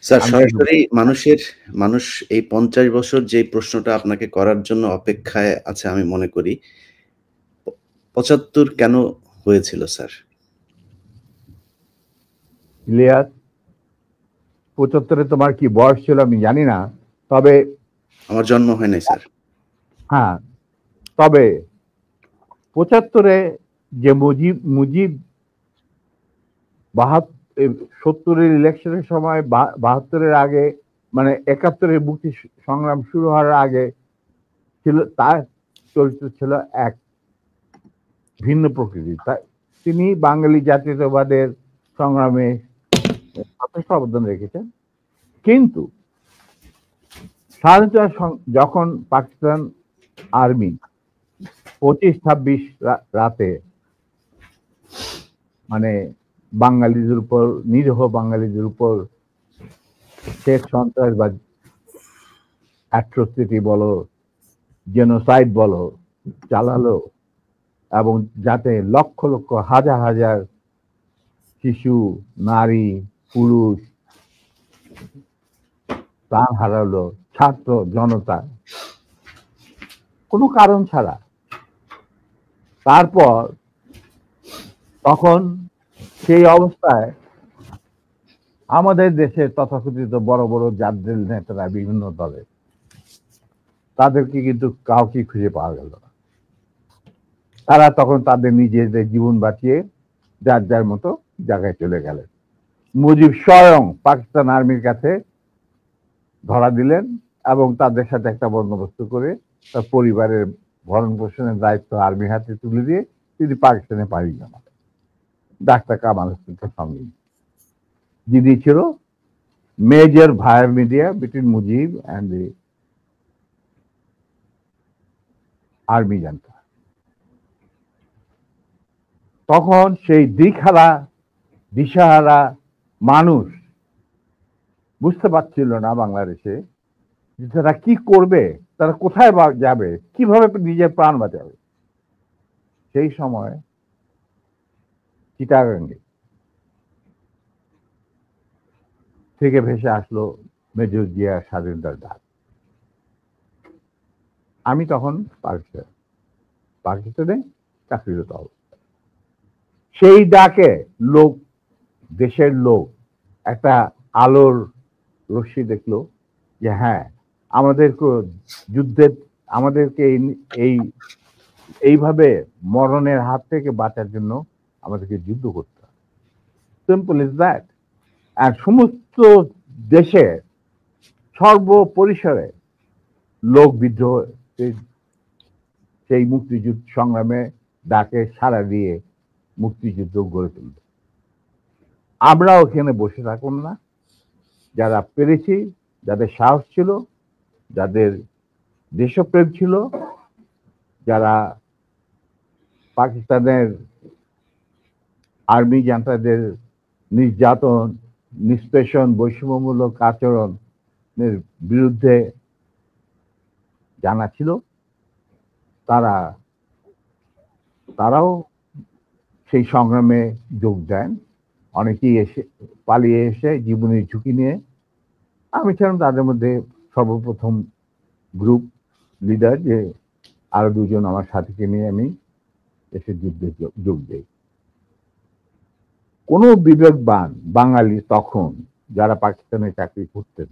Sir সরাসরি মানুষ এই 50 বছর যে প্রশ্নটা আপনাকে করার জন্য অপেক্ষায় আছে আমি মনে করি। 75 কেন হয়েছিল স্যার? ইলিয়াস, 75-এ তোমার কি বয়স ছিল আমি জানি না, তবে আমার জন্ম হয় নাই স্যার। হ্যাঁ, তবে 75-এ যে মুজিব 70-এর ইলেকশনের সময় 72-এর আগে, মানে 71-এর মুক্তি সংগ্রাম শুরু হওয়ার আগে ছিল, তার চরিত্র ছিল এক ভিন্ন প্রকৃতির। তিনি বাঙালি জাতীয়তাবাদের সংগ্রামে যথেষ্ট অবদান রেখেছেন। কিন্তু স্বাধীনতা যখন পাকিস্তান আর্মি 25-26 রাতে মানে বাঙালিদের উপর, নিরীহ বাঙালিদের উপর শেখ সন্ত্রাসবাদ, অ্যাট্রোসিটি বলো, জেনোসাইড বলো, চালালো, এবং যাতে লক্ষ লক্ষ হাজার হাজার শিশু, নারী, পুরুষ প্রাণ হারালো, ছাত্র জনতা, কোনো কারণ ছাড়া। তারপর তখন সেই অবস্থায় আমাদের দেশের তথাকথিত বড় বড় জাতীয় নেতারা বিভিন্ন দলে, তাদেরকে কিন্তু কাউকে খুঁজে পাওয়া গেল না। তারা তখন তাদের নিজেদের জীবন বাঁচিয়ে যার যার মতো জায়গায় চলে গেলেন। মুজিব স্বয়ং পাকিস্তান আর্মির কাছে ধরা দিলেন এবং তাদের সাথে একটা বন্দোবস্ত করে তার পরিবারের ভরণ পোষণের দায়িত্ব আর্মির হাতে তুলে দিয়ে তিনি পাকিস্তানে পাড়ি জমান। ডাক্তার কামাল হোসেনকে সঙ্গে, যিনি ছিল major via media between Mujib and the army junta. তখন সেই দিশাহারা মানুষ বুঝতে পারছিল না বাংলাদেশে যে তারা কি করবে, তারা কোথায় যাবে, কিভাবে নিজের প্রাণ বাঁচাবে। সেই সময় চিটাগাঙ্গে থেকে ভেসে আসলো মেজর জিয়ার স্বাধীনতার ডাক। আমি তখন পাকিস্তানে চাকরিরত অবস্থা। সেই ডাকে দেশের লোক একটা আলোর রশ্মি দেখলো যে হ্যাঁ, আমাদেরকে এইভাবে মরণের হাত থেকে বাঁচার জন্য আমাদেরকে যুদ্ধ করতে হবে। Simple is that. আর সমস্ত দেশে সর্বপরিসরে লোক বিদ্রোহ, সেই মুক্তিযুদ্ধ সংগ্রামে ডাকে সাড়া দিয়ে মুক্তিযুদ্ধ গড়ে তুলবে। আমরাও এখানে বসে থাকুন না, যারা পেরেছি, যাদের সাহস ছিল, যাদের দেশপ্রেম ছিল, যারা পাকিস্তানের আর্মি জান্তাদের নির্যাতন, নিষ্পেষণ, বৈষম্যমূলক আচরণের বিরুদ্ধে জানা ছিল, তারাও সেই সংগ্রামে যোগ দেন। অনেকেই পালিয়ে এসে জীবনের ঝুঁকি নিয়ে। আমি ছিলাম তাদের মধ্যে সর্বপ্রথম গ্রুপ লিডার, যে আরো দুজন আমার সাথীকে নিয়ে আমি এসে যুদ্ধে যোগ দেই। কোনো বিবেকবান বাঙালি তখন যারা পাকিস্তানে চাকরি করতেন,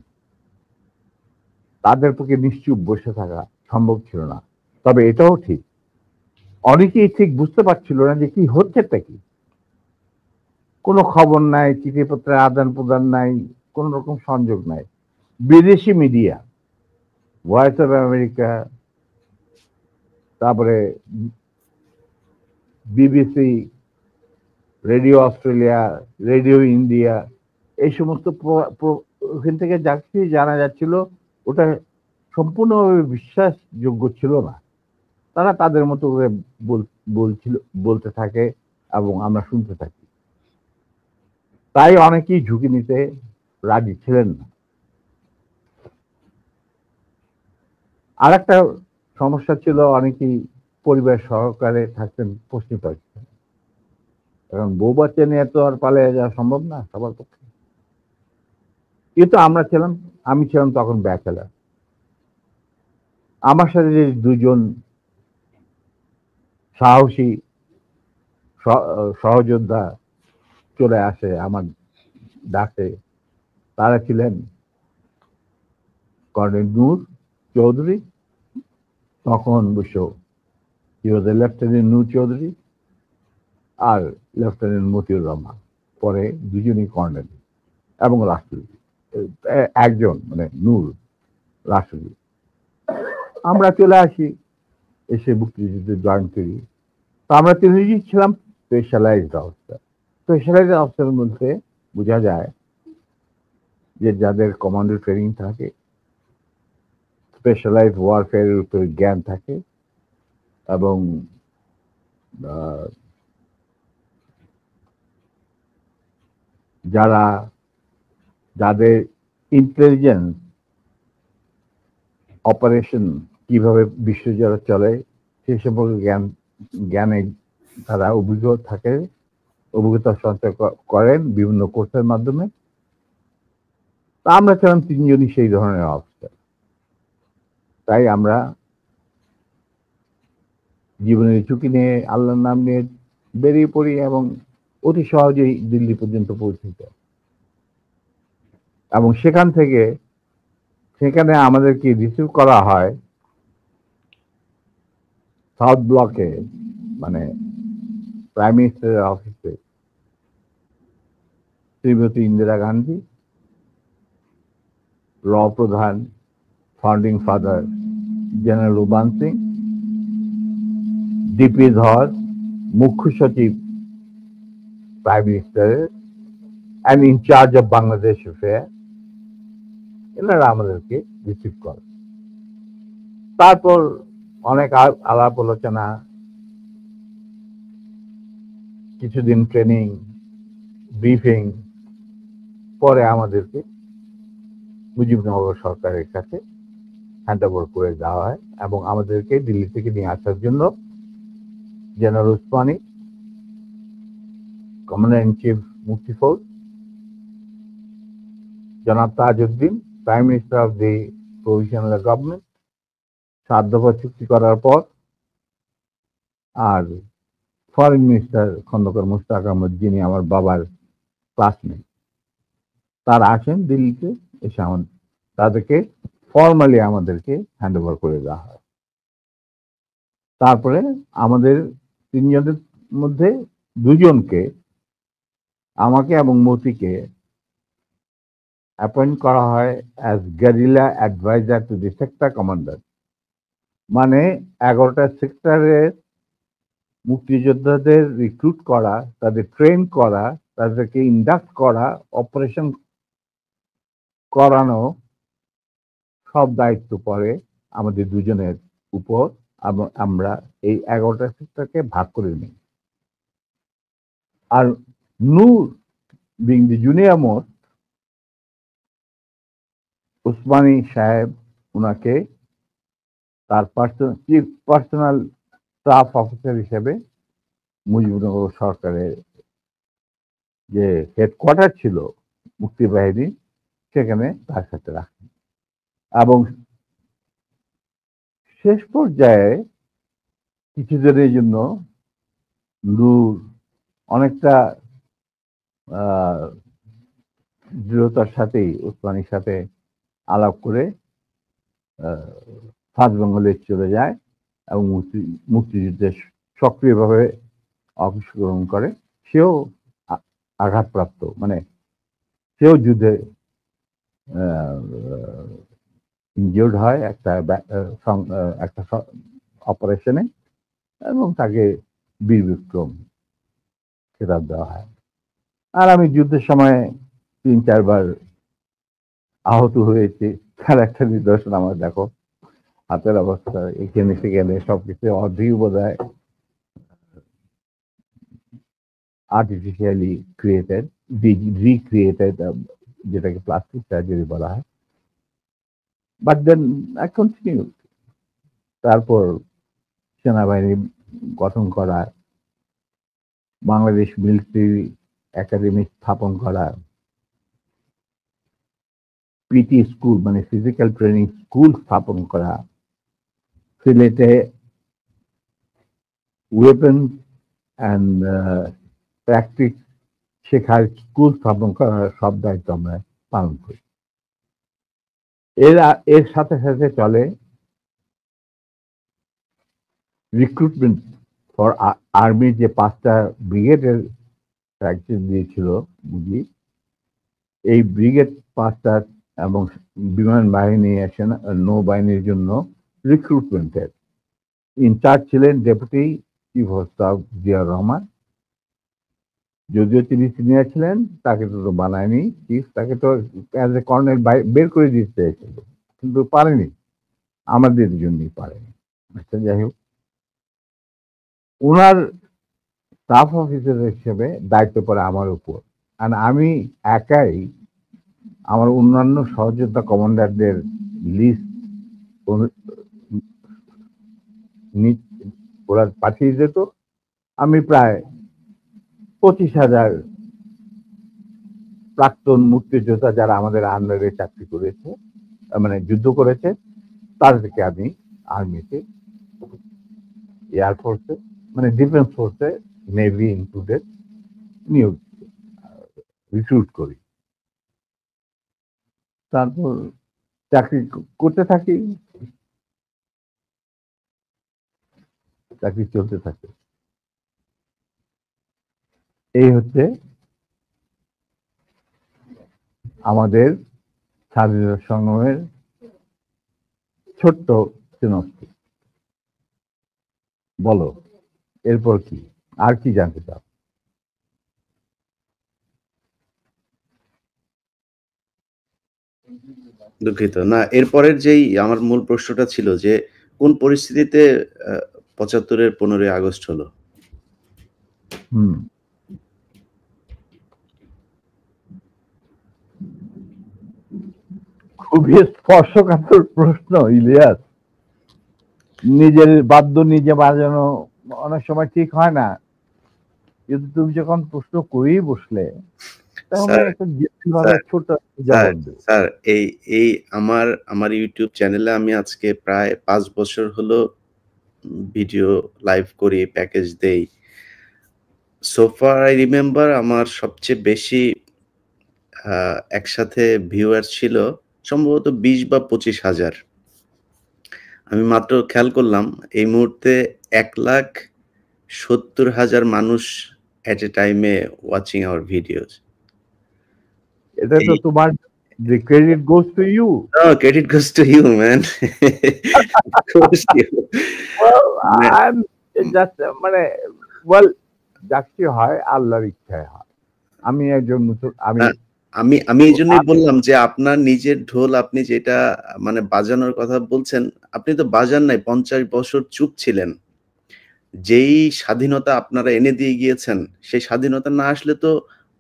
তাদের পক্ষে নিশ্চুপ বসে থাকা সম্ভব ছিল না। তবে এটাও ঠিক, অনেকেই ঠিক বুঝতে পারছিল না যে কি হচ্ছেটা কি। কোনো খবর নাই, চিঠিপত্রের আদান প্রদান নাই, কোন রকম সংযোগ নাই। বিদেশি মিডিয়া, ভয়েস অফ আমেরিকা, তারপরে BBC, radio Australia, radio India, এই সমস্ত ওখান থেকে যা কিছু জানা যাচ্ছিল ওটা সম্পূর্ণভাবে বিশ্বাসযোগ্য ছিল না। তারা তাদের মতো করে বলতে থাকে এবং আমরা শুনতে থাকি। তাই অনেকেই ঝুঁকি নিতে রাজি ছিলেন না। আর একটা সমস্যা ছিল, অনেকেই পরিবার সহকারে থাকতেন পশ্চিম পাকিস্তান। কারণ বউ বাচ্চা নিয়ে তো আর পালিয়ে যাওয়া সম্ভব না সবার পক্ষে। কিন্তু আমি ছিলাম তখন ব্যাচেলার। আমার সাথে যে দুজন সাহসী সহযোদ্ধা চলে আসে আমার ডাকে, তারা ছিলেন কর্নেল নূর চৌধুরী, তখন অবশ্য লেফটেন্যান্ট নূর চৌধুরী আর লেফটেন্যান্ট মতিউর রহমান, পরে দুজনই কর্নেল এবং রাষ্ট্রপতি, একজন মানে নূর রাষ্ট্রপতি। আমরা চলে আসি, এসে মুক্তিযুদ্ধে জয়েন করি। তো আমরা তিনজনই ছিলাম স্পেশালাইজড অফিসার। স্পেশালাইজড অফিসারের মধ্যে বোঝা যায় যে যাদের কমান্ডো ট্রেনিং থাকে, স্পেশালাইজ ওয়ারফেয়ারের উপরে জ্ঞান থাকে, এবং যাদের ইন্টেলিজেন্স অপারেশন কিভাবে বিশ্বজুড়ে চলে সেই সম্পর্কে জ্ঞানে তারা অভিজ্ঞতা সঞ্চয় করেন বিভিন্ন কোর্সের মাধ্যমে। তা আমরা ছিলাম তিনজনই সেই ধরনের অফিসার। তাই আমরা জীবনের ঝুঁকি নিয়ে আল্লাহর নাম নিয়ে বেরিয়ে পড়ি এবং অতি সহজেই দিল্লি পর্যন্ত পৌঁছে যায়। এবং সেখানে আমাদেরকে রিসিভ করা হয় সাউথ ব্লকে, মানে প্রাইম মিনিস্টারের অফিসে শ্রীমতী ইন্দিরা গান্ধী, র প্রধান founding father general Uban Singh, DP Dhar মুখ্য সচিব প্রাইম মিনিস্টারের and in charge of Bangladesh affair, এনারা আমাদেরকে রিসিভ করে। তারপর অনেক আলাপ আলোচনা, কিছুদিন ট্রেনিং, ব্রিফিং, পরে আমাদেরকে মুজিবনগর সরকারের কাছে হ্যান্ড ওভার করে দেওয়া হয় এবং আমাদেরকে দিল্লি থেকে নিয়ে আসার জন্য general Usmani, commander in chief মুক্তি ফৌজ, জনাব Tajuddin, prime minister of the provisional government, 7 দফা চুক্তি করার পর, আর ফরেন মিনিস্টার খন্দকার মুশতাক আহমদ, যিনি আমার বাবার ক্লাসমেট, তারা আসেন দিল্লিতে, এসে তাদেরকে ফর্মালি আমাদেরকে হ্যান্ড ওভার করে দেওয়া হয়। তারপরে আমাদের তিনজনের মধ্যে দুজনকে, আমাকে এবং মতিকে, অ্যাপয়েন্ট করা হয় as guerrilla adviser to the sector commander. মানে 11টা সেক্টরের মুক্তিযোদ্ধাদের রিক্রুট করা, তাদের ট্রেন করা, তাদেরকে ইন্ডাক্ট করা, অপারেশন করানো, সব দায়িত্ব পড়ে আমাদের দুজনের উপর। এবং আমরা এই 11টা সেক্টরকে ভাগ করে নিই। আর Noor being the junior most, Osmani সাহেব উনাকে তার চিফ পার্সোনাল স্টাফ অফিসার হিসেবে মুজিবনগর সরকারের যে হেডকোয়ার্টার ছিল মুক্তিবাহিনী, সেখানে তার সাথে রাখেন। এবং শেষ পর্যায়ে কিছুদিনের জন্য নূর অনেকটা দৃঢ়তার সাথেই উসমানীর সাথে আলাপ করে সাউথ বেঙ্গলে চলে যায় এবং মুক্তিযুদ্ধে সক্রিয়ভাবে অংশগ্রহণ করে। সেও আঘাতপ্রাপ্ত, মানে সেও যুদ্ধে ইনজিওর্ড হয় একটা অপারেশনে, এবং তাকে বীর বিক্রম খেতাব দেওয়া হয়। আর আমি যুদ্ধের সময় 3-4 বার আহত হয়েছি, তার একটা নিদর্শন আমার দেখো, হাতের অবস্থা এখানে সেখানে সবকিছু অর্ধেক বোধ হয় আর্টিফিশিয়ালি ক্রিয়েটেড, রিক্রিয়েটেড, যেটাকে প্লাস্টিক সার্জারি বলা হয়। But then I continue. তারপর সেনাবাহিনী গঠন করা, বাংলাদেশ মিলিটারি একাডেমি স্থাপন করা, পিটি স্কুল মানে ফিজিক্যাল ট্রেনিং স্কুল স্থাপন করা, সিলেটে ওয়েপন অ্যান্ড প্র্যাকটিস শেখার স্কুল স্থাপন করার সব দায়িত্ব আমরা পালন করি। এর সাথে সাথে চলে রিক্রুটমেন্ট ফর আর্মি, যে 5টা ব্রিগেডের প্র্যাকটিস দিয়েছিল বুঝি, এই ব্রিগেড 5টা এবং বিমান বাহিনী নৌবাহিনীর জন্য রিক্রুটমেন্টের ইনচার্জ ছিলেন deputy chief of staff Ziaur Rahman. যদিও তিনি সিনিয়র ছিলেন, তাকে তো বানায়নি চিফ, তাকে তো অ্যাজ এ কর্নেল বের করে দিতে চেয়েছিল, কিন্তু পারেনি, আমাদের জন্যই পারেনি। আচ্ছা, যাই হোক, ওনার স্টাফ অফিসার হিসেবে দায়িত্ব পড়ে আমার উপর। আর আমি একাই আমার অন্যান্য সহযোদ্ধা কমান্ডারদের লিস্ট ওরা পাঠিয়ে যেত। আমি প্রায় 25,000 প্রাক্তন মুক্তিযোদ্ধা যারা আমাদের আন্ডারে চাকরি করেছে, মানে যুদ্ধ করেছে, তাদেরকে আমি আর্মিতে, এয়ারফোর্সে, মানে ডিফেন্স ফোর্সে, নেভি ইনক্লুডেড, নিয়োগ রিক্রুট করি। তারপর চাকরি করতে থাকি, চাকরি চলতে থাকে। এই হচ্ছে আমাদের স্বাধীনতা সংগ্রামের ছোট্ট সিনপসিস। বলো এরপর কি, আর কি জানতে চাও? দুঃখিত, না, এরপরের যেই আমার মূল প্রশ্নটা ছিল যে কোন পরিস্থিতিতে 75-এর 15ই আগস্ট হলো? খুবই স্পর্শকাতর প্রশ্ন ইলিয়াস। নিজের বাদ্য নিজে বাজানো অনেক সময় ঠিক হয় না, কিন্তু তুমি যখন প্রশ্ন করেই বসলে, স্যার, এই আমার ইউটিউব চ্যানেলে আমি আজকে প্রায় 5 বছর হলো ভিডিও লাইভ করি, প্যাকেজ দেই। সো ফার আই রিমেম্বার আমার সবচেয়ে বেশি একসাথে ভিউয়ার ছিল সম্ভবত 20 বা 25,000। আমি মাত্র খেয়াল করলাম এই মুহূর্তে 1,70,000 মানুষ এট এ টাইমে ওয়াচিং আওয়ার ভিডিওস। এটা তো তোমার, the credit goes to you. No, credit goes to you, man. Goes to you. Well, I'm just মানে well, যাকে হয় আল্লাহর ইচ্ছায় হয়। আমি একজন আমি এই জন্যই বললাম যে আপনার নিজের ঢোল আপনি যেটা মানে বাজানোর কথা বলছেন, আপনি তো বাজান নাই, 50 বছর চুপ ছিলেন। যেই স্বাধীনতা আপনারা এনে দিয়ে গিয়েছেন, সেই স্বাধীনতা না আসলে তো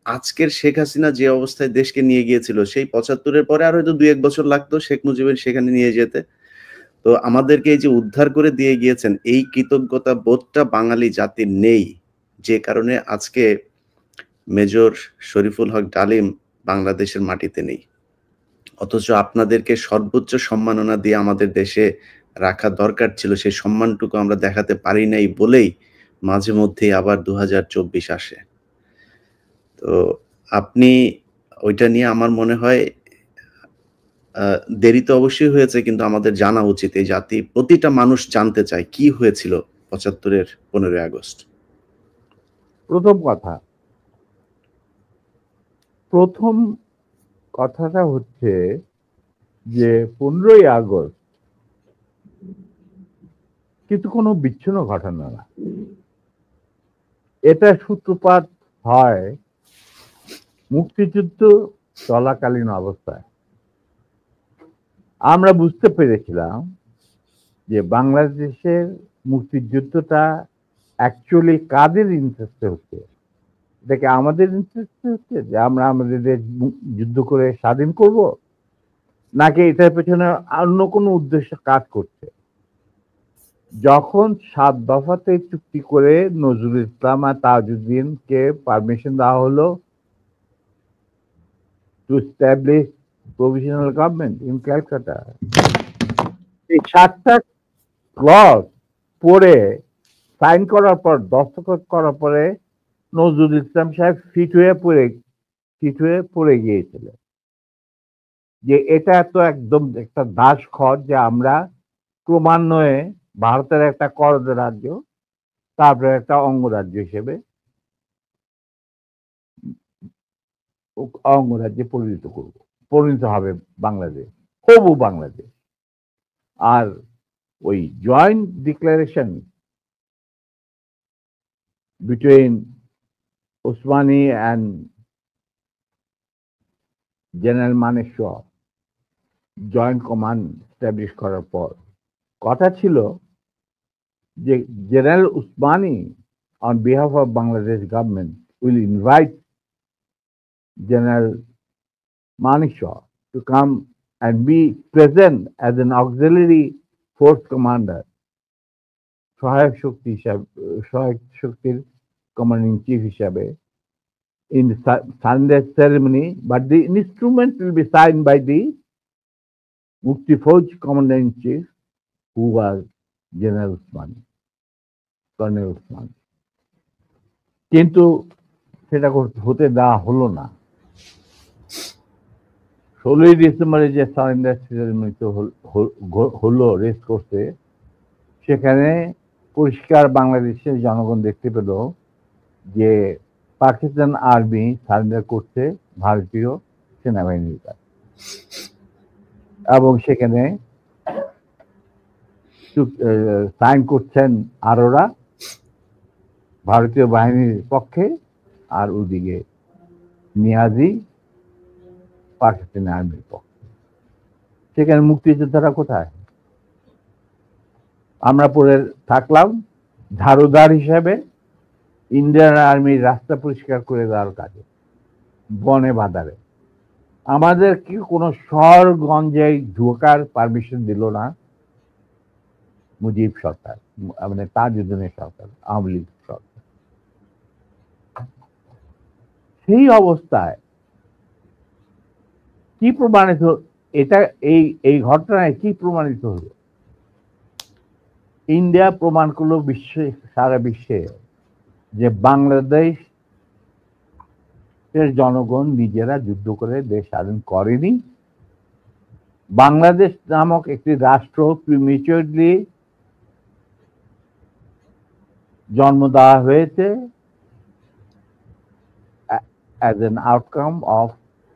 আজকের শেখ হাসিনা যে অবস্থায় দেশকে নিয়ে গিয়েছিল, সেই 75-এর পরে আর হয়তো 2-1 বছর লাগতো শেখ মুজিবের সেখানে নিয়ে যেতে। তো আমাদেরকে এই যে উদ্ধার করে দিয়ে গিয়েছেন, এই কৃতজ্ঞতা বোধটা বাঙালি জাতির নেই, যে কারণে আজকে মেজর শরীফুল হক ডালিম বাংলাদেশের মাটিতে নেই। অথচ আপনাদেরকে সর্বোচ্চ সম্মাননা দিয়ে আমাদের দেশে রাখা দরকার ছিল, সেই সম্মানটুকু আমরা দেখাতে পারি নাই বলেই মাঝে মধ্যেই আবার 2024 আসে। তো আপনি ওইটা নিয়ে আমার মনে হয় দেরি তো অবশ্যই হয়েছে, কিন্তু আমাদের জানা উচিত। এই জাতি, প্রতিটা মানুষ জানতে চায় কি হয়েছিল 75-এর 15ই আগস্ট। প্রথম কথাটা হচ্ছে যে 15ই আগস্ট কিন্তু কোনো বিচ্ছিন্ন ঘটনা না। এটা সূত্রপাত হয় মুক্তিযুদ্ধ চলাকালীন অবস্থায়। আমরা বুঝতে পেরেছিলাম যে বাংলাদেশের মুক্তিযুদ্ধটা অ্যাকচুয়ালি কাদের ইন্টারেস্টে হচ্ছে। এটাকে আমাদের ইন্টারেস্টে হচ্ছে যে আমরা আমাদের দেশ যুদ্ধ করে স্বাধীন করব, নাকি এটার পেছনে অন্য কোনো উদ্দেশ্য কাজ করছে। যখন 7 দফাতে চুক্তি করে নজরুল ইসলাম আর তাজউদ্দিনকে পারমিশন দেওয়া হলো to establish provisional government in Calcutta. এই 7টা ক্লজ পড়ে সাইন করার পর দস্তখত করার পরে নজরুল ইসলাম সাহেব ফিট হয়ে পড়ে গিয়েছিলেন যে এটা তো একদম একটা দাসখত যে আমরা ক্রমান্বয়ে ভারতের একটা করদ রাজ্য তারপরে একটা অঙ্গরাজ্য হিসেবে অঙ্গরাজ্যে পরিণত হবে বাংলাদেশ, হবু বাংলাদেশ। আর ওই joint declaration between Osmani and general Manekshaw joint command establish করার পর কথা ছিল যে general Usmani on behalf of Bangladesh government will invite General Manekshaw to come and be present as an auxiliary force commander, সহায়ক শক্তির commanding chief হিসাবে in the Sunday ceremony, but the instrument will be signed by the Mukti Fauj commander-in-chief, who was General Usmani, Colonel Usmani. কিন্তু সেটা হতে দেওয়া হলো না। 16 ডিসেম্বরে যে সারেন্ডার সেরেমনি হলো রেস করতে, সেখানে পরিষ্কার বাংলাদেশের জনগণ দেখতে পেল যে পাকিস্তান আর্মি সারেন্ডার করছে ভারতীয় সেনাবাহিনীর কাছে, এবং সেখানে সাইন করছেন আরোরা ভারতীয় বাহিনীর পক্ষে, আর ওদিকে নিয়াজি পাকিস্তানি আর্মির পক্ষে। সেখানে মুক্তিযোদ্ধারা কোথায়? আমরা পরে থাকলাম ঝাড়ুদার হিসাবে ইন্ডিয়ান আর্মির রাস্তা পরিষ্কার করে দেওয়ার কাজে, বনে বাজারে। আমাদেরকে কোনো শহরগঞ্জে ঢোকার পারমিশন দিল না মুজিব সরকার, মানে তাজউদ্দিনের সরকার, আওয়ামী লীগ সরকার। সেই অবস্থায় কি প্রমাণিত, এটা এই ঘটনায় কি প্রমাণিত হলো? ইন্ডিয়া প্রমাণ করলো সারা বিশ্বে যে বাংলাদেশ এর জনগণ নিজেরা যুদ্ধ করে দেশ স্বাধীন করেনি। বাংলাদেশ নামক একটি রাষ্ট্র প্রিমেচুরলি জন্ম দেওয়া হয়েছে as an outcome of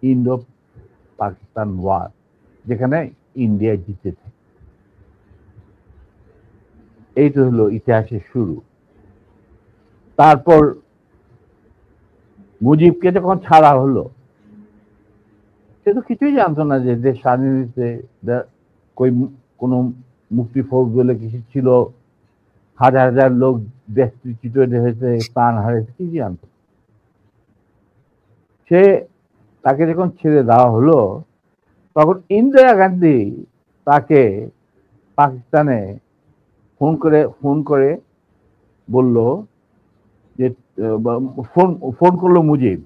Indo-Pakistan war, যেখানে ইন্ডিয়া জিতেছে। এইটা হলো ইতিহাসের শুরু। তারপর মুজিবকে যখন ছাড়া হলো, সে তো কিছুই জানতো না যে দেশ স্বাধীন হয়েছে, কোন মুক্তি ফৌজ বলে কিছু ছিল, হাজার হাজার লোক দেশচ্যুত হয়েছে, প্রাণ হারিয়েছে, কি জানতো। সে তাকে যখন ছেড়ে দেওয়া হলো, তখন ইন্দিরা গান্ধী তাকে পাকিস্তানে ফোন করে বলল যে ফোন করলো মুজিব,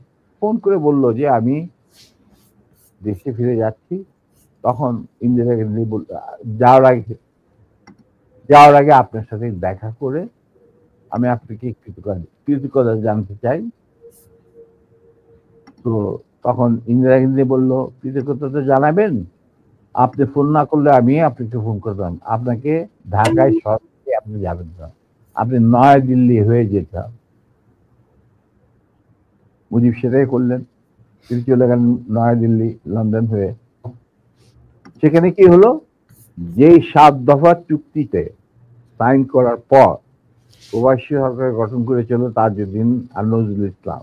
ফোন করে বলল যে আমি দেশে ফিরে যাচ্ছি। তখন ইন্দিরা গান্ধী বলল যাওয়ার আগে আপনার সাথে দেখা করে আমি আপনাকে কৃতজ্ঞতা জানতে চাই। তো তখন ইন্দিরা গান্ধী বলল, কৃতজ্ঞতা জানাবেন, আপনি ফোন না করলে আমি আপনাকে ফোন করতাম, আপনাকে ঢাকায় সরাসরি আপনি যাবেন না, আপনি নয়াদিল্লি হয়ে যেতাম। মুজিব সেটাই করলেন, তিনি চলে গেলেন নয়াদিল্লি, লন্ডন হয়ে। সেখানে কি হলো, যেই 7 দফা চুক্তিতে সাইন করার পর প্রবাসী সরকার গঠন করেছিল তাজউদ্দিন আর নজরুল ইসলাম,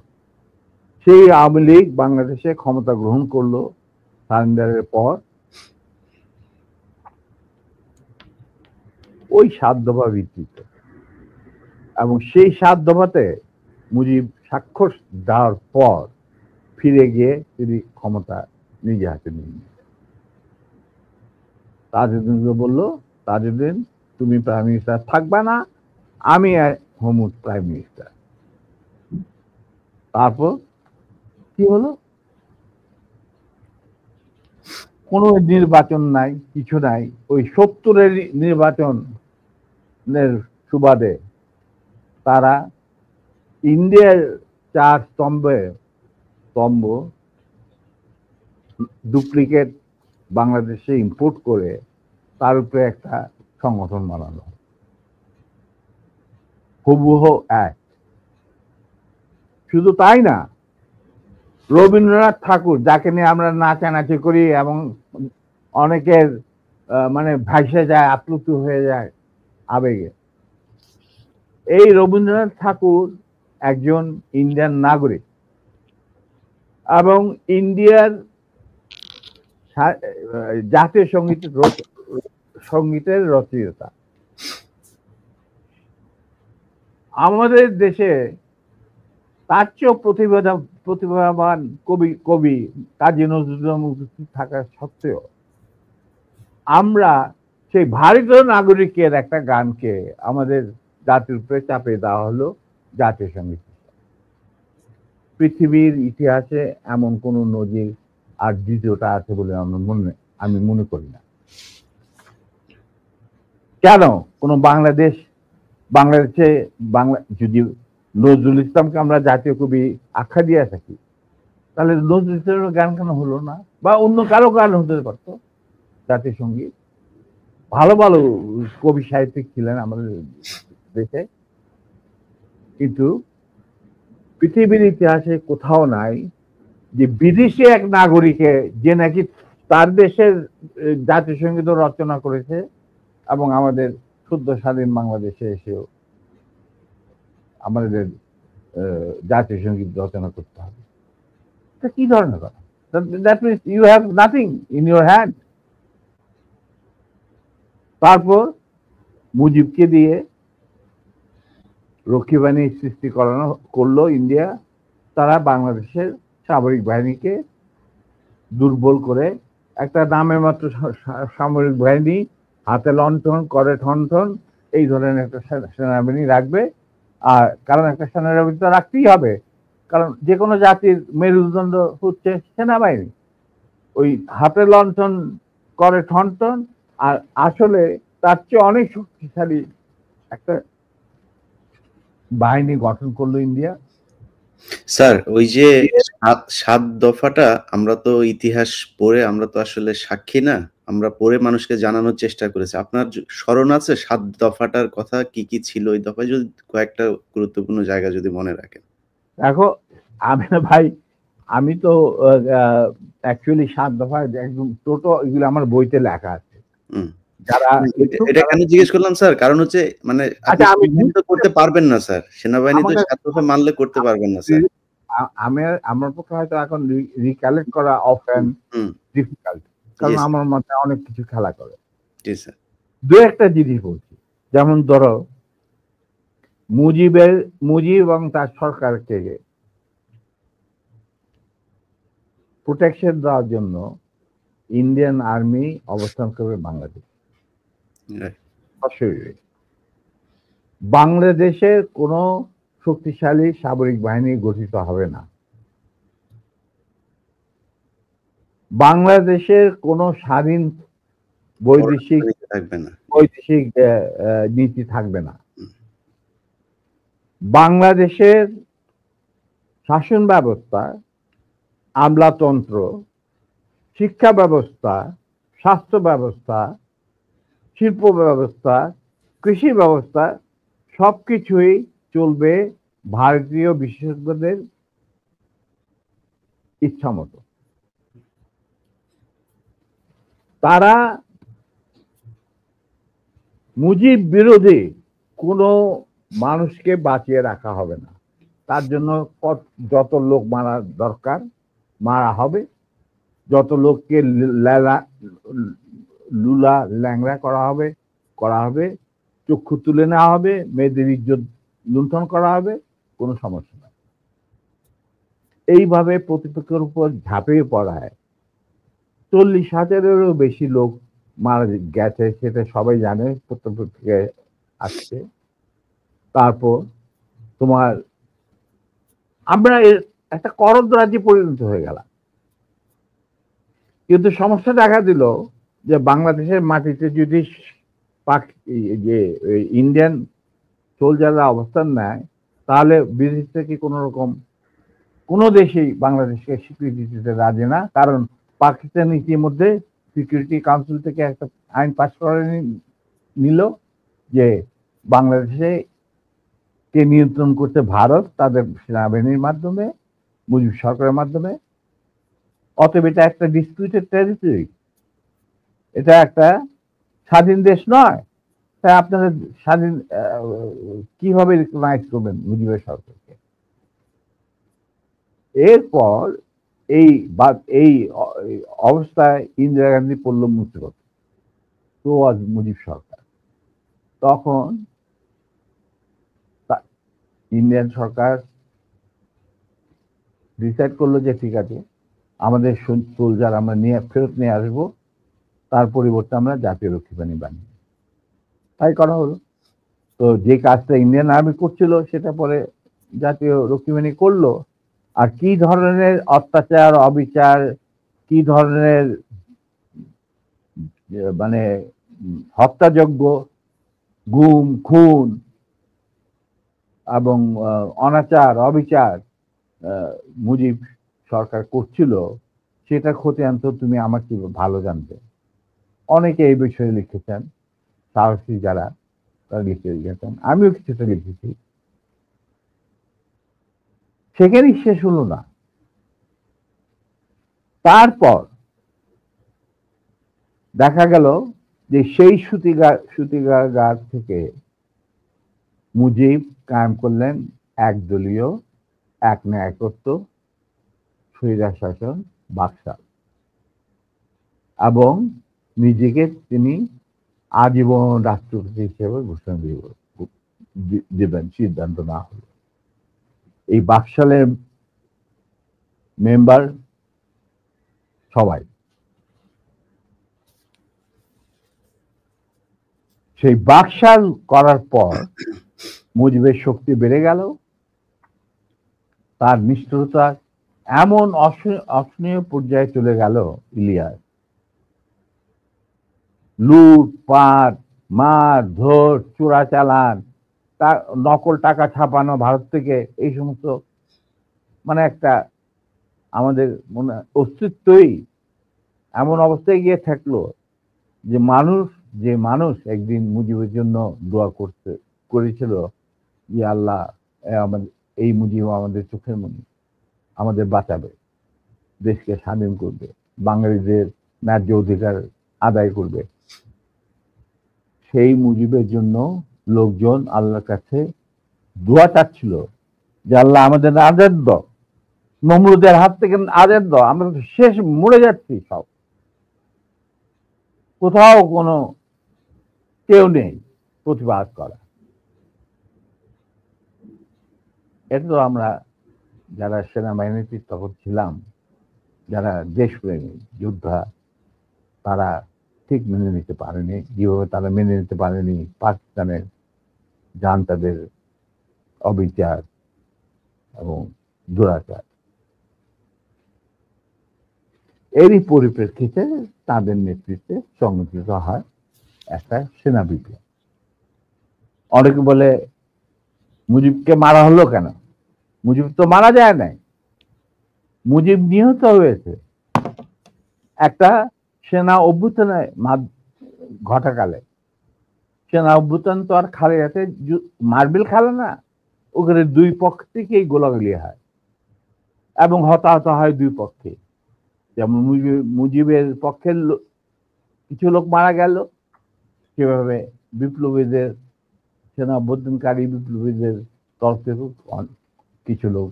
সেই আওয়ামী লীগ বাংলাদেশে ক্ষমতা গ্রহণ করলো সারেন্ডারের পর। ওই 7 দফা ভিত্তিতে, এবং সেই 7 দফাতে মুজিব স্বাক্ষর দেওয়ার পর ফিরে গিয়ে তিনি ক্ষমতা নিজে হাতে নিয়ে নিলেন। তাজউদ্দিনকে বললো, তাজউদ্দিন তুমি প্রাইম মিনিস্টার থাকবে না, আমি হমুদ প্রাইম মিনিস্টার। তারপর কি হলো, কোনো নির্বাচন নাই, কিছু নাই। ওই ৭০-এর নির্বাচনের সুবাদে তারা ইন্ডিয়ার ৪ স্তম্ভ ডুপ্লিকেট বাংলাদেশে ইম্পোর্ট করে তার উপরে একটা সংগঠন বানানো, হুবহু এক। শুধু তাই না, রবীন্দ্রনাথ ঠাকুর, যাকে নিয়ে আমরা নাচানাচি করি এবং অনেকের মানে ভাসে যায়, আপ্লুত হয়ে যায় আবেগে, এই রবীন্দ্রনাথ ঠাকুর একজন ইন্ডিয়ান নাগরিক এবং ইন্ডিয়ার জাতীয় সঙ্গীতের রচয়িতা। আমাদের দেশে তার চেয়েও প্রতিভাবান কবি কাজী নজরুল থাকা সত্ত্বেও আমরা সেই ভারতীয় নাগরিকের একটা গানকে আমাদের জাতির উপরে চাপিয়ে দেওয়া হলো জাতীয় সঙ্গীত। পৃথিবীর ইতিহাসে এমন কোন নজির আর দ্বিতীয়টা আছে বলে আমি মনে করি না। কেন কোন বাংলাদেশে যদি নজরুল ইসলামকে আমরা জাতীয় কবি আখ্যা দিয়ে থাকি, তাহলে নজরুল ইসলামের গান কেন হলো না? বা অন্য কারো গান হতে পারতো জাতীয় সঙ্গীত। ভালো ভালো কবি সাহিত্যিক ছিলেন আমাদের দেশে, কিন্তু পৃথিবীর ইতিহাসে কোথাও নাই যে বিদেশি এক নাগরিকে যে নাকি তার দেশের জাতীয় সঙ্গীত রচনা করেছে এবং আমাদের শুদ্ধ স্বাধীন বাংলাদেশে এসেও আমাদের জাতীয় সঙ্গীত রচনা করতে হবে। এটা কি ধরনের কথা? That means you have nothing in your hand. তারপর মুজিবকে দিয়ে রক্ষী বাহিনী সৃষ্টি করলো ইন্ডিয়া। তারা বাংলাদেশের সামরিক বাহিনীকে দুর্বল করে একটা নামের মাত্র সামরিক বাহিনী, হাতে লণ্ঠন, করে ঠনঠন, এই ধরনের একটা সেনাবাহিনী রাখবে। আর কারণ একটা সেনাবাহিনী তো রাখতেই হবে, কারণ যে কোনো জাতির মেরুদণ্ড হচ্ছে সেনাবাহিনী। ওই হাতে লণ্ঠন, করে ঠনঠন, আর আসলে তার চেয়ে অনেক শক্তিশালী একটা বাহিনী গঠন করলো ইন্ডিয়া। স্যার, ওই যে ৭ দফাটা আমরা তো ইতিহাস পড়ে, আমরা তো আসলে সাক্ষী না, আমরা পড়ে মানুষকে জানানোর চেষ্টা করেছি। আপনার স্মরণ আছে ৭ দফাটার কথা? কি কি ছিল ওই দফায়? যদি কয়েকটা গুরুত্বপূর্ণ জায়গা যদি মনে রাখেন। দেখো ভাই, আমি তো অ্যাকচুয়ালি ৭ দফা একদম টোটো এগুলো আমার বইতে লেখা আছে। যারা এটা কেন জিজ্ঞেস করলাম স্যার, কারণ হচ্ছে মানে আপনি তো করতে পারবেন না স্যার, সেনাবাহিনী তো ৭ দফা মানলে করতে পারবেন না স্যার। আমার পক্ষে হয়তো এখন রিকালেক্ট করা অফেন ডিফিকাল্ট, কারণ আমার মাথায় অনেক কিছু খেলা করে। জি স্যার। দু একটা জিনিস বলছি, যেমন ধরো মুজিব এবং তার সরকারকে প্রোটেকশন দেওয়ার জন্য ইন্ডিয়ান আর্মি অবস্থান করবে বাংলাদেশ। বাংলাদেশের কোনো শক্তিশালী সামরিক বাহিনী গঠিত হবে না। বাংলাদেশের কোনো স্বাধীন বৈদেশিক নীতি থাকবে না। বাংলাদেশের শাসন ব্যবস্থা, আমলাতন্ত্র, শিক্ষা ব্যবস্থা, স্বাস্থ্য ব্যবস্থা, শিল্প ব্যবস্থা, কৃষি ব্যবস্থা সবকিছুই চলবে ভারতীয় বিশেষজ্ঞদের ইচ্ছা মতো। তারা মুজিব বিরোধী কোনো মানুষকে বাঁচিয়ে রাখা হবে না। তার জন্য যত লোক মারা দরকার মারা হবে, যত লোককে লুলা ল্যাংড়া করা হবে, চক্ষু তুলে নেওয়া হবে, মেয়েদের ইজ্জত লুণ্ঠন করা হবে, কোনো সমস্যা নাই। এইভাবে প্রতিপক্ষের উপর ঝাঁপিয়ে পড়ায় 40,000-এরও বেশি লোক মারা গেছে, সেটা সবাই জানে, প্রত্যক্ষ থেকে আসছে। তারপর তোমার আমরা একটা করদ রাজ্যে পরিণত হয়ে গেলাম। কিন্তু সমস্যা দেখা দিল যে বাংলাদেশের মাটিতে যদি যে ইন্ডিয়ান সোলজাররা অবস্থান নেয়, তাহলে বিদেশ থেকে কোনো দেশেই বাংলাদেশকে স্বীকৃতি দিতে রাজি না। কারণ পাকিস্তান ইতিমধ্যে সিকিউরিটি কাউন্সিল থেকে একটা আইন পাস করে নিল যে বাংলাদেশে কে নিয়ন্ত্রণ করছে ভারত, তাদের সেনাবাহিনীর মাধ্যমে, মুজিব সরকারের মাধ্যমে। অতএব এটা একটা ডিসপিউটেড টেরিটরি, এটা একটা স্বাধীন দেশ নয়। তাই আপনারা স্বাধীন কিভাবে রিকগনাইজ করবেন মুজিবের সরকারকে? এরপর এই অবস্থায় ইন্দিরা গান্ধী পড়ল মুসিবত, তো আজ মুজিব সরকার। তখন ইন্ডিয়ান সরকার ডিসাইড করলো যে ঠিক আছে, আমাদের সোলজার আমরা ফেরত নিয়ে আসবো, তার পরিবর্তে আমরা জাতীয় রক্ষী বাহিনী বানিয়ে, তাই করা হলো। তো যে কাজটা ইন্ডিয়ান আর্মি করছিল সেটা পরে জাতীয় রক্ষী বাহিনী করলো। আর কি ধরনের অত্যাচার, অবিচার, কি ধরনের মানে হত্যাযজ্ঞ, গুম খুন এবং অনাচার অবিচার মুজিব সরকার করছিল, সেটা খতিয়ান তো তুমি আমার কি ভালো জানতে। অনেকে এই বিষয়ে লিখেছেন, সাহসী যারা তারা লিখেছেন, আমিও কিছুটা লিখেছি। সেখানেই শেষ হলো না। তারপর দেখা গেল যে সেই সুতিগার থেকে মুজিব কায়েম করলেন একদলীয় এক ন্যায়কত্ব স্বৈরাচার শাসন বাকশাল, এবং নিজেকে তিনি আজীবন রাষ্ট্রপতি হিসেবে ঘোষণা দেবেন সিদ্ধান্ত না হলো। এই বাকশালের মেম্বার সবাই, সেই বাকশাল করার পর মুজিবের শক্তি বেড়ে গেল, তার নিষ্ঠুরতা এমন অসহনীয় পর্যায়ে চলে গেল, ইলিয়াস লুটপাট, মার ধর, চোরাচালান, নকল টাকা ছাপানো ভারত থেকে, এই সমস্ত মানে একটা আমাদের মনে অস্তিত্বই এমন অবস্থায় গিয়ে থাকলো যে মানুষ একদিন মুজিবের জন্য দোয়া করেছিল যে আল্লাহ এই মুজিব আমাদের চোখের মনি, আমাদের বাঁচাবে, দেশকে স্বাধীন করবে, বাঙালিদের ন্যায্য অধিকার আদায় করবে। সেই মুজিবের জন্য লোকজন আল্লাহর কাছে দোয়া চাচ্ছিল যে আল্লাহ আমাদের আজাদ দাও, নমরুদের হাত থেকে আজাদ দাও, আমরা তো শেষ, মরে যাচ্ছি সব, কোথাও কোনো কেউ নেই প্রতিবাদ করা। এটা তো আমরা যারা সেনাবাহিনীতে তখন ছিলাম, যারা দেশপ্রেমী যোদ্ধা, তারা ঠিক মেনে নিতে পারেনি। যেভাবে তারা মেনে নিতে পারেনি পাকিস্তানের জান্তাদের অবিচার এবং দুরাচার। এরই পরিপ্রেক্ষিতে তাদের নেতৃত্বে সংগঠিত হয় একটা সেনা বিপ্লব। অনেকে বলে মুজিবকে মারা হলো কেন? মুজিব তো মারা যায় নাই, মুজিব নিহত হয়েছে একটা সেনা অভ্যুত্থানে ঘটাকালে। সেনা অভ্যুত্থান তো আর খালেতে মার্বেল খেলে না, ওখানে দুই পক্ষ থেকেই গোলাগুলি হয় এবং হতাহত হয় দুই পক্ষে। যেমন মুজিবের পক্ষের কিছু লোক মারা গেল, সেভাবে বিপ্লবীদের, সেনা অভ্যুত্থানকারী বিপ্লবীদের তরফ থেকে কিছু লোক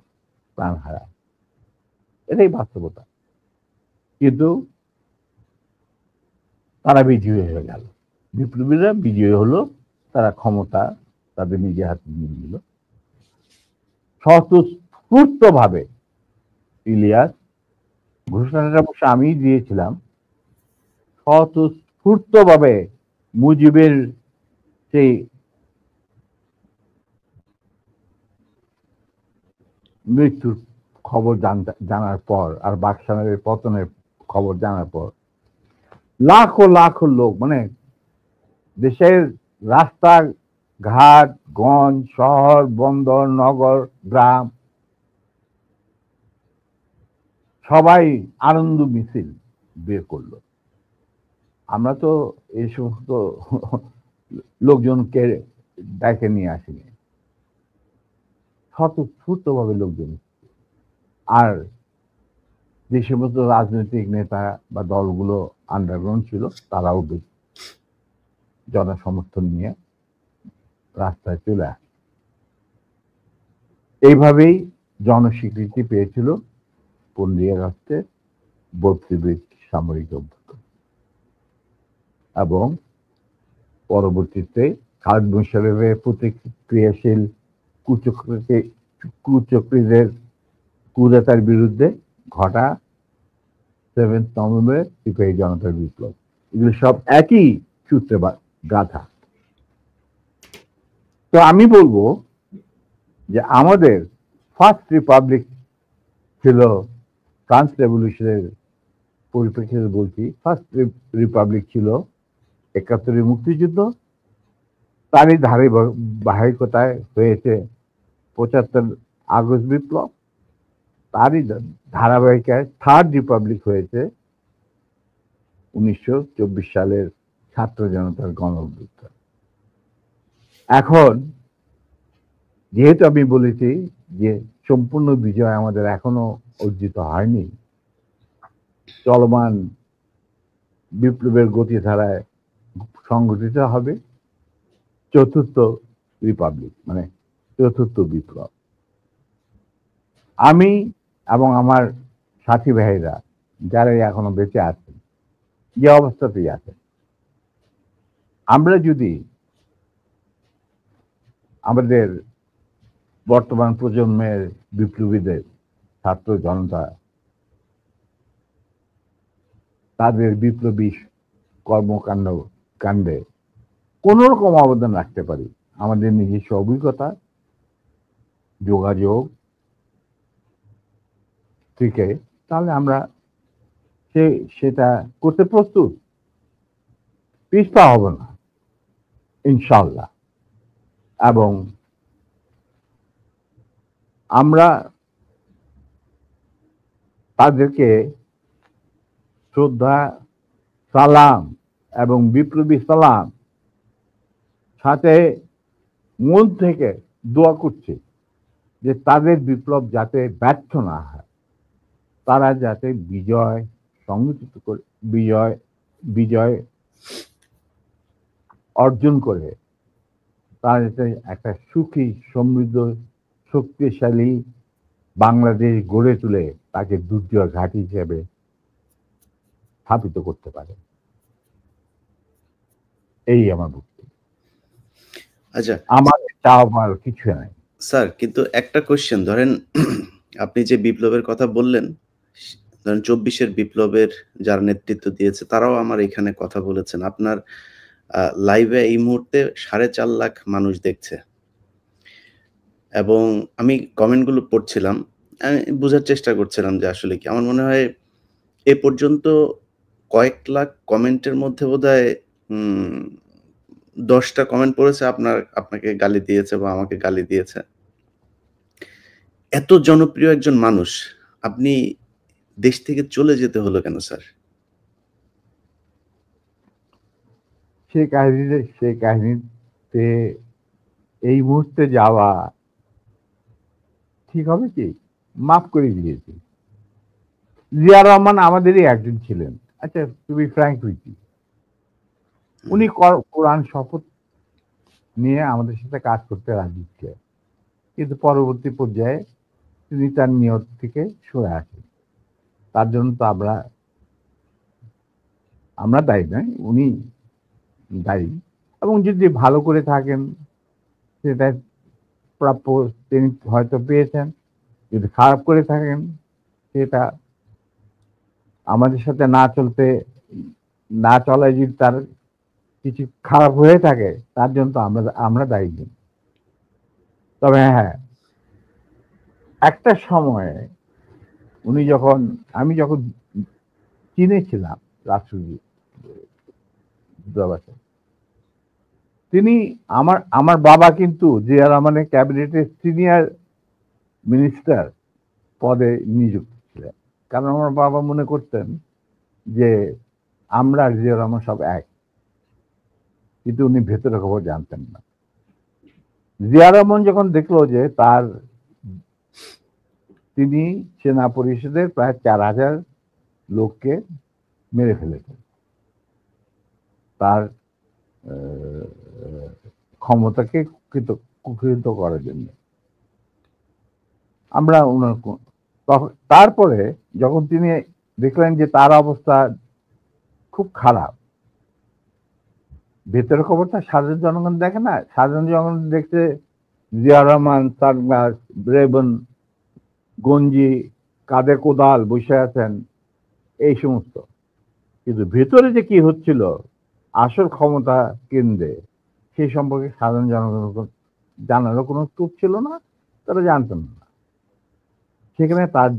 প্রাণ হারায়। এটাই বাস্তবতা। কিন্তু তারা বিজয়ী হয়ে গেল, বিপ্লবীরা বিজয়ী হলো, তারা ক্ষমতা তাদের নিজে হাতে নিয়ে নিল। স্বতঃস্ফূর্ত ভাবে ইলিয়াস, ঘোষণাটা অবশ্য আমি দিয়েছিলাম, স্বতঃস্ফূর্ত ভাবে মুজিবের সেই মৃত্যুর খবর জানার পর আর বাকশালের পতনের খবর জানার পর লাখো লাখো লোক, মানে দেশের রাস্তা ঘাট, গঞ্জ, শহর, বন্দর, নগর, গ্রাম সবাই আনন্দ মিছিল বের করলো। আমরা তো এই সমস্ত লোকজনকে ডেকে নিয়ে আসিনি, স্বতঃস্ফূর্তভাবে লোকজন। আর যে সমস্ত রাজনৈতিক নেতা বা দলগুলো আন্ডারগ্রাউন্ড ছিল তারাও জনসমর্থন নিয়ে রাস্তায় চলে আসে। এইভাবেই জনস্বীকৃতি পেয়েছিল 15 আগস্টের 32 সামরিক অভ্যুত্থান। এবং পরবর্তীতে খালেদ মোশাররফের প্রতিক্রিয়াশীল কুচক্রীদের কুদেতার বিরুদ্ধে ঘটা 7 নভেম্বর সিপাহী জনতার বিপ্লব, এগুলো সব একই সূত্রে গাথা। তো আমি বলবো যে আমাদের ফার্স্ট রিপাবলিক ছিল ফ্রান্স রেভলিউশনের পরিপ্রেক্ষিতে বলছি, ফার্স্ট রিপাবলিক ছিল 71 মুক্তিযুদ্ধ, তারই ধারাবাহিকতায় হয়েছে 75 আগস্ট বিপ্লব, তারই ধারাবাহিকায় থার্ড রিপাবলিক হয়েছে 1924 সালের ছাত্র জনতার গণ অভ্যুত্থান। এখন যেহেতু আমি বলেছি যে সম্পূর্ণ বিজয় আমাদের এখনো অর্জিত হয়নি, চলমান বিপ্লবের গতিধারায় সংগঠিত হবে চতুর্থ রিপাবলিক, মানে চতুর্থ বিপ্লব। আমি এবং আমার সাথী ভাইরা যারা এখনো বেঁচে আছেন, যে অবস্থাতেই আছেন, আমরা যদি আমাদের বর্তমান প্রজন্মের বিপ্লবীদের, ছাত্র জনতা, তাদের বিপ্লবী কাণ্ডে কোন রকম অবদান রাখতে পারি, আমাদের নিজস্ব অভিজ্ঞতা, যোগাযোগ থেকে, তাহলে আমরা সেটা করতে প্রস্তুত, পিছপা হব না ইনশাআল্লাহ। এবং আমরা তাদেরকে শ্রদ্ধা, সালাম এবং বিপ্লবী সালাম সাথে মন থেকে দোয়া করছি যে তাদের বিপ্লব যাতে ব্যর্থ না হয়, তারা যাতে বিজয় সংগঠিত করে, বিজয় অর্জন করে, তারা যাতে একটা সুখী, সমৃদ্ধ, শক্তিশালী বাংলাদেশ গড়ে তুলে তাকে দুর্জয় ঘাঁটি হিসেবে স্থাপিত করতে পারে। এই আমার বক্তব্য। আচ্ছা, আমার চাওয়ার কিছু নাই স্যার। কিন্তু একটা কোশ্চেন, ধরেন আপনি যে বিপ্লবের কথা বললেন, ধরেন 24-এর বিপ্লবের যারা নেতৃত্ব দিয়েছে তারাও আমার এখানে কথা বলেছেন। আপনার লাইভে এই মুহূর্তে 4.5 লাখ মানুষ দেখছে, এবং আমি কমেন্টগুলো পড়ছিলাম, আমি বোঝার চেষ্টা করছিলাম যে আসলে কি। আমার মনে হয় এ পর্যন্ত কয়েক লাখ কমেন্টের মধ্যে বোধহয় 10টা কমেন্ট পড়েছে আপনাকে গালি দিয়েছে বা আমাকে গালি দিয়েছে। এত জনপ্রিয় একজন মানুষ, আপনি দেশ থেকে চলে যেতে হলো কেন স্যার? সেই কাহিনীতে এই মুহূর্তে যাওয়া ঠিক হবে কি? মাফ করে দিয়েছি। জিয়া রহমান আমাদেরই একজন ছিলেন। আচ্ছা, to be frank with you, উনি কোরআন শপথ নিয়ে আমাদের সাথে কাজ করতে রাজি ছিলেন, কিন্তু পরবর্তী পর্যায়ে তিনি তার নিয়ত থেকে সরে আসেন। তার জন্য তো আমরা দায়ী নয়, উনি দায়ী। এবং যদি ভালো করে থাকেন সেটা প্রাপ্য তিনি হয়তো পেয়েছেন, যদি খারাপ করে থাকেন সেটা আমাদের সাথে না চলায় যদি তার কিছু খারাপ হয়ে থাকে, তার জন্য তো আমরা দায়ী নেই। তবে হ্যাঁ, একটা সময়ে আমি যখন চীনে ছিলাম রাষ্ট্রদূতাবাসে। তিনি আমার বাবা কিন্তু জিয়া রহমানের ক্যাবিনেটের সিনিয়র মিনিস্টার পদে নিযুক্ত ছিলেন, কারণ আমার বাবা মনে করতেন যে আমরা আর জিয়া রহমান সব এক, কিন্তু উনি ভেতরে খবর জানতেন না। জিয়া রহমান যখন দেখলো যে তিনি সেনা পরিষদের প্রায় 4000 লোককে মেরে ফেলেছেন তার ক্ষমতাকে কুক্ষিগত করার জন্য, আমরা তারপরে যখন তিনি দেখলেন যে তার অবস্থা খুব খারাপ, ভেতরের খবরটা সাধারণ জনগণ দেখে না, সাধারণ জনগণ দেখতে জিয়া রহমান সানগ্লাস, রেবন, গঞ্জি, কাঁধে কোদাল বসে আছেন, এই সমস্ত। কিন্তু ভেতরে যে কি হচ্ছিল আসল ক্ষমতা কেন্দ্রে, সেই সম্পর্কে সাধারণ জনগণ জানারও কোনো স্কোপ ছিল না, তারা জানতেন না। সেখানে তার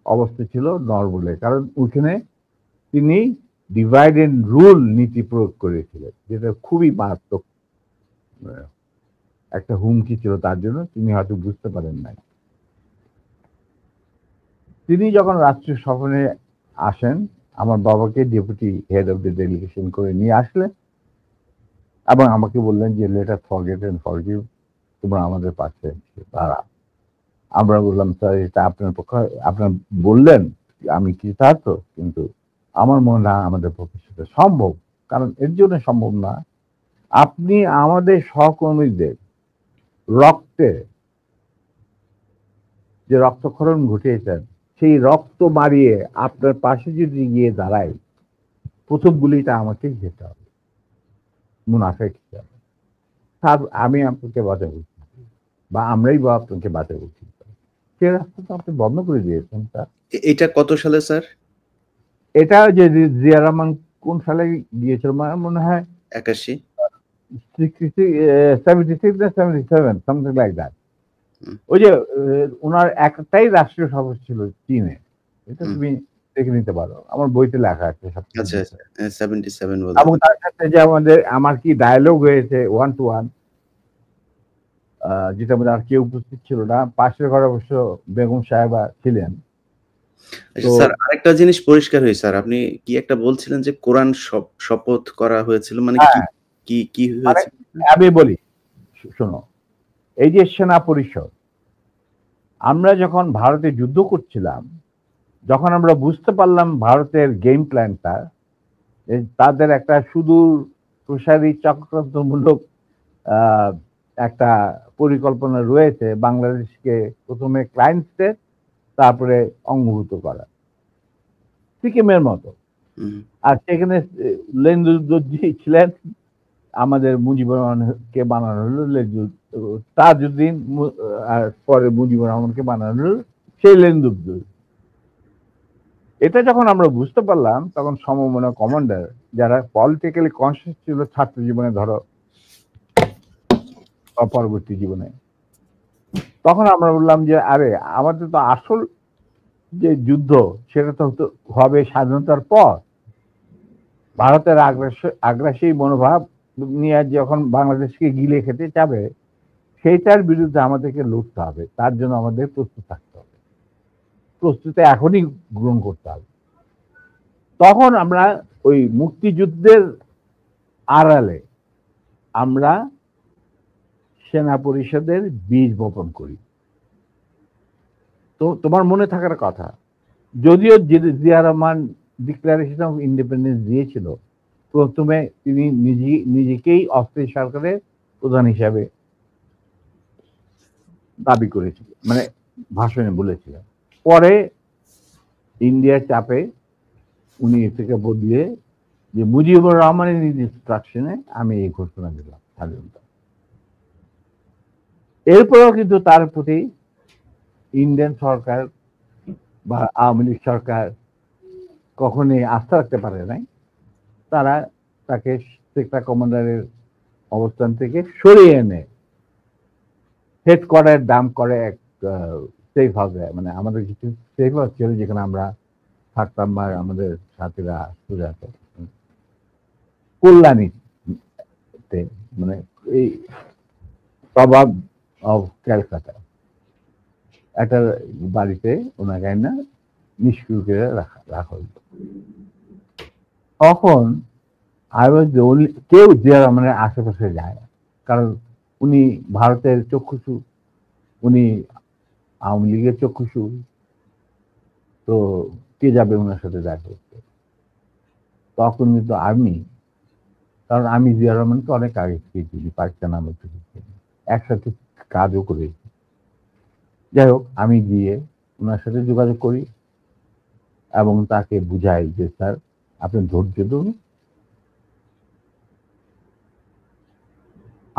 অবস্থা ছিল নরবলে, কারণ ওখানে তিনি ডিভাইড এন্ড রুল নীতি প্রয়োগ করেছিলেন, যেটা খুবই মারাত্মক একটা হুমকি ছিল তার জন্য, তিনি হয়তো বুঝতে পারেন নাই। তিনি যখন রাষ্ট্রীয় সফরে আসেন, আমার বাবাকে deputy head of the delegation করে নিয়ে আসলেন এবং আমাকে বললেন যে let us forget and forgive, তোমরা আমাদের পাশে তারা। আমরা বললাম স্যার এটা আপনার পক্ষে, আপনার বললেন আমি কৃতার্থ, কিন্তু আমার মনে হয় আমাদের পক্ষে সেটা সম্ভব। কারণ এর জন্য সম্ভব না, আপনি আমাদের সহকর্মীদের রক্তে যে রক্তক্ষরণ ঘটিয়েছেন, সেই রক্ত মারিয়ে আপনার পাশে যদি গিয়ে দাঁড়াই, প্রথম গুলিটা আমাকেই যেতে হবে, মুনাফেক হিসাবে। তার আমি আপনাকে বাঁচাবো, বা আমরাই বা আপনাকে বাঁচাবো, সে রাস্তা তো আপনি বন্ধ করে দিয়েছেন স্যার। এটা কত সালে স্যার? এটা যে জিয়া রহমান কোন সালে গিয়েছিল মনে হয় 81, 76 না 77, সামথিং লাইক দ্যাট। ওই যে ওনার একটাই রাষ্ট্রীয় সভা ছিল চীনে, এটা তুমি দেখে নিতে পারো, আমার বইতে লেখা আছে। আচ্ছা 77 বলে। এবং তার সাথে যে আমার কি ডায়ালগ হয়েছে 1 to 1, যেটা মধ্যে আর কেউ উপস্থিত ছিল না, পাশের ঘরে অবশ্য বেগম সাহেবা ছিলেন। আচ্ছা স্যার, আরেকটা জিনিস পরিষ্কার হয়েছে স্যার, আপনি কি একটা বলছিলেন যে কোরআন শপথ করা হয়েছিল, মানে কি হয়েছিল? আমি বলি শোনো, এই যে সেনা পরিষদ, আমরা যখন ভারতে যুদ্ধ করছিলাম, যখন আমরা বুঝতে পারলাম ভারতের গেম প্ল্যানটা, তাদের একটা সুদূর প্রসারী চক্রান্তমূলক একটা পরিকল্পনা রয়েছে, বাংলাদেশকে প্রথমে ক্লায়েন্ট স্টেট, তারপরে অঙ্গভূত করা, সিকিমের মতো। আর সেখানে লেন্দুদ্দোজি ছিলেন, আমাদের মুজিবুর রহমানকে বানানো হলো তাজউদ্দিন, আর পরে মুজিবুর রহমানকে বানানো হলো সেই লেন্দুদ্দোজ। এটা যখন আমরা বুঝতে পারলাম, তখন সমমনা কমান্ডার যারা পলিটিক্যালি কনসিয়াস ছিল ছাত্র জীবনে, ধরো পরবর্তী জীবনে, তখন আমরা বললাম যে আরে আমাদের তো আসল যে যুদ্ধ সেটা তো হবে স্বাধীনতার পর। ভারতের আগ্রাসী মনোভাব নিয়ে যখন বাংলাদেশকে গিলে খেতে যাবে, সেইটার বিরুদ্ধে আমাদেরকে লড়তে হবে, তার জন্য আমাদের প্রস্তুত থাকতে হবে, প্রস্তুতি এখনই গ্রহণ করতে হবে। তখন আমরা ওই মুক্তিযুদ্ধের আড়ালে আমরা সেনা পরিষদের বীজ বপন করি। তো তোমার মনে থাকার কথা, যদিও Zia Rahman declaration of independence দিয়েছিল, প্রথমে তিনি নিজেকেই অস্থায়ী সরকারের প্রধান হিসাবে দাবি করেছিলেন, মানে ভাষণে বলেছিলেন। পরে ইন্ডিয়ার চাপে উনি থেকে বদলে যে মুজিবুর রহমানের ইনস্ট্রাকশনে আমি এই ঘোষণা দিলাম স্বাধীনতা। এরপরেও কিন্তু তার প্রতি ইন্ডিয়ান সরকার বা আওয়ামী লীগ সরকার কখনোই আস্থা রাখতে পারে নাই। তারা তাকে সেক্টর কমান্ডারের অবস্থান থেকে সরিয়ে এনে হেডকোয়ার্টার দাম করে এক সেফ হাউসে, মানে আমাদের কিছু সেফ হাউস ছিল যেখানে আমরা থাকতাম বা আমাদের সাথীরা সুরে আছে কল্যাণীতে, মানে এই প্রভাব অফ ক্যালকাটা একটা বাড়িতে ওনাকে না নিষ্ক্রিয় করে রাখা হতো। তখন আই ওয়াজ দ্য ওনলি, কেউ যে মানে আশেপাশে যায় না, কারণ উনি ভারতের চক্ষুষু, উনি আওয়ামী লীগের চক্ষুষু, তো কে যাবে ওনার সাথে দেখা করতে? তখন কিন্তু আমি, কারণ আমি জিয়া রহমানকে অনেক আগে থেকে চিনি, পাকিস্তান আমল থেকে চিনি, একসাথে কাজও করেছি। যাই হোক, আমি গিয়ে ওনার সাথে যোগাযোগ করি এবং তাকে বুঝাই যে স্যার আপনি ধৈর্য ধরুন,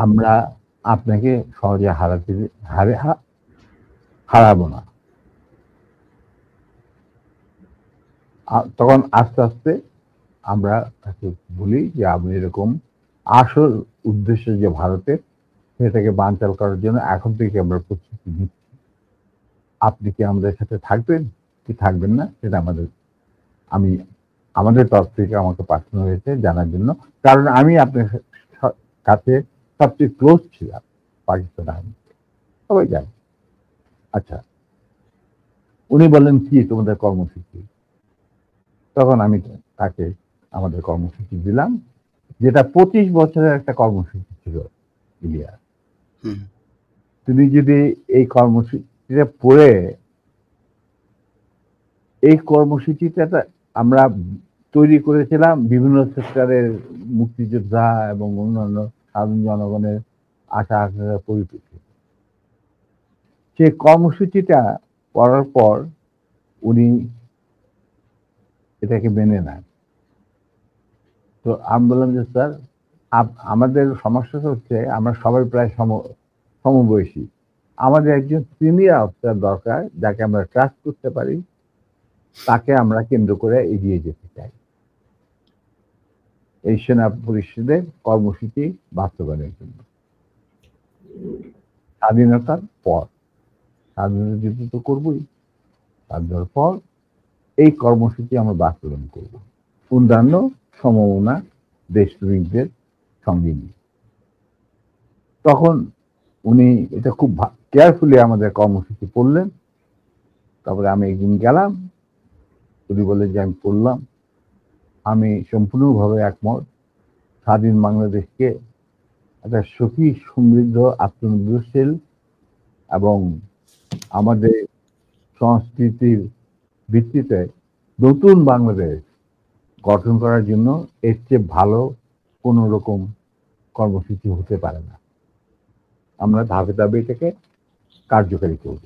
আমরা আপনাকে সহজে হারাবো না। তখন আস্তে আস্তে আমরা তাকে বলি যে আপনি এরকম আসল উদ্দেশ্য যে ভারতের, সেটাকে বানচাল করার জন্য এখন থেকে আমরা প্রস্তুতি নিচ্ছি। আপনি কি আমাদের সাথে থাকবেন কি থাকবেন না সেটা আমাদের তরফ থেকে আমাকে পাঠানো হয়েছে জানার জন্য, কারণ আমি আপনার কাছে সবচেয়ে ক্লোজ ছিলাম পাকিস্তান আর্মি, সবাই জানে। আচ্ছা, উনি বললেন কি তোমাদের কর্মসূচি? তখন আমি তাকে আমাদের কর্মসূচি দিলাম, যেটা 25 বছরের একটা কর্মসূচি ছিল। ইলিয়া, তুমি যদি এই কর্মসূচিটা পড়ে, এই কর্মসূচিটা আমরা তৈরি করেছিলাম বিভিন্ন সেক্টরের মুক্তিযোদ্ধা এবং অন্যান্য সাধারণ জনগণের আশা আকাঙ্ক্ষার পরিপ্রেক্ষিতে। সেই কর্মসূচিটা পড়ার পর উনি এটাকে মেনে নেন। তো আমি বললাম যে স্যার আমাদের সমস্যাটা হচ্ছে আমরা সবাই প্রায় সমবয়সী, আমাদের একজন সিনিয়র অফিসার দরকার যাকে আমরা ট্রাস্ট করতে পারি, তাকে আমরা কেন্দ্র করে এগিয়ে যেতে চাই এই সেনা পরিষদের কর্মসূচি বাস্তবায়নের জন্য। স্বাধীনতার পর, স্বাধীনতা যুদ্ধ তো করবোই, স্বাধীনতার পর এই কর্মসূচি আমরা বাস্তবায়ন করব অন্যান্য সমমনা দেশপ্রেমিকদের সঙ্গে নিয়ে। তখন উনি এটা খুব কেয়ারফুলি আমাদের কর্মসূচি পড়লেন। তারপরে আমি একদিন গেলাম, উনি বললেন যে আমি পড়লাম, আমি সম্পূর্ণভাবে একমত, স্বাধীন বাংলাদেশকে একটা সুখী সমৃদ্ধ আত্মনির্ভরশীল এবং আমাদের সংস্কৃতির ভিত্তিতে নতুন বাংলাদেশ গঠন করার জন্য এর চেয়ে ভালো কোন রকম কর্মসূচি হতে পারে না। আমরা ধাপে ধাপে এটাকে কার্যকারী করব।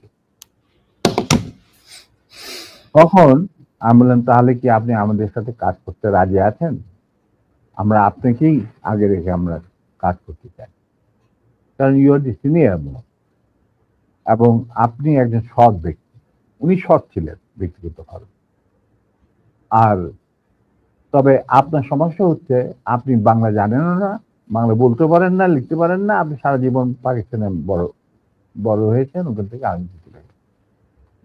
তখন আমি বললাম তাহলে কি আপনি আমাদের সাথে কাজ করতে রাজি আছেন? আমরা আপনাকেই আগে রেখে আমরা কাজ করতে চাই, কারণ ইউ আর দি সিনিয়র এবং আপনি একজন সৎ ব্যক্তি। উনি সৎ ছিলেন ব্যক্তিগতভাবে। আর তবে আপনার সমস্যা হচ্ছে আপনি বাংলা জানেন না, বাংলা বলতে পারেন না, লিখতে পারেন না, আপনি সারা জীবন পাকিস্তানে বড় হয়েছেন, ওখান থেকে আর্মি চলে গেছেন।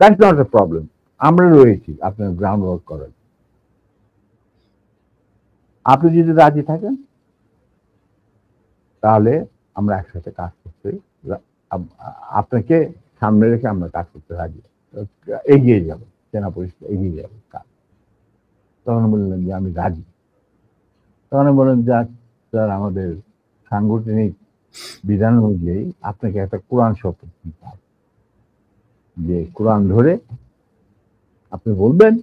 দ্যাটস নট এ প্রবলেম, আমরা রয়েছি আপনার গ্রাউন্ড ওয়ার্ক করার। আপনি যদি রাজি থাকেন তাহলে আমরা একসাথে কাজ করতে, আপনাকে সামনে রেখে আমরা কাজ করতে রাজি, এগিয়ে যাব, সেনা পরিষদ এগিয়ে যাবে কাজ। তখন বললেন যে আমি রাজি। তখন বললেন যে স্যার আমাদের সাংগঠনিক বিধান অনুযায়ী আপনাকে একটা কোরআন শপথ দিতে হবে, যে কোরআন ধরে আপনি বলবেন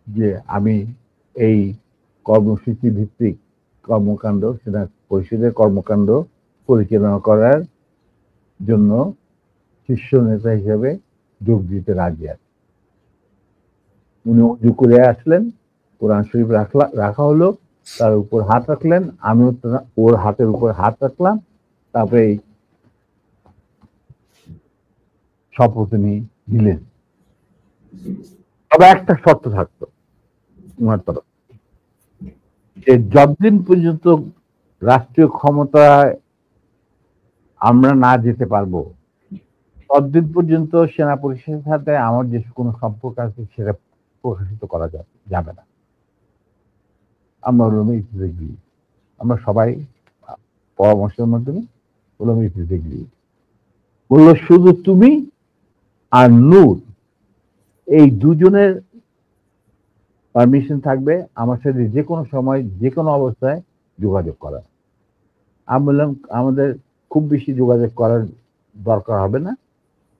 যে আমি এই কর্মসূচি ভিত্তিক কর্মকাণ্ড, সেনা পরিষদের কর্মকাণ্ড পরিচালনা করার জন্য শীর্ষ নেতা হিসেবে যোগ দিতে রাজি আছে। উনি উজু করে আসলেন, কোরআন শরীফ রাখা হলো, তার উপর হাত রাখলেন, আমিও ওর হাতের উপর হাত রাখলাম, তারপরে এই শপথ উনি দিলেন। তবে একটা শর্ত থাকতো ওনার তরফ, যে যতদিন পর্যন্ত রাষ্ট্রীয় ক্ষমতায় আমরা না যেতে পারবো ততদিন পর্যন্ত সেনা পরিষদের সাথে আমার যে কোনো সম্পর্ক আছে সেটা প্রকাশিত করা যাবে না। আমরা হলাম ইতিহাসবিদ, আমরা সবাই পরামর্শের মাধ্যমে হলাম ইতিহাসবিদ। বললো শুধু তুমি আর নূর এই দুজনের পারমিশন থাকবে আমার সাথে যে কোনো সময় যে কোনো অবস্থায় যোগাযোগ করা। আমি বললাম আমাদের খুব বেশি যোগাযোগ করার দরকার হবে না,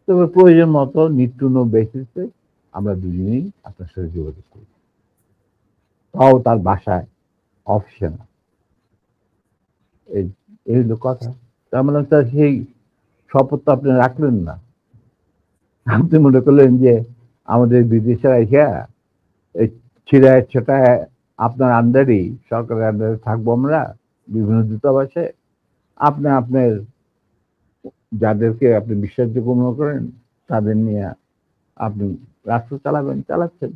তবে প্রয়োজন মতো নিত্য বেসিসে আমরা দুজনেই আপনার সাথে যোগাযোগ করি। তাও তার বাসায় অপশন। এই হলো কথা। তার মানে তার সেই শপথ তো আপনি রাখলেন না। আপনি মনে করলেন যে আমাদের বিদেশে রাখা এই ছিড়ায় ছোটায় আপনার আন্ডারেই, সরকারের আন্ডারে থাকবো আমরা বিভিন্ন দূতাবাসে। আপনি আপনার যাদেরকে আপনি বিশ্বাসযোগ্য মনে করেন তাদের নিয়ে আপনি রাষ্ট্র চালাবেন,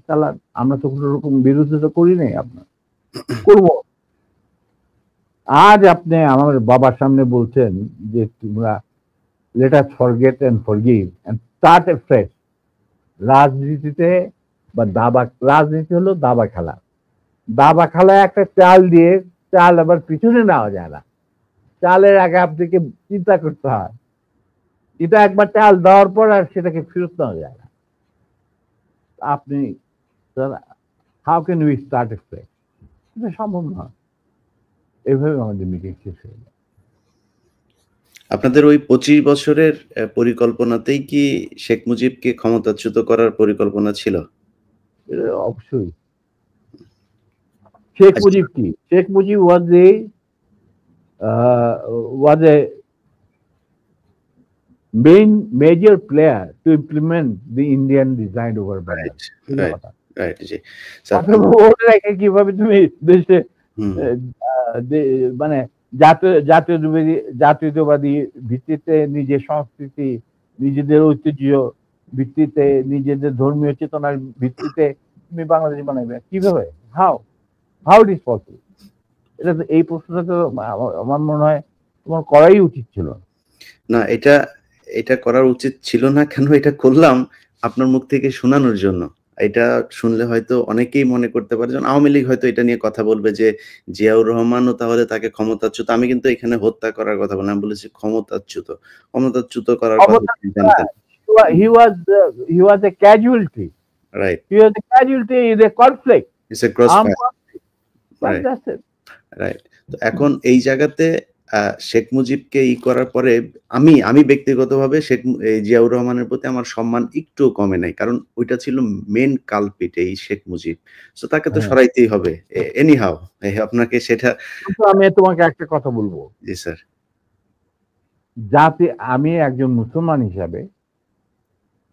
চালান। আমরা তো কোনো রকম বিরোধিতা করি নাই, আপনার করবো। আজ আপনি আমার বাবার সামনে বলছেন যে তোমরা let us forget and forgive and start a fresh. রাজনীতিতে বা রাজনীতি হলো দাবা খেলা। দাবা খেলায় একটা চাল দিয়ে চাল আবার পিছনে নেওয়া যায় না, চালের আগে আপনাকে চিন্তা করতে হয়। এটা একবার চাল দেওয়ার পর আর সেটাকে ফেরত নেওয়া যায় না। আপনি how can we start a fresh? এটা সম্ভব নয়। এইভাবে আমাদের মিটিং শেষ হয়ে যায়। আপনাদের ওই 25 বছরের পরিকল্পনাতেই কি শেখ মুজিবকে ক্ষমতাচ্যুত করার পরিকল্পনা ছিল? অবশ্যই। শেখ মুজিব কি? Sheikh Mujib was a major player to implement the Indian design over Right, Bangladesh. right, জি। কিভাবে তুমি দেশে মানে জাতীয়তাবাদী ভিত্তিতে নিজের সংস্কৃতি, নিজেদের ঐতিহ্য ভিত্তিতে, নিজেদের ধর্মীয় চেতনার ভিত্তিতে তুমি বাংলাদেশ বানাবে কিভাবে? How it is possible? এটা তো, এই প্রশ্নটা তো আমার মনে হয় তোমার করাই উচিত ছিল না। এটা করার উচিত ছিল না কেন? এটা করলাম আপনার মুখ থেকে শোনানোর জন্য। এটা শুনলে হয়তো অনেকেই মনে করতে পারে যে আওয়ামী লীগ হয়তো এটা নিয়ে কথা বলবে যে জিয়াউর রহমানও তাহলে তাকে ক্ষমতাচ্যুত। আমি কিন্তু এখানে হত্যা করার কথা বলি, আমি বলেছি ক্ষমতাচ্যুত করার কথা জানতেন। He was a casualty. Right. He was a casualty in a conflict. It's a crossfire. Right. That's it. Right. তো এখন এই জায়গাতে শেখ মুজিবকে করার পরে আমি ব্যক্তিগতভাবে জিয়াউর রহমানের প্রতি আমার সম্মান একটু কমে নাই, কারণ ওইটা ছিল মেন কালপিট এই শেখ মুজিব। তো তাকে তো সরাইতেই হবে এনি হাউ। আপনাকে সেটা আমি তোমাকে একটা কথা বলবো। জি স্যার। যাতে আমি একজন মুসলমান হিসাবে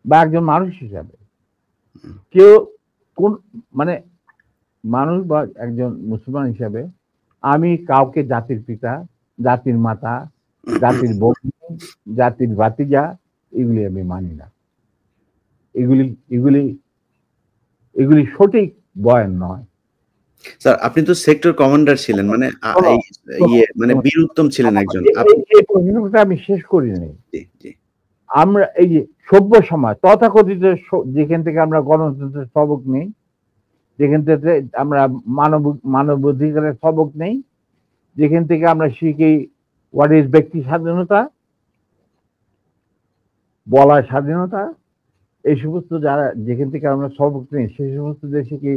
বা একজন মানুষ হিসাবে, কেউ কোন মানে মানুষ বা একজন মুসলমান হিসাবে আমি কাউকে জাতির পিতা, জাতির মাতা, জাতির বন্ধু, জাতির ভাতিজা এগুলি আমি মানি না। এগুলি সঠিক বয়ান নয়। স্যার আপনি তো সেক্টর কমান্ডার ছিলেন, মানে মানে বীর উত্তম ছিলেন একজন। এই প্রশ্নটা আমি শেষ করি নাই। আমরা এই যে সভ্য সমাজ তথাকথিত, যেখান থেকে আমরা গণতন্ত্রের সবক নেই, যেখান থেকে আমরা মানবাধিকারের সবক নেই, যেখান থেকে আমরা শিখি হোয়াট ইজ ব্যক্তি স্বাধীনতা, বলার স্বাধীনতা, এই সমস্ত যারা যেখান থেকে আমরা সবক নেই, সেই সমস্ত দেশে কি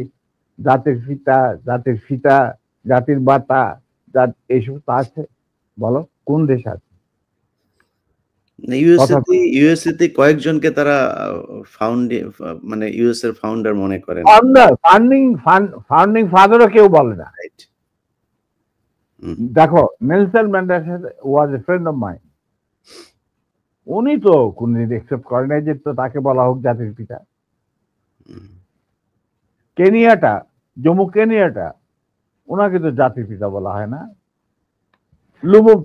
জাতির পিতা, জাতির ফিতা, জাতির বাতা, এই সমস্ত আছে? বলো কোন দেশ আছে? ইউএসএতে কয়েকজনকে তারা মানে ইউএস এর ফাউন্ডার মনে করেন। ফাউন্ডিং ফাদারও কেউ বলে না। দেখো Nelson Mandela was a friend of mine. উনি তো কোনদিন একসেপ্ট করে নাই যে তো তাকে বলা হোক জাতির পিতা। কেনিয়াটা, জম্মু কেনিয়াটা, ওনাকে তো জাতির পিতা বলা হয় না।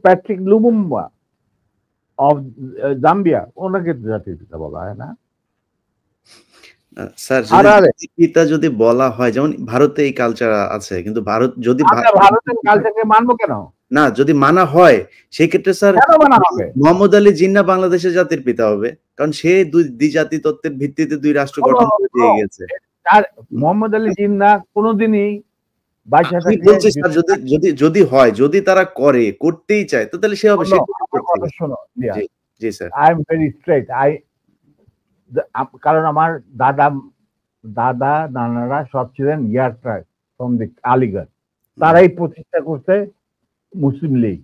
প্যাট্রিক লুমুম্বা অফ জাম্বিয়া, ওনাকে তো জাতির পিতা বলা হয় না। স্যার পিতা যদি বলা হয়, যেমন ভারতে এই কালচার আছে, কিন্তু ভারত যদি ভারতের কালচারকে মানবো কেন? না, যদি মানা হয় সেই ক্ষেত্রে স্যার মোহাম্মদ আলী জিন্নাহ বাংলাদেশের জাতির পিতা হবে, কারণ সে দুই জাতি তত্ত্বের ভিত্তিতে দুই রাষ্ট্র গঠন করে দিয়ে গেছে। আর মোহাম্মদ আলী জিন্না কোনোদিনই বাইচা আমি থাকলে বলছি স্যার যদি হয়, যদি তারা করতেই চায় তো তাহলে সে হবে সে আমার কথা শোনো, জি, জি sir. I am very straight. কারণ আমার দাদা নানারা সব ছিলেন ইয়ারট্রাক ফ্রম দি আলিগড়। তারাই প্রতিষ্ঠা করতে মুসলিম লীগ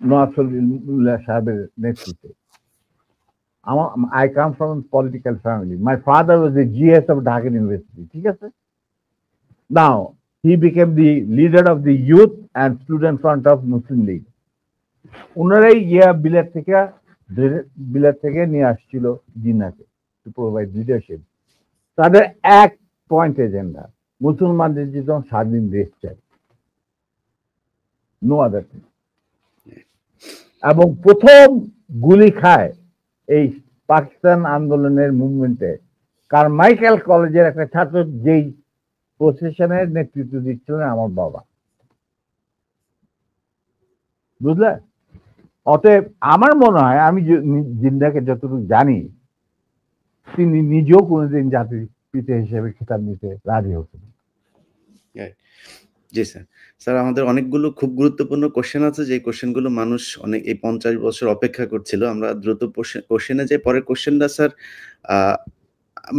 নওয়াজ সলিমুল্লাহ সাহেবের নেতৃত্বে। I come from a political family. My father was the GS of Dhaka University. ঠিক আছে? Now, he became the leader of the youth and student front of Muslim League. উনারাই গিয়া বিলেত থেকে নিয়ে আসছিল জিন্নাকে টু প্রোভাইড লিডারশিপ। তাদের এক point agenda, মুসলমানদের যেন স্বাধীন দেশ চাই, নো আদার থিং। এবং প্রথম গুলি খায় এই পাকিস্তান আন্দোলনের মুভমেন্টে কারমাইকেল কলেজের একটা ছাত্র, যেই প্রসেশনের নেতৃত্ব দিচ্ছিলেন আমার বাবা, বুঝলে? অতএব আমার মনে হয়, আমি জিন্দাকে যতটুকু জানি, তিনি নিজেও কোনোদিন জাতির পিতা হিসেবে খেতাব নিতে রাজি হতেন। জি স্যার। স্যার, আমাদের অনেকগুলো খুব গুরুত্বপূর্ণ কোশ্চেন আছে, যে কোশ্চেনগুলো মানুষ অনেক এই 50 বছর অপেক্ষা করছিল। আমরা দ্রুত কোশ্চেনে যাই। পরের কোশ্চেনটা স্যার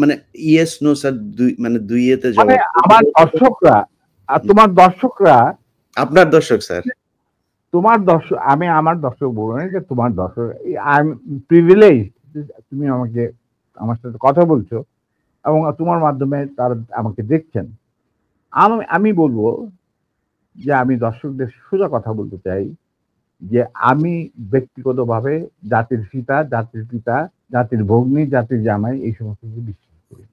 মানে ইয়েস নো স্যার, দুই ইয়েতে জবাব। আমার দর্শকরা আর তোমার দর্শকরা, আপনার দর্শক স্যার, তোমার দর্শক, আমি আমার দর্শক বলবো না, যে তোমার দর্শক। আই এম প্রিভিলেজ, তুমি আমার সাথে কথা বলছো এবং তোমার মাধ্যমে তারা আমাকে দেখছেন। আমি বলবো যে আমি দর্শকদের সোজা কথা বলতে চাই যে আমি ব্যক্তিগতভাবে জাতির পিতা, জাতির ভগ্নী, জাতির জামাই, এই সমস্ত কিছু বিশ্বাস করি।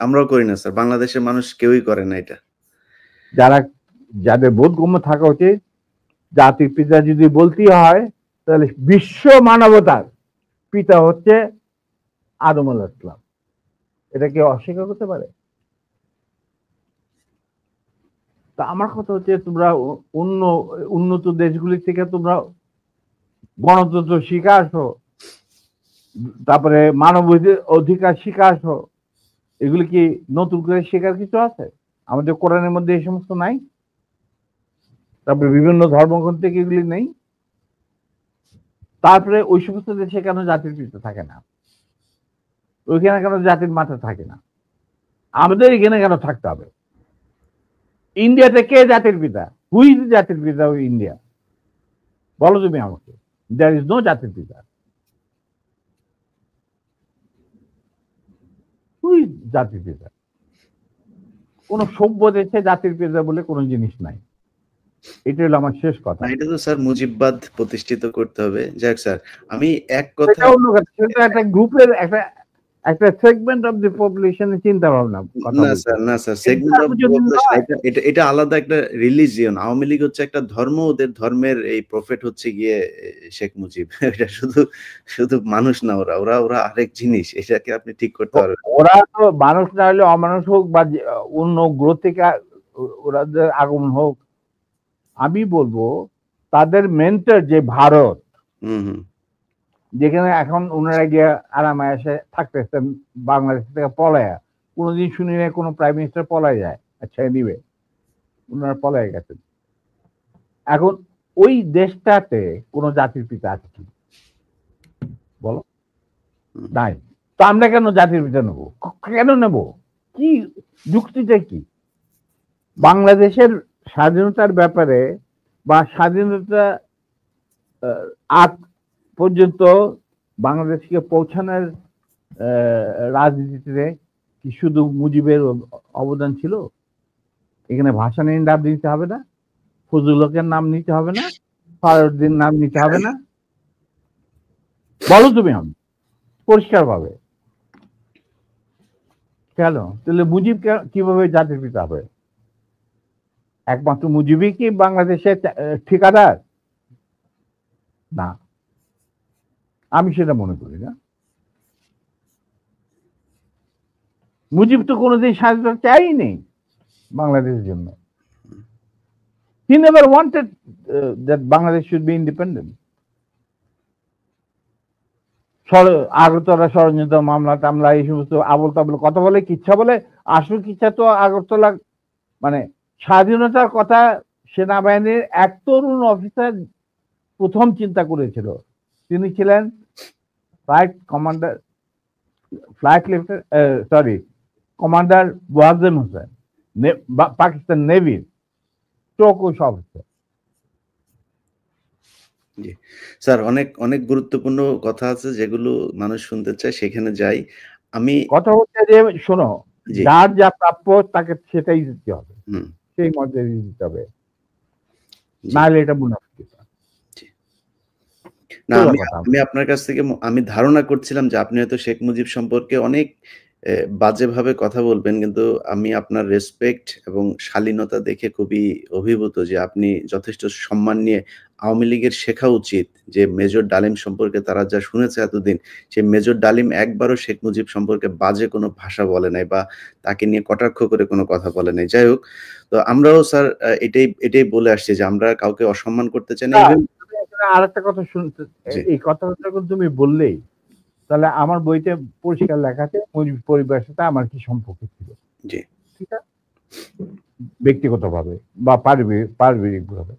আমরাও করি না স্যার, বাংলাদেশের মানুষ কেউই করে না এটা। যাদের বোধগম্য থাকা উচিত, জাতির পিতা যদি বলতেই হয়, তাহলে বিশ্ব মানবতার পিতা হচ্ছে আদম আলাইহিস সালাম। এটা কেউ অস্বীকার করতে পারে? তা আমার কথা হচ্ছে, তোমরা উন্নত দেশগুলি থেকে তোমরা গণতন্ত্র শিখে আসো, তারপরে মানব অধিকার শিখে আসো। এগুলি কি নতুন করে শেখার কিছু আছে? আমাদের কোরআনের মধ্যে এই সমস্ত নাই? তারপরে বিভিন্ন ধর্মগ্রন্থ থেকে এগুলি নেই? তারপরে ওই সমস্ত দেশে কেন জাতির পিতা থাকে না? ওইখানে কেন জাতির মাথা থাকে না? আমাদের এখানে কেন থাকতে হবে? ইন্ডিয়াতে কে জাতির পিতা? হু ইজ জাতির পিতা অফ ইন্ডিয়া? বলো তুমি আমাকে। দেয়ার ইজ নো জাতির পিতা। হু ইজ জাতির পিতা? কোন সভ্য দেশে জাতির পিতা বলে কোনো জিনিস নাই। এটা হলো আমার শেষ কথা। এটা তো স্যার মুজিববাদ প্রতিষ্ঠিত করতে হবে। যাক স্যার, আমি এক কথা, সেটা একটা গ্রুপের একটা সেগমেন্ট অফ দি পপুলেশনের চিন্তা ভাবনা। না স্যার, সেগমেন্ট অফ এটা আলাদা একটা রিলিজিয়ন। আওয়ামী লীগ হচ্ছে একটা ধর্ম, ওদের ধর্মের এই প্রফেট হচ্ছে গিয়ে শেখ মুজিব। এটা শুধু মানুষ না, ওরা আরেক জিনিস। এটাকে আপনি ঠিক করতে পারবেন। ওরা তো মানুষ না হলে অমানুষ হোক বা অন্য গ্রহ থেকে ওরাদের আগমন হোক, আমি বলবো তাদের মেন্টর যে ভারত, যেখানে এখন ওনারা গিয়ে আরামে এসে থাকতেছেন বাংলাদেশ থেকে পলায়া। কোনোদিন শুনি না কোনো প্রাইম মিনিস্টার পলায় যায়। আচ্ছা, নিবে, ওনারা পলায় গেছেন। এখন ওই দেশটাতে কোনো জাতির পিতা আছে কি বলো? নাই। তো আমরা কেন জাতির পিতা নেবো? কেন নেব? কি যুক্তিটা কি? বাংলাদেশের স্বাধীনতার ব্যাপারে বা স্বাধীনতা আগ পর্যন্ত বাংলাদেশকে পৌঁছানোর রাজনীতিতে কি শুধু মুজিবের অবদান ছিল? এখানে ভাসানীর নাম নিতে হবে না? ফজলুল হকের নাম নিতে হবে না? ফারুদ্দিন নাম নিতে হবে না? বলো তুমি আমি পরিষ্কার ভাবে। কেন? তাহলে মুজিব কিভাবে জাতির পিতা হবে? একমাত্র মুজিবই কি বাংলাদেশের ঠিকাদার? না, আমি সেটা মনে করি না। মুজিব তো কোনোদিন স্বাধীনতা চাইনি বাংলাদেশের জন্য। He never wanted that Bangladesh should be independent. Agartala ষড়যন্ত্র মামলা টামলা এই সমস্ত আবল তাবল কথা বলে, কিচ্ছা বলে, আসল কিচ্ছা তো আগরতলা মানে স্বাধীনতার কথা সেনাবাহিনীর এক তরুণ অফিসার প্রথম চিন্তা করেছিল। তিনি ছিলেন flight commander, flight lieutenant, sorry, commander Wajem Hossain, Pakistan নেভির চৌকুশ অফিসার। জি স্যার, অনেক অনেক গুরুত্বপূর্ণ কথা আছে যেগুলো মানুষ শুনতে চায়, সেখানে যাই আমি। কথা হচ্ছে যে শোনো, জি। যার যা প্রাপ্য তাকে সেটাই দিতে হবে, হুম। সেই মর্যাদা দিতে হবে, জি। নাহলে এটা মুনাফিকতা। জি। না, সোজা আমি কথা। আমি আপনার কাছ থেকে আমি ধারণা করছিলাম যে আপনি হয়তো শেখ মুজিব সম্পর্কে অনেক বাজেভাবে কথা বলবেন। কিন্তু আমি আপনার রেসপেক্ট এবং শালীনতা দেখে খুবই অভিভূত যে আপনি যথেষ্ট সম্মান নিয়ে আওয়ামী লীগের শেখা উচিত যে মেজর ডালিম সম্পর্কে তারা যা শুনেছে এতদিন, সেই মেজর ডালিম একবারও শেখ মুজিব সম্পর্কে বাজে কোনো ভাষা বলে নাই বা তাকে নিয়ে কটাক্ষ করে কোনো কথা বলে নাই। যাই হোক, তো আমরাও স্যার এটাই বলে আসছি যে আমরা কাউকে অসম্মান করতে চাই না। ইভেন আরেকটা কথা শুনতে, জি। এই কথাটা যখন তুমি বললেই, তাহলে আমার বইতে পরিষ্কার লেখা আছে মুজিব পরিবারের সাথে আমার কি সম্পর্ক ছিল। জি। ঠিক আছে, ব্যক্তিগতভাবে বা পারিবারিকভাবে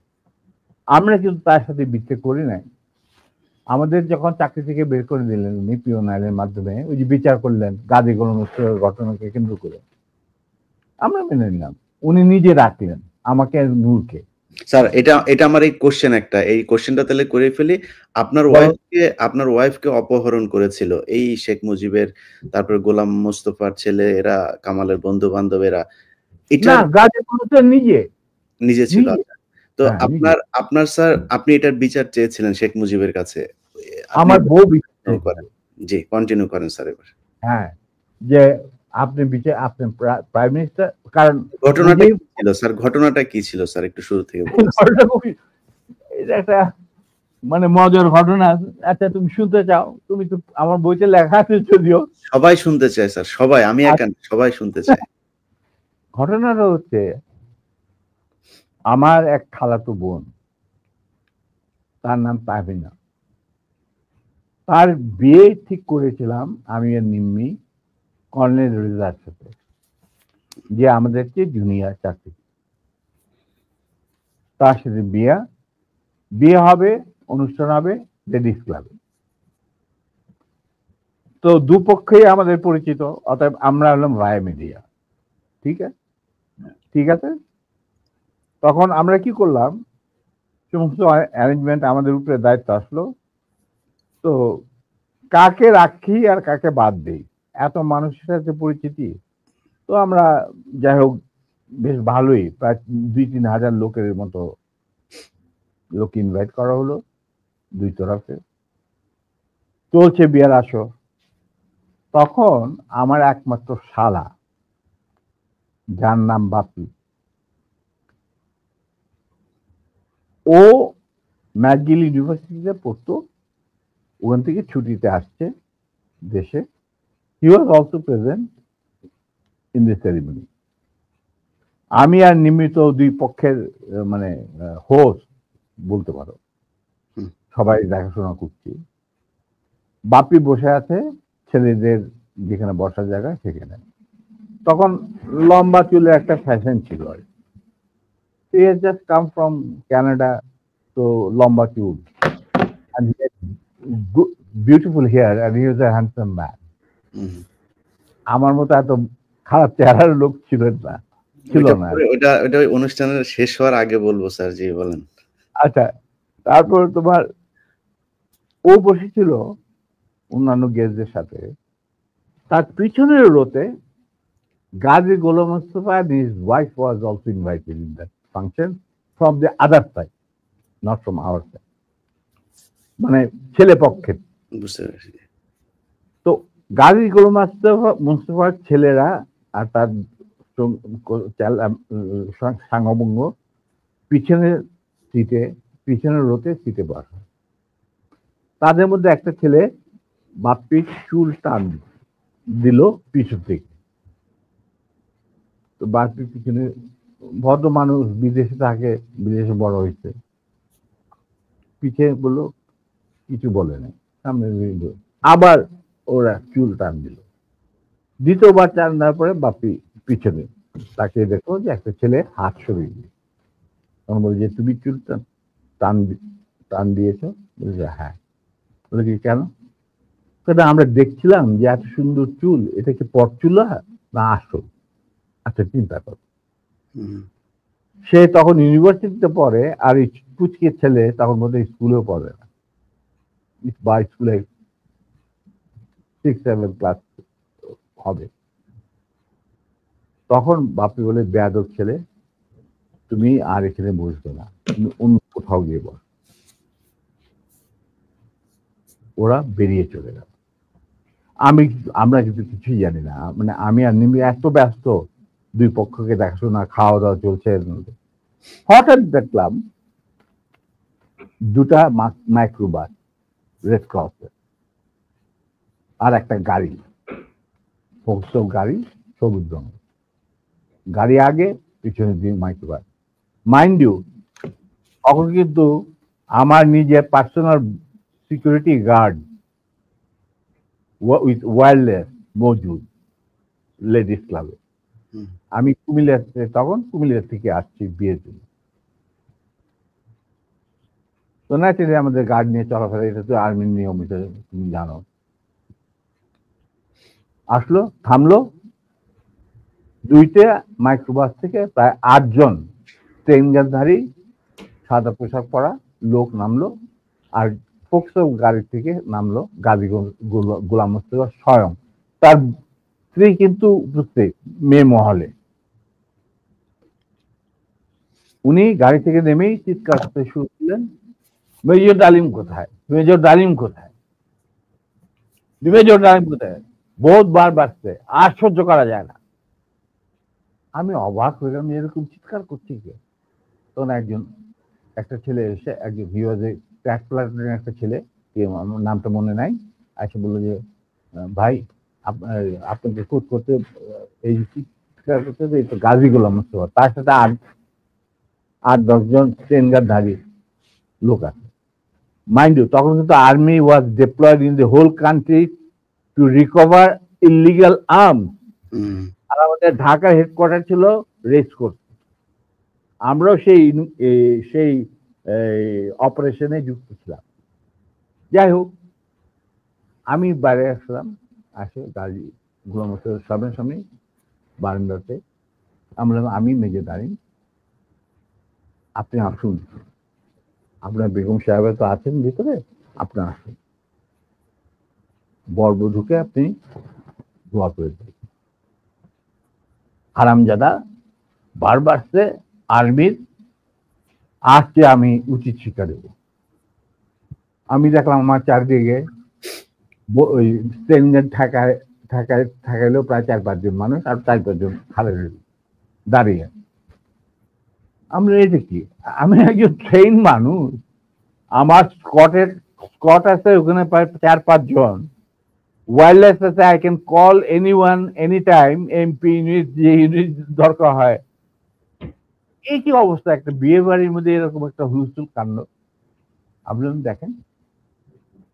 আমরা কিন্তু তার সাথে বিচ্ছেদ করি নাই। আমাদের যখন চাকরি থেকে বের করে দিলেন উনি পিয়ন আইনের মাধ্যমে, ওই যে বিচার করলেন গাজী গোলাম মোস্তফার ঘটনাকে কেন্দ্র করে, আমরা মেনে নিলাম। উনি নিজে রাখলেন আমাকে, নূরকে। স্যার, এটা আমার এই কোশ্চেন একটা। এই কোশ্চেনটা তাহলে করে ফেলি। আপনার বলো। ওয়াইফকে অপহরণ করেছিল এই শেখ মুজিবের, তারপরে গোলাম মোস্তফার ছেলে, এরা কামালের বন্ধু-বান্ধব এরা। না, এটার গাজী গোলাম মোস্তফা নিজে নিজে ছিল। নিজে আচ্ছা। তো হ্যাঁ, নিজে। আপনার স্যার আপনি এটার বিচার চেয়েছিলেন শেখ মুজিবের কাছে। আপনি আমার বউ বিচার কন্টিনিউ চেয়েছিল। করেন। জি, কন্টিনিউ করেন স্যার এবার। হ্যাঁ, যে আপনি আপনি প্রাইম মিনিস্টার, কারণ ঘটনাটা নিজেই কি ছিল স্যার? ঘটনাটা কি ছিল স্যার? একটু শুরু থেকে বলুন। ঘটনা এটা একটা মানে মজার ঘটনা। আচ্ছা, তুমি শুনতে চাও? তুমি তো আমার বইতে লেখা আছে যদিও। সবাই শুনতে চায় স্যার, সবাই। আমি একা না, সবাই শুনতে চায়। ঘটনাটা হচ্ছে, আমার এক খালাতো বোন, তার নাম তাহমিনা। তার বিয়ে ঠিক করেছিলাম আমি আর নিম্মি কর্নেল রেজার সাথে, যে আমাদের চেয়ে জুনিয়র চাকরি। তার সাথে বিয়ে হবে, অনুষ্ঠান হবে লেডিস ক্লাবে। তো দুপক্ষেই আমাদের পরিচিত, অতএব আমরা হলাম ভায়া মিডিয়া। ঠিক আছে, ঠিক আছে। তখন আমরা কি করলাম, সমস্ত অ্যারেঞ্জমেন্ট আমাদের উপরে দায়িত্ব আসলো। তো কাকে রাখি আর কাকে বাদ দেই, এত মানুষের সাথে পরিচিতি। তো আমরা যাই হোক বেশ ভালোই, প্রায় 2-3 হাজার লোকের মতো লোক ইনভাইট করা হলো দুই তরফে। চলছে বিয়ার আসর। তখন আমার একমাত্র শালা, যার নাম বাপি, ও ম্যাকগিল ইউনিভার্সিটিতে পড়তো, ওখান থেকে ছুটিতে আসছে দেশে। He was also present in this ceremony. আমি আর নিমিত দুই পক্ষের মানে হোস্ট বলতে পারো, সবাই দেখাশোনা করছি। বাপি বসে আছে ছেলেদের যেখানে বসার জায়গা সেখানে। তখন লম্বা চুলের একটা ফ্যাশন ছিল আর কি। He has just come from Canada, so লম্বা চুল, and he had beautiful hair, and he was a handsome man. আমার মতো এত খারাপ চেহারার লোক ছিল না। ওটা অনুষ্ঠানের শেষ হওয়ার আগে বলবো স্যার। জি, বলেন। আচ্ছা, তারপর তোমার ও বসেছিল অন্যান্য গেস্টদের সাথে। তার পিছনের রোতে Gazi Golam Mostafa and his wife was also invited in that function from the other side, not from our side, মানে ছেলে পক্ষের। বুঝতে পেরেছি। তো গাজী গোলাম মোস্তফার ছেলেরা আর তার সাঙ্গবঙ্গ পিছনের সিটে, পিছনের রোতে সিটে বসা। তাদের মধ্যে একটা ছেলে বাপ্পির চুল টান দিল পিছন থেকে। তো বাপ্পির পিছনে, ভদ্র মানুষ, বিদেশে থাকে, বিদেশে বড় হয়েছে, পিছিয়ে বললো, কিছু বলে নাই, সামনে আবার ওরা চুল টান দিল। দ্বিতীয়বার টান দেওয়ার পরে বাপ্পি পিছনে তাকে দেখো যে একটা ছেলে হাত সরিয়ে দিয়ে, তখন বলে যে তুমি চুল টান টান দিয়েছো, বলে যে হ্যাঁ। বলে কি কেন? আমরা দেখছিলাম যে এত সুন্দর চুল, এটা কি পরচুলা না আসল? আচ্ছা চিন্তা করো। সে তখন ইউনিভার্সিটিতে পড়ে, আর এই পুচকে ছেলে তখন বোধ স্কুলেও পড়ে না, বা স্কুলে 6-7 ক্লাস হবে। তখন বাপি বলে, বেয়াদব ছেলে, তুমি আর এখানে বসবে না, তুমি অন্য কোথাও গিয়ে বস। ওরা বেরিয়ে চলে গেল। আমরা কিন্তু কিছুই জানি না, মানে আমি আর নিমি এত ব্যস্ত, দুই পক্ষকে দেখাশোনা, খাওয়া দাওয়া চলছে। হঠাৎ দেখলাম দুটা মাইক্রোবাস রেড ক্রসের, আর একটা গাড়ি, গাড়ি, সবুজ রঙ গাড়ি আগে, পিছনে দিয়ে মাইক্রোবাস। মাইন্ড ইউ, তখন কিন্তু আমার নিজের personal security guard with wireless মজুদ লেডিস ক্লাবে। আমি কুমিল্লা, তখন কুমিল্লা থেকে আসছি বিয়ের জন্য। তো ন্যাচারালি আমাদের গার্ড নিয়ে চলাফেরা, এটা তো আর্মির নিয়ম, এটা তুমি জানো। আসলো, থামলো, দুইটা মাইক্রোবাস থেকে প্রায় 8 জন ট্রেনগারধারী সাদা পোশাক পরা লোক নামলো, আর ফোকসো গাড়ি থেকে নামলো গাজী গোলাম মোস্তফা স্বয়ং। তার স্ত্রী কিন্তু উপস্থিত মেয়ে মহলে। উনি গাড়ি থেকে নেমেই চিৎকার করতে শুরু করলেন, মেজর ডালিম কোথায়, মেজর ডালিম কোথায়, মেজর ডালিম কোথায়? বহুতবার বাড়ছে, আর সহ্য করা যায় না। আমি অবাক হয়ে গেলাম, এরকম চিৎকার করছি কে? তখন একটা ছেলে এসে, একজন হিওয়াজে ট্র্যাক প্লাটুনের একটা ছেলে, নামটা মনে নাই, এসে বললো যে ভাই আপনাকে কোট করতে, এই চিৎকার করতে গাজী গোলাম মোস্তফা, তার সাথে 8-10 জন ট্রেনগারধারী লোক আছে। মাইন্ড ইউ, তখন কিন্তু army was deployed in the whole country to recover illegal arms. আর আমাদের ঢাকার হেডকোয়ার্টার ছিল রেস কোর্স। আমরাও সেই অপারেশনে যুক্ত ছিলাম। যাই হোক, আমি বাইরে আসলাম, আসে গাড়ি গোলাম মোস্তফার সামনাসামনি বারান্দাতে। আমি মেজর ডালিম, আপনি আসুন, আপনার বেগম সাহেব তো আছেন ভিতরে, আপনি আসুন, বরবধূকে আপনি দোয়া করে দেন। হারামজাদা বারবার সে আর্মির আজকে আমি উচিত শিক্ষা দেব। আমি দেখলাম আমার চারদিকে ওই ট্রেনের ঠেকাইলেও প্রায় 4-5 জন মানুষ, আর 4-5 জন খালে দাঁড়িয়ে। আমরা এটা কি, আমি একজন ট্রেন মানুষ, আমার স্কট আছে ওখানে প্রায় 4-5 জন, ওয়্যারলেস আছে, I can call anyone any time, MP unit, যে ইউনিট দরকার হয়। এই কি অবস্থা, একটা বিয়ে বাড়ির মধ্যে এরকম একটা হুলস্থুল কাণ্ড। আপনি দেখেন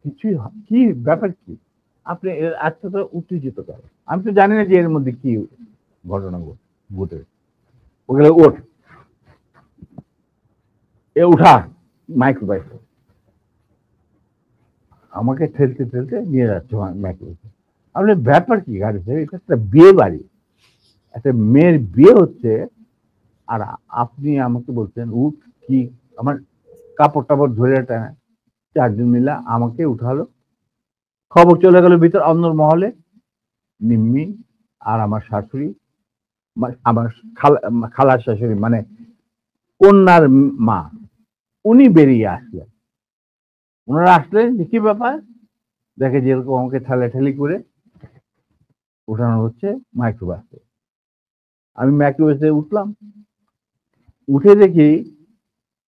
কিছুই, কি ব্যাপার কি, আপনি আজকে তো উত্তেজিত করেন। আমি তো জানি না যে এর মধ্যে কি ঘটনা ঘটে। ওগুলো ওঠ, এ উঠা মাইক্রোবাস, আমাকে ঠেলতে ঠেলতে নিয়ে যাচ্ছে মাইক্রোবাস। আপনি ব্যাপার কি গাড়িতে, এটা একটা বিয়ে বাড়ি, একটা মেয়ের বিয়ে হচ্ছে, আর আপনি আমাকে বলছেন উঠ, কি আমার কাপড় টাপড় ধরে টানা 4 জন মিলা আমাকে উঠালো। খবর চলে গেল ভিতর অন্দর মহলে, নিম্মি আর আমার শাশুড়ি, আমার খালার শাশুড়ি, মানে কন্যার মা, উনি বেরিয়ে আসলেন। ওনারা আসলেন যে কি ব্যাপার, দেখে যেরকম আমাকে ঠেলাঠেলি করে উঠানো হচ্ছে মাইক্রোবাসে। আমি মাইক্রোবাসে উঠলাম, উঠে দেখি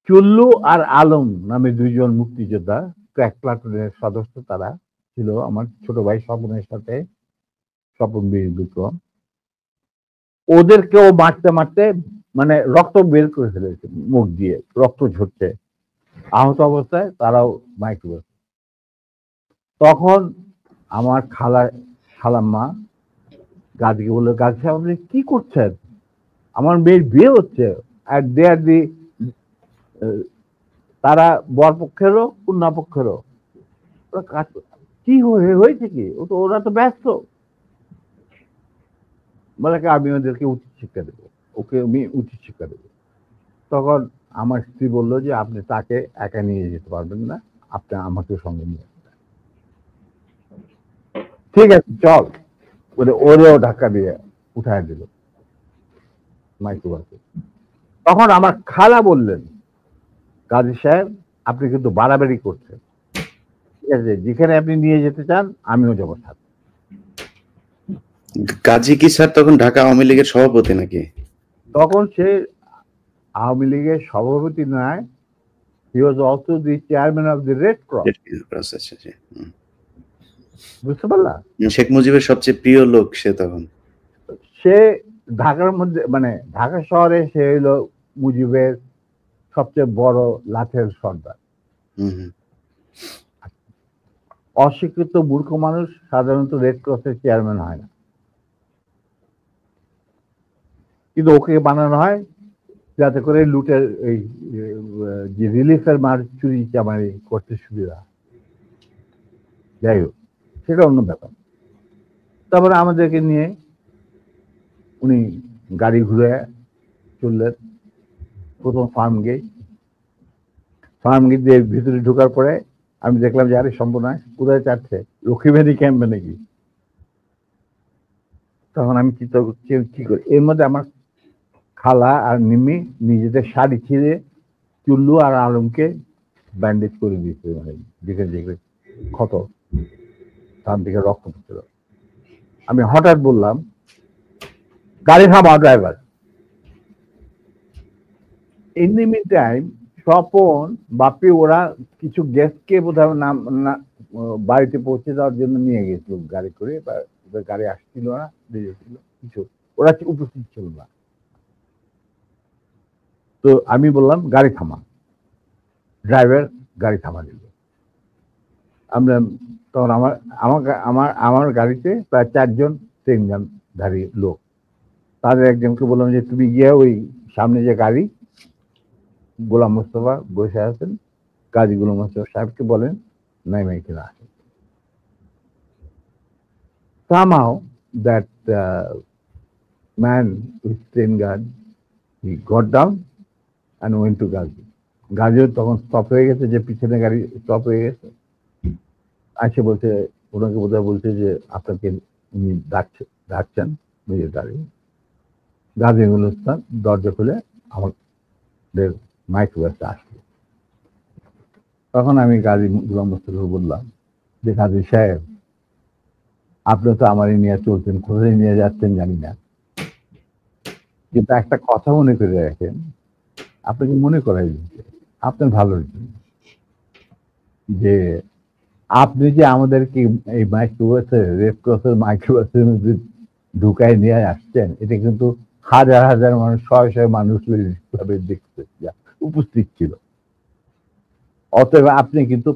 চুল্লু আর আলম নামে 2 জন মুক্তিযোদ্ধা, ক্র্যাক প্লাটুনের সদস্য, তারা ছিল আমার ছোট ভাই স্বপনের সাথে, স্বপন বীর বিক্রম। ওদেরকেও মারতে মারতে মানে রক্ত বের করে ফেলেছে, মুখ দিয়ে রক্ত ঝরছে, আহত অবস্থায় তারাও মাইক্রোবাস। তখন আমার খালাম্মা গাজীকে বললো, গাজী সাহেব আপনি কি করছেন? আমার মেয়ের বিয়ে হচ্ছে, আর দে আর দি তারা বরপক্ষেরও কন্যা পক্ষেরও। কি হয়েছে কি? ওরা তো ব্যস্ত। বলে আমি ওদেরকে উচিত শিক্ষা দেবো, ওকে আমি উচিত শিক্ষা দেবো। তখন আমার স্ত্রী বললো যে আপনি তাকে একা নিয়ে যেতে পারবেন না, আপনি আমাকে সঙ্গে নিয়ে আসবেন। ঠিক আছে চল বলে ওরেও ধাক্কা দিয়ে উঠায় দিল মাইক্রোবাসে। তখন আমার খালা বললেন, কাজী সাহেব আপনি কিন্তু বাড়াবাড়ি করছেন, ঠিক আছে, যেখানে আপনি নিয়ে যেতে চান আমিও যাবো সাথে। গাজী কি স্যার তখন ঢাকা আওয়ামী লীগের সভাপতি নাকি? তখন সে আওয়ামী লীগের সভাপতি নয়, he was also the chairman of the Red Cross। বুঝতে পারলা? শেখ মুজিবের সবচেয়ে প্রিয় লোক সে তখন। সে ঢাকার মধ্যে মানে ঢাকা শহরে সে হলো মুজিবের সবচেয়ে বড় লাঠের সর্দার। অশিক্ষিত মূর্খ মানুষ সাধারণত রেড ক্রসের চেয়ারম্যান হয় না, কিন্তু ওকে বানানো হয় যাতে করে লুটের এই যে রিলিফের মার চুরি চামারি করতে সুবিধা। যাই হোক সেটা অন্য ব্যাপার। তারপরে আমাদেরকে নিয়ে উনি গাড়ি ঘুরে চললেন প্রথম ফার্ম গেট দিয়ে ভিতরে ঢোকার পরে আমি দেখলাম যে আরে সম্পূর্ণ কোথায় চাচ্ছে, লক্ষ্মীবাড়ি ক্যাম্পে নাকি। তখন আমি চিন্তা করছি কি করি। এর মধ্যে আমার খালা আর নিমি নিজেদের শাড়ি ছিঁড়ে চুল্লু আর আলমকে ব্যান্ডেজ করে দিয়েছে, মানে যেখানে যেখানে ক্ষত তার দিকে রক্ত পড়ছিল। আমি হঠাৎ বললাম, গাড়ি থামাও driver. In the mean time Swapan Bapi ওরা কিছু গেস্টকে বোধহয় নাম বাড়িতে পৌঁছে দেওয়ার জন্য নিয়ে গেছিল গাড়ি করে, বা গাড়ি আসছিল না, কিছু ওরা উপস্থিত ছিল না। তো আমি বললাম গাড়ি থামা, ড্রাইভার গাড়ি থামা দিল। আমরা তখন আমার গাড়িতে প্রায় 4 জন ট্রেন গানধারী লোক, তাদের একজনকে বললাম যে তুমি গিয়ে ওই সামনে যে গাড়ি গোলাম মোস্তফা বসে আছেন, গাজী গোলাম মোস্তফা সাহেবকে বলেন নাইমাই কিনা আসেন। Somehow that man with train guard, he got down and went to Gazi. গাজীও তখন স্টপ হয়ে গেছে, যে পিছনে গাড়ি স্টপ হয়ে গেছে। আসে বলছে, ওনাকে বোধহয় বলছে যে আপনাকে উনি ডাকছেন নিজের গাড়ি। গাজী গুলস্তান দরজা খুলে আমাদের মাইক্রোবাসে আসলো। তখন আমি গাজী গোলাম মোস্তফাকে বললাম যে গাজী সাহেব আপনি তো আমারই নিয়ে চলছেন, কোথায় নিয়ে যাচ্ছেন জানি না, কিন্তু একটা কথা মনে করে রাখেন, আপনাকে মনে করাই দিচ্ছে আপনার ভালোর জন্য, যে আপনি যে আমাদেরকে এই মাইক্রোবাসে রেড ক্রসের মাইক্রোবাসের মধ্যে ঢুকায় নিয়ে আসছেন, এটা কিন্তু হাজার হাজার মানুষ, শয়ে শয়ে মানুষ দেখতে উপস্থিত ছিল। অতএব আপনি কিন্তু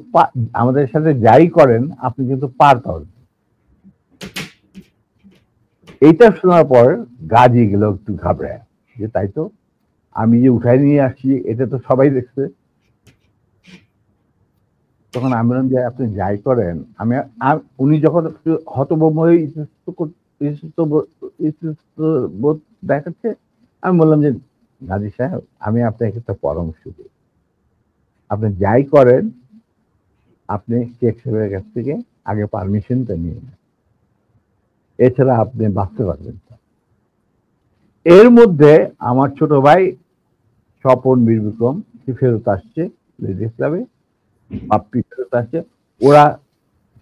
আমাদের সাথে যাই করেন আপনি কিন্তু পার পাবেন। এইটা শোনার পর গাজী গেল একটু ঘাবড়ায়, যে তাই তো, আমি যে উঠাই নিয়ে আসছি এটা তো সবাই দেখছে। তখন আমি বললাম যে আপনি যাই করেন, উনি যখন একটু হতভম্ব হয়ে বোধ দেখাচ্ছে, আমি বললাম যে গাজী সাহেব আমি আপনাকে একটা পরামর্শ দিই, আপনি যাই করেন আপনি শেখ সাহেবের কাছ থেকে আগে পারমিশনটা নিয়ে নেন, এছাড়া আপনি বাঁচতে পারবেন না। এর মধ্যে আমার ছোট ভাই স্বপন বীর বিক্রম ফেরত আসছে লেডিস ক্লাবে, বাপ্পি ফেরত আসছে। ওরা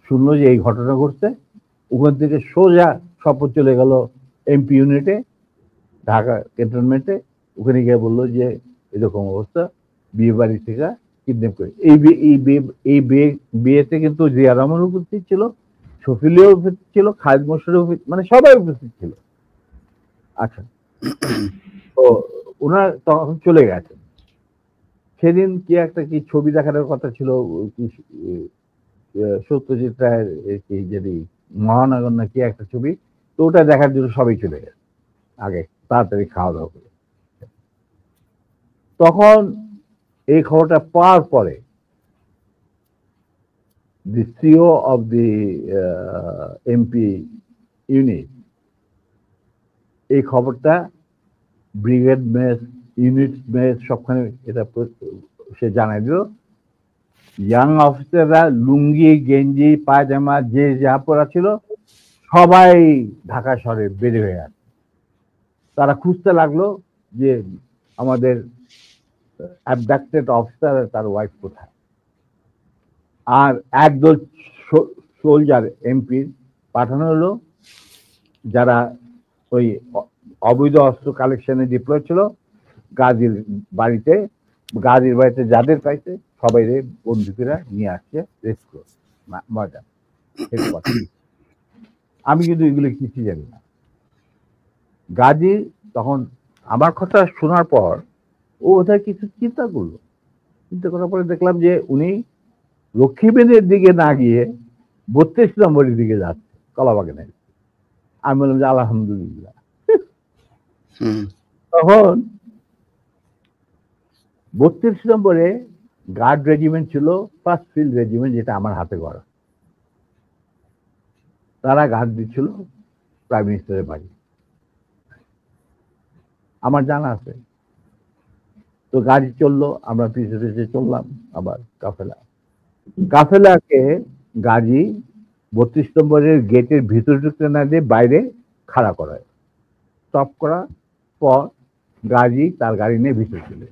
শুনলো যে এই ঘটনা ঘটছে, ওখান থেকে সোজা স্বপন চলে গেল এমপি ইউনিটে, ঢাকা ক্যান্টনমেন্টে। ওখানে গিয়ে বললো যে এরকম অবস্থা, বিয়ে বাড়ি থেকে কিডন্যাপ করে। এই বিয়েতে কিন্তু জিয়া রহমান উপস্থিত ছিল, শফিলিও উপস্থিত ছিল, খালেদ মোশাররফ, মানে সবাই উপস্থিত ছিল। আচ্ছা, তো ওনারা তখন চলে গেছেন। সেদিন কি ছবি দেখানোর কথা ছিল, সত্যজিৎ রায়ের যদি মহানগর না কি একটা ছবি, তো ওটা দেখার জন্য সবাই চলে গেছে আগে তাড়াতাড়ি খাওয়া দাওয়া করে। তখন এই খবরটা পাওয়ার পরে the CEO of the MP unit এই খবরটা ব্রিগেড মেস ইউনিট মেস সবখানে এটা সে জানাই দিল। ইয়াং অফিসাররা লুঙ্গি গেঞ্জি পায়জামা যে যা পরা ছিল সবাই ঢাকা শহরে বেরিয়ে হয়ে আসে। তারা খুঁজতে লাগলো যে আমাদের অ্যাবডাক্টেড অফিসার তার ওয়াইফ কোথায়। আর একদল সোলজার এমপির পাঠানো হলো যারা ওই অবৈধ অস্ত্র কালেকশনে ডিপ্লয় ছিল গাজীর বাড়িতে যাদের পাইছে সবাই বন্দুকেরা নিয়ে আসছে রেস্কিউ ময়দান। আমি কিন্তু এগুলো কিছু জানি না। গাজী তখন আমার কথা শোনার পর ও ওদের কিছু চিন্তা করলো। চিন্তা করার পরে দেখলাম যে উনি লক্ষ্মীবেনের দিকে না গিয়ে 32 নম্বরের দিকে যাচ্ছে কলাবাগানের। আমি বললাম যে আলহামদুলিল্লাহ। তখন 32 নম্বরে গার্ড রেজিমেন্ট ছিল, ফার্স্ট ফিল্ড রেজিমেন্ট, যেটা আমার হাতে গড়া। তারা গার্ড দিচ্ছিল প্রাইম মিনিস্টারের বাড়ি, আমার জানা আছে। তো গাড়ি চললো, আমরা পিছু পিছু চললাম। আবার কাফেলাকে গাড়ি 32 নম্বরের গেটের ভিতরে ঢুকতে না দিয়ে বাইরে খাড়া করায়। স্টপ করার পর গাড়ি তার গাড়ি নিয়ে ভিতরে চলে,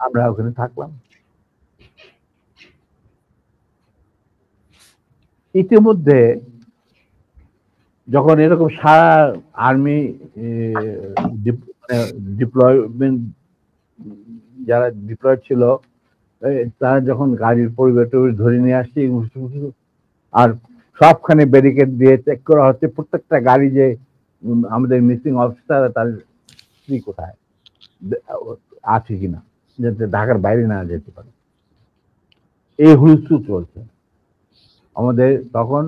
আমরা ওখানে থাকলাম। ইতিমধ্যে যখন এরকম সারা আর্মি ডিপ্লয়মেন্ট যারা ডিপ্লয়েড ছিল তারা যখন গাড়ির পরিবেশ ধরে নিয়ে আসছে আর সবখানে ব্যারিকেড দিয়ে চেক করা হচ্ছে প্রত্যেকটা গাড়ি যে আমাদের মিসিং অফিসার তার স্ত্রী কোথায় আছে কিনা, যাতে ঢাকার বাইরে না যেতে পারে। এই হুলস্থুল চলছে। আমাদের তখন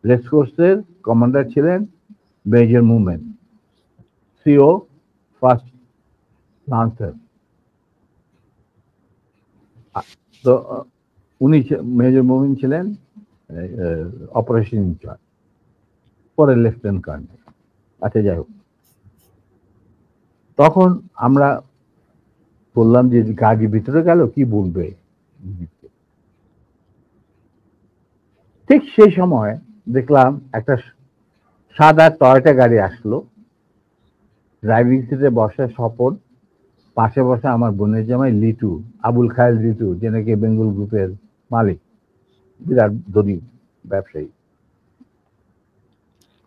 রেসকোর্সের কমান্ডার ছিলেন major movement, CO first lancer. তো উনি মেজর মুভমেন্ট ছিলেন অপারেশন ইনচার্জ, পরে লেফটেন্যান্ট কর্নেল। আচ্ছা, যাই হোক, তখন আমরা বললাম যে গাড়ি ভিতরে গেল কি বলবে। ঠিক সেই সময় দেখলাম একটা সাদা টয়োটা গাড়ি আসলো, ড্রাইভিং সিটে বসা স্বপন, পাশে বসা আমার বোনের জামাই লিটু, আবুল খায়ের লিটু, যে নাকি বেঙ্গল গ্রুপের মালিক, বিরাট ধনী ব্যবসায়ী।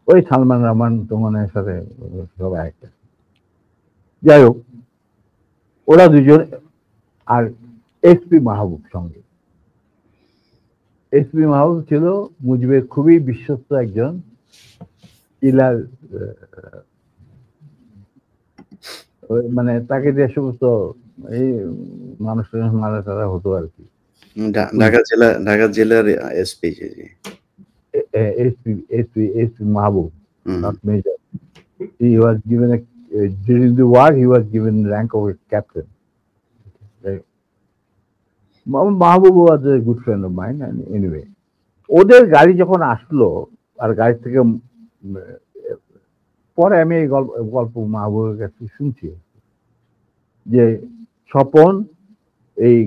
ওই সালমান রহমান তোমনের সাথে সবাই একটা। যাই হোক, ওরা দুজন আর এসপি মাহবুব সঙ্গে। এসপি মাহবুব ছিল মুজিবের খুবই বিশ্বস্ত একজন কিলার, মানে তাকে যে সমস্ত এই মানুষের মারা টারা হতো আর কি। ঢাকা জেলার SP Mahbub, not Major. He was given during the war, he was given rank of a captain. Mahbub was a good friend of mine, and anyway, ওদের গাড়ি যখন আসলো আর গাড়ি থেকে পরে আমি এই গল্প মাহবুবের কাছে শুনছি যে স্বপন এই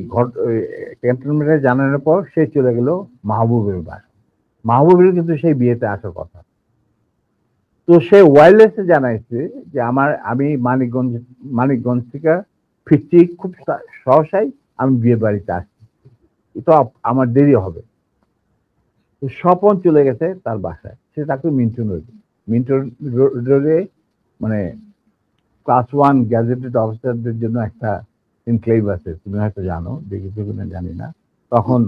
ক্যান্টনমেন্টে জানানোর পর সে চলে গেল মাহবুবের বাড়ি। মাহবুবের কিন্তু সেই বিয়েতে আসার কথা। তো সে ওয়্যারলেসে জানাইছে যে আমি মানিকগঞ্জ থেকে ফিরছি খুব সহসাই, আমি বিয়ে বাড়িতে আসছি, তো আমার দেরি হবে। তো স্বপন চলে গেছে তার বাসায়। সে তাকে মিন্টু রোডে মানে ক্লাস 1 গ্যাজেটেড অফিসারদের জন্য একটা এনক্লেভ আছে, তুমি হয়তো জানো, দেখেছো কিনা জানি না। তখন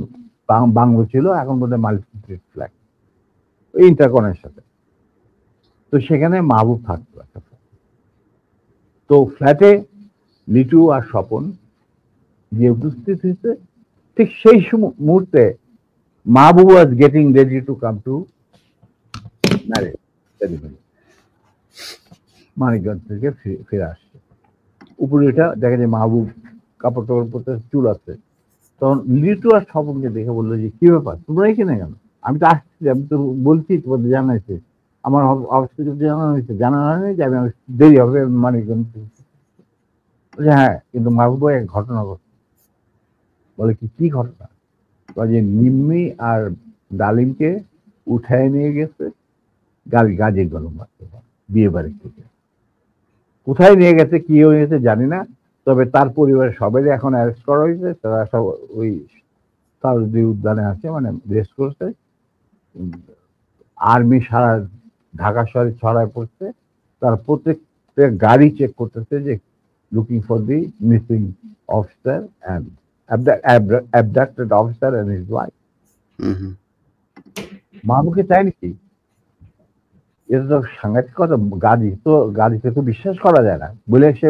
বাংলো ছিল, এখন বোধহয় মাল্টি ফ্ল্যাট, ওই ইন্টারকনের সাথে। তো সেখানে মাহবুব থাকতো একটা। তো ফ্ল্যাটে লিটু আর স্বপন গিয়ে উপস্থিত হয়েছে। ঠিক সেই মুহূর্তে Mahbub was getting ready to come to marriage. Manikganj থেকে ফিরে আসছে। উপরে এটা দেখা যায় মাহবুব কাপড় টাপড় পরতে, চুল আছে। তখন লিটু আর স্বপনকে দেখে বললো যে কি ব্যাপার, তোমরা এখানে কেন? আমি তো আসছি, আমি তো বলছি তোমাদের জানাইছে, আমার অফিস থেকে জানানো হয়নি যে আমি দেরি হবে মানিকগঞ্জ। হ্যাঁ, কিন্তু মাহবুব এক ঘটনা ঘটছে। বলে কি ঘটনা? যে নিম্মি আর ডালিমকে উঠায় নিয়ে গেছে গাজী গরম বিয়ে বাড়ি থেকে। কোথায় নিয়ে গেছে, কি হয়েছে জানি না, তবে তার পরিবারের সবাই এখন অ্যারেস্ট করা হয়েছে। তারা সব ওই সারদি উদ্যানে আছে, মানে রেস্ট করছে। আর্মি সারা ঢাকা শহরে ছড়ায় পড়ছে। তার প্রত্যেকটা গাড়ি চেক করতেছে যে looking for the missing officer and abducted officer and his wife. মাহবুবকে চাই নাকি? এটা তো সাংঘাতিক কথা। গাড়িতে তো বিশ্বাস করা যায় না বলে সে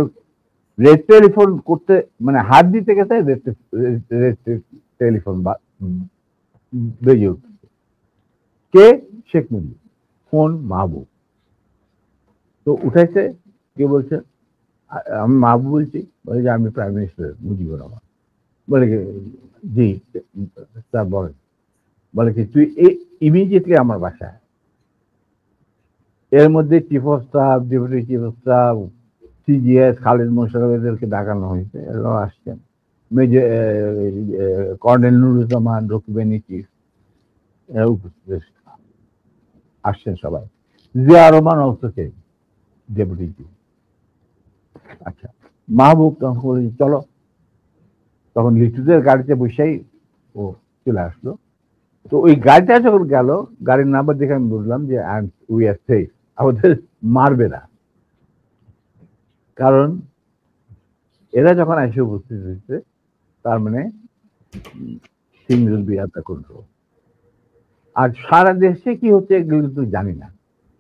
রেড টেলিফোন করতে, মানে হাত দিতে গেছে, রেড টেলিফোন বেজে উঠছে। কে? শেখ মুজিব। ফোন মাহবুব। তো উঠাইছে, কে বলছে? আমি মাহবুব বলছি। বলে যে আমি প্রাইম মিনিস্টার মুজিবুর রহমান। বলে কি? জি স্যার বলেন। বলে কি তুই ইমিডিয়েটলি আমার বাসায়। এর মধ্যে chief of staff, deputy chief of staff, CGS, Khalid Mosharraf এদেরকে ডাকানো হয়েছে। এরাও আসছেন। মেজর কর্নেল নুরুজ্জামান, রকিবানী চিফ, এরা উপস্থিত আসছেন সবাই। জিয়া রহমান অলসো কেম, ডেপুটি চিফ। আচ্ছা, মাহবুব তখন বলে চলো। তখন লিটুদের গাড়িতে বসেই ও চলে আসলো। তো ওই গাড়িটা যখন গেল, গাড়ির নাম্বার দেখে আমি বুঝলাম যে উই আর সেফ, আমাদের মারবে না। কারণ এরা যখন এসে উপস্থিত হয়েছে, তার মানে things will be under control। আর সারা দেশে কি হচ্ছে এগুলো কিন্তু জানি না,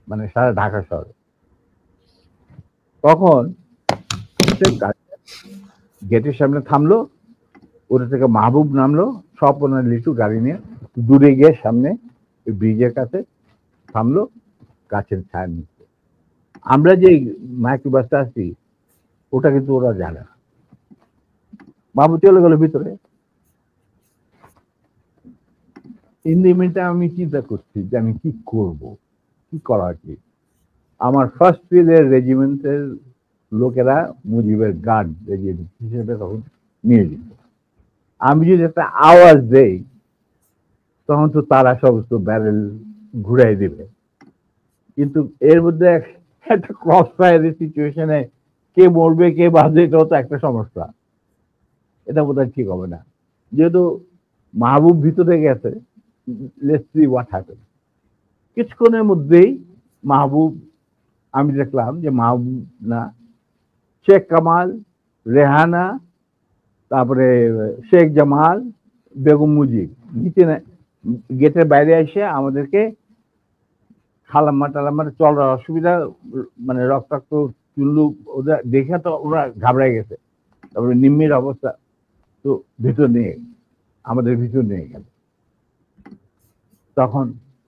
মানে সারা ঢাকা শহরে। তখন গেটের সামনে থামলো, ওটা থেকে মাহবুব নামলো, সব ওনার লিটু গাড়ি নিয়ে দূরে গিয়ে সামনে ব্রিজের কাছে থামলো, গাছের ছায়া নিচ্ছে। আমরা যে মাইক্রোবাসটা আছি ওটা কিন্তু ওরা জানে না। মাহবুব চলে গেল ভিতরে। ইন্ডিমেন্টে আমি চিন্তা করছি যে আমি কি করব, কি করা কি। আমার ফার্স্ট ফিল্ডের রেজিমেন্টের লোকেরা মুজিবের গার্ড রেজিমেন্ট হিসেবে তখন নিয়ে যেত। আমি যদি একটা আওয়াজ দেই তখন তো তারা সমস্ত ব্যারেল ঘুরাই দেবে। কিন্তু এর মধ্যে একটা ক্রস ফায়ারের সিচুয়েশনে কে মরবে কে বাঁচবে, এটাও তো একটা সমস্যা। এটা বোধহয় ঠিক হবে না। যেহেতু মাহবুব ভিতরে গেছে, লেটস সি হোয়াট হ্যাপেন। কিছুক্ষণের মধ্যেই মাহবুব, আমি দেখলাম যে মাহবুব না, শেখ কামাল, রেহানা, তারপরে শেখ জামাল, বেগম মুজিব নিচে গেটের বাইরে এসে আমাদেরকে খালাম্মা টালাম্মা, চলার অসুবিধা, মানে রক্তাক্ত চুল্লু, ওদের দেখে তো ওরা ঘাবড়ায় গেছে। তারপরে নিম্মির অবস্থা, তো ভিতর নিয়ে আমাদের ভিতর নিয়ে গেল। তখন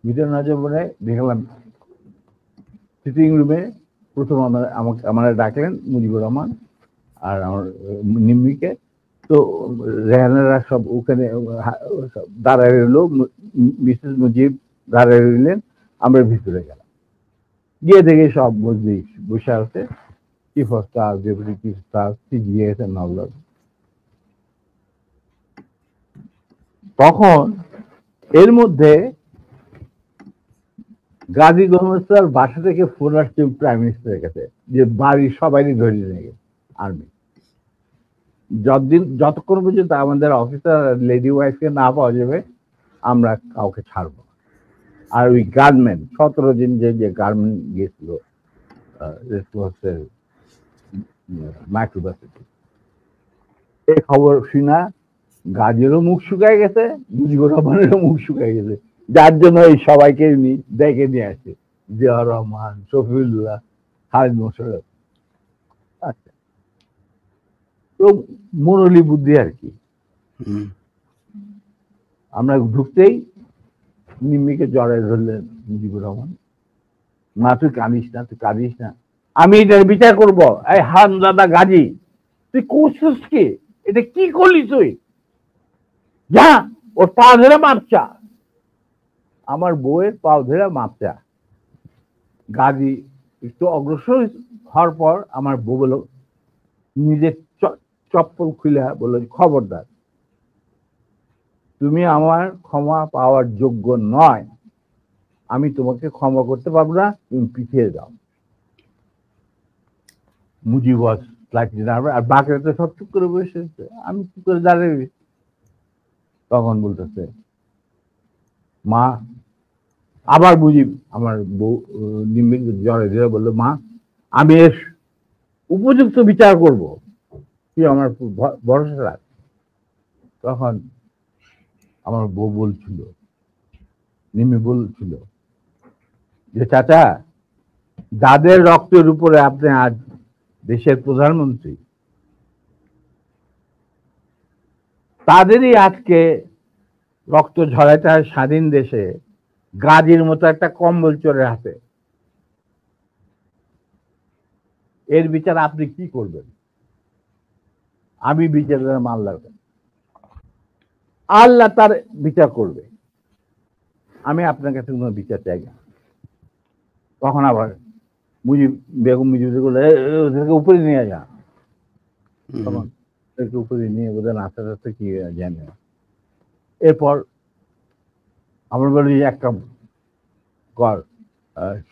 ভিতর না যাবো দেখলাম সিটিং রুমে প্রথম আমরা ডাকলেন মুজিবুর রহমান আর আমার নিম্মিকে। তো রেহানারা সব ওখানে দাঁড়ায় রইল, মিসেস মুজিব দাঁড়ায় রইলেন, আমরা ভিতরে গেলাম। গিয়ে দেখে সব বসে আছে, chief of staff, deputy chief staff, CGS and all that. তখন এর মধ্যে গাজী গণহত্যার বাসা থেকে ফোন আসছে প্রাইম মিনিস্টারের কাছে যে বাড়ির সবাই ধরে নিয়ে গেছে আর্মি। যতক্ষণ পর্যন্ত আমাদের অফিসার লেডি ওয়াইফকে না পাওয়া যাবে আমরা কাউকে ছাড়বো না। আর ওই গার্মেন্ট 17 দিন যে গার্মেন্ট গেছিল মাইক্রোবাসে, এই খবর শুনা গাজীরও মুখ শুকায় গেছে, মুজিবুর রহমানেরও মুখ শুকায় গেছে, যার জন্য এই সবাইকে ডেকে নিয়ে আসে, জিয়া রহমান, শফিউল্লাহ, খালিদ মোশাররফ। আচ্ছা, তো মনোলি বুদ্ধি আর কি। আমরা ঢুকতেই নিম্মিকে জড়ায় ধরলেন মুজিবুর রহমান, মা তুই কাঁদিস না, তুই কাঁদিস না, আমি এটার বিচার করব। এই হারামজাদা গাজী, তুই করছিস কি? এটা কি করলি তুই? যা ওর পা ধরে মাপ চা। আমার বউয়ের পা ধরে মাপ চা। গাজী একটু অগ্রসর হওয়ার পর আমার বউ বলল, নিজের চপ্পল খুলে বলল, খবরদার, তুমি আমার ক্ষমা পাওয়ার যোগ্য নয়, আমি তোমাকে ক্ষমা করতে পারবো না, তুমি পিছিয়ে যাও। মুজিব ওয়াজ স্লাইটলি নার্ভাস, আর বাকিরা তো সব চুপ করে বসে আছে, আমি চুপ করে দাঁড়িয়ে। তখন বলতেছে মা, আবার মুজিব আমার বউ নিম্বিক জ্বরে ধরে বললো, মা আমি এর উপযুক্ত বিচার করব, তুই আমার ভরসা রাখ। তখন আমার বউ বলছিল, নিমি বলছিল যে চাচা, যাদের রক্তের উপরে আপনি আজ দেশের প্রধানমন্ত্রী, তাদেরই আজকে রক্ত ঝরাইতে হয় স্বাধীন দেশে গাজীর মতো একটা কম্বল চোরের হাতে। এর বিচার আপনি কি করবেন? আমি বিচারের মাল্লার, আল্লাহ তার বিচার করবে, আমি আপনার কাছে কোনো বিচার চাই না। তখন আবার মুজিব বেগম ওদেরকে উপরে নিয়ে যা। তখন ওদেরকে উপরে নিয়ে ওদের নাচতে নাচতে কি জানে। এরপর আমরা বলি এক কাম কর,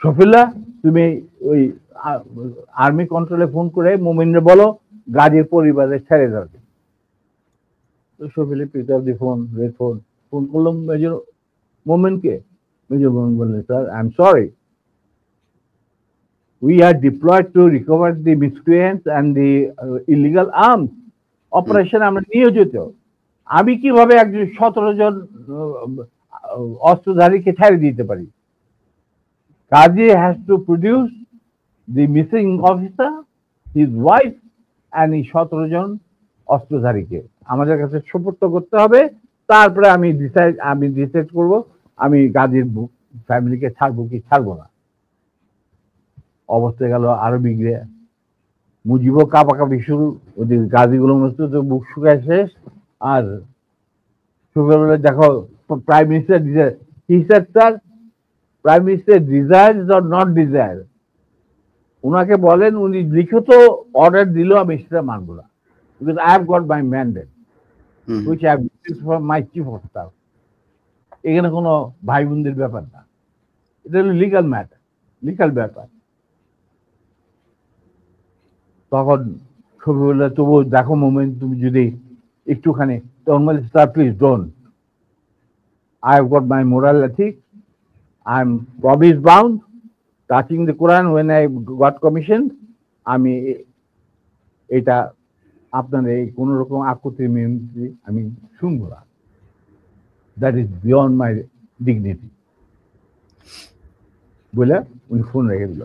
শফিল্লা, তুমি ওই আর্মি কন্ট্রোলে ফোন করে মোমিনরে বলো গাজীর পরিবারে ছেড়ে যাবে। তো শফিলে পিক আপ দি ফোন, ফোন করলাম মেজর মোমেনকে। মেজর মোমেন বললেন, sir I am sorry, we are deployed to recover the miscreants and the illegal arms operation আমরা নিয়োজিত। আমি কিভাবে একজন 17 জন অস্ত্রধারীকে ছেড়ে দিতে পারি? Kazi has to produce the missing officer, his wife and এই 17 জন অস্ত্রধারীকে আমাদের কাছে সুপর্দ করতে হবে। তারপরে আমি ডিসাইড করব আমি গাজীর ফ্যামিলিকে ছাড়বো কি ছাড়বো না। অবস্থা গেল আরো বিগড়ে, মুজিবও কাঁপাকাঁপি শুরু, ওদের গাজীগুলো তো বুক শুকায় শেষ। আর সকালবেলা দেখো prime minister sir, prime minister desires or not desire, উনাকে বলেন উনি লিখিত অর্ডার দিল, আমি সেটা মানবো না, because I have got my mandate which I have received from my chief of staff. এখানে কোনো ভাই বোনদের ব্যাপার না, এটা হলো লিগাল ম্যাটার, লিগাল ব্যাপার। তখন ছবি বললে, তবু দেখো মোমেন্ট, তুমি যদি একটুখানি, তখন বলে sir please don't, I have got my moral ethics, I am promise bound, touching the Quran when I got commission, আমি এটা আপনার এই কোন রকম আকুতি মিনতি আমি শুনবো না, that is beyond my dignity বলে উনি ফোন রেখে দিল।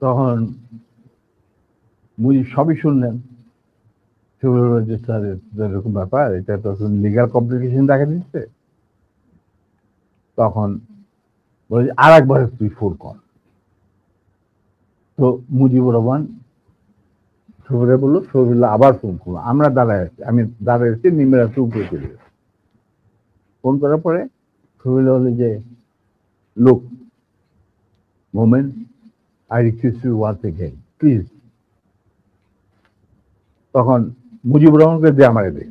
তখন মুজিব সবই শুনলেন, যে স্যার এরকম ব্যাপার, এটা তো লিগাল কমপ্লিকেশন দেখা দিচ্ছে। তখন বলে আর একবার তুই ফোন কর। তো মুজিবুর রহমান শফিরে বললো, শফিউল্লাহ আবার ফোন করলো, আমরা দাঁড়ায় আছি, আমি দাঁড়ায় আছি, নিমেরা চুপ করে চলে গেছে। ফোন করার পরে শফিউল্লাহ বলে যে, লোক moment, I request you once again please. তখন মুজিবুর রহমানকে দে আমারে দে।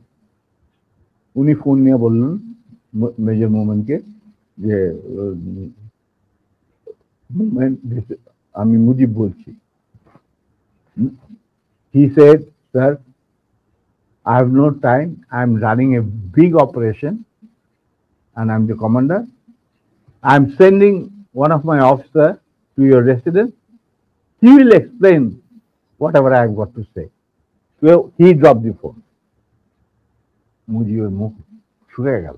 উনি ফোন নিয়ে বললেন মেজর মোমেনকে যে, আমি মুজিব বলছি। He said, sir, I have no time, I am running a big operation and I am the commander. I am sending one of my officers to your residence. He will explain whatever I have got to say. So he dropped the phone. মুজিবের মুখ শুকিয়ে গেল।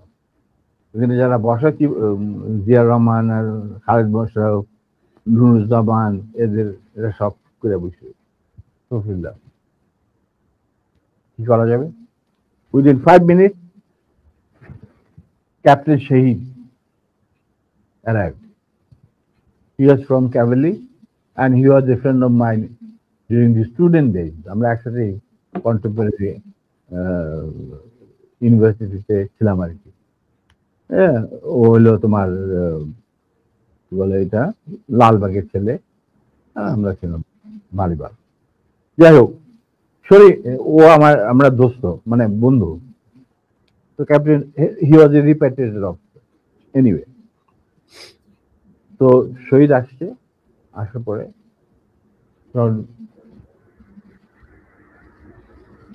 এখানে যারা বসা, জিয়া রহমান আর খালেদ মোশাররফ, নুরুজ্জামান, এরা সব করে বসে। শফিউল্লাহ কি করা যাবে? Within 5 minutes captain Shahid arrived. He was from Cavalry, and he was a friend of mine during the student days. আমরা একসাথে কন্টেম্পোরারি ইউনিভার্সিটিতে ছিলাম আর কি। হ্যাঁ, ও হলো তোমার কি বলে এটা লালবাগের ছেলে, আর আমরা ছিলাম মালিবাগ। যাই হোক, সরি, ও আমরা দোস্ত মানে বন্ধু। তো ক্যাপ্টেন, হি ওয়াজ এ রিপ্যাট্রিয়েটেড অফিসার এনিওয়ে। তো শহীদ আসছে, আসার পরে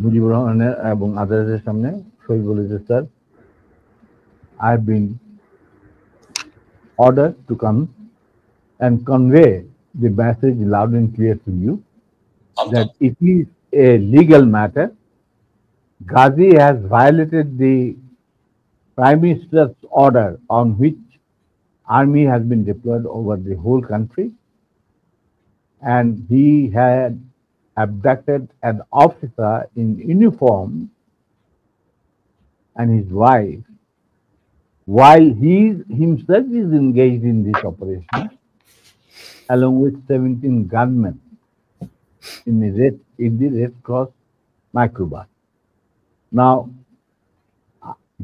মুজিবুর রহমানের এবং আদালতের সামনে শহীদ বলেছে, sir, I have been ordered to come and convey the message loud and clear to you that it is a legal matter. Ghazi has violated the Prime Minister's order on which army has been deployed over the whole country, and he had abducted an officer in uniform and his wife while he himself is engaged in this operation along with 17 gunmen in the Red Cross microbus. Now,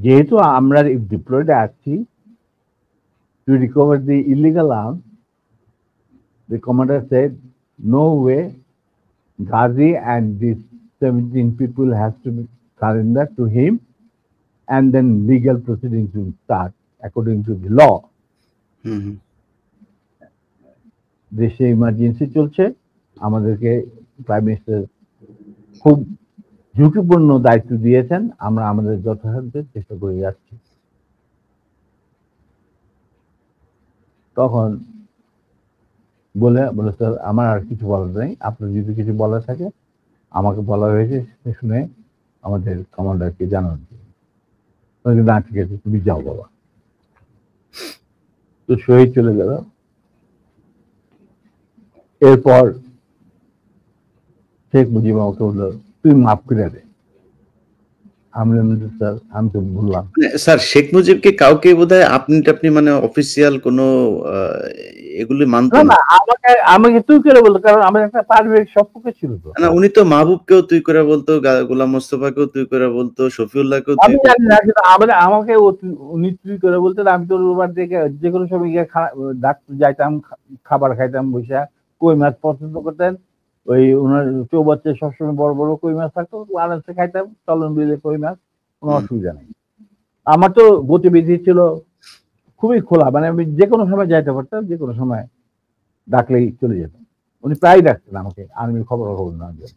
যেহেতু আমরা deployed আছি to recover the illegal arms, the commander said, no way, Ghazi and these 17 people has to be surrendered to him, and then legal proceedings will start according to the law. দেশে emergency চলছে, আমাদেরকে prime minister খুব ঝুঁকিপূর্ণ দায়িত্ব দিয়েছেন, আমরা আমাদের যথাসাধ্য চেষ্টা করে যাচ্ছি। তখন বলে স্যার, আমার আর কিছু বলার নেই, আপনার যদি কিছু বলার থাকে আমাকে বলা হয়েছে শুনে আমাদের কমান্ডারকে জানান। না, ঠিক আছে, তুমি যাও বাবা। তো শহীদ চলে গেল। এরপর শেখ মুজিব আমাকে বললো, তুই মাফ করে দে। আমি স্যার, আমি তো বললাম। স্যার, শেখ মুজিবকে কাউকে বোধহয় আপনি মানে অফিসিয়াল কোনো এগুলি মানতেন না? আমাকে তুই করে বলতো, কারণ আমার একটা পারিবারিক সম্পর্ক ছিল তো। না, উনি তো মাহবুবকেও তুই করে বলতো, গোলাম মোস্তফাকেও তুই করে বলতো, শফিউল্লাহকেও তুই। আমি জানি না, কিন্তু আমাকে উনি তুই করে বলতেন। আমি তো ওর থেকে যে কোনো সময় গিয়ে ডাক্তার যাইতাম, খাবার খাইতাম বসে। কই মাছ পছন্দ করতেন, ওই ওনার চৌবাচ্চা সবসময় বড় বড় কই মাছ থাকতো, আরামসে খাইতাম, চলন বিলে কই মাছ, কোনো অসুবিধা নেই। আমার তো গতিবিধি ছিল খুবই খোলা, মানে আমি যে কোনো সময় যাইতে পারতাম, যে কোনো সময় ডাকলেই চলে যেতাম। উনি প্রায় ডাকতেন আমাকে আর্মির খবর নেওয়ার জন্য।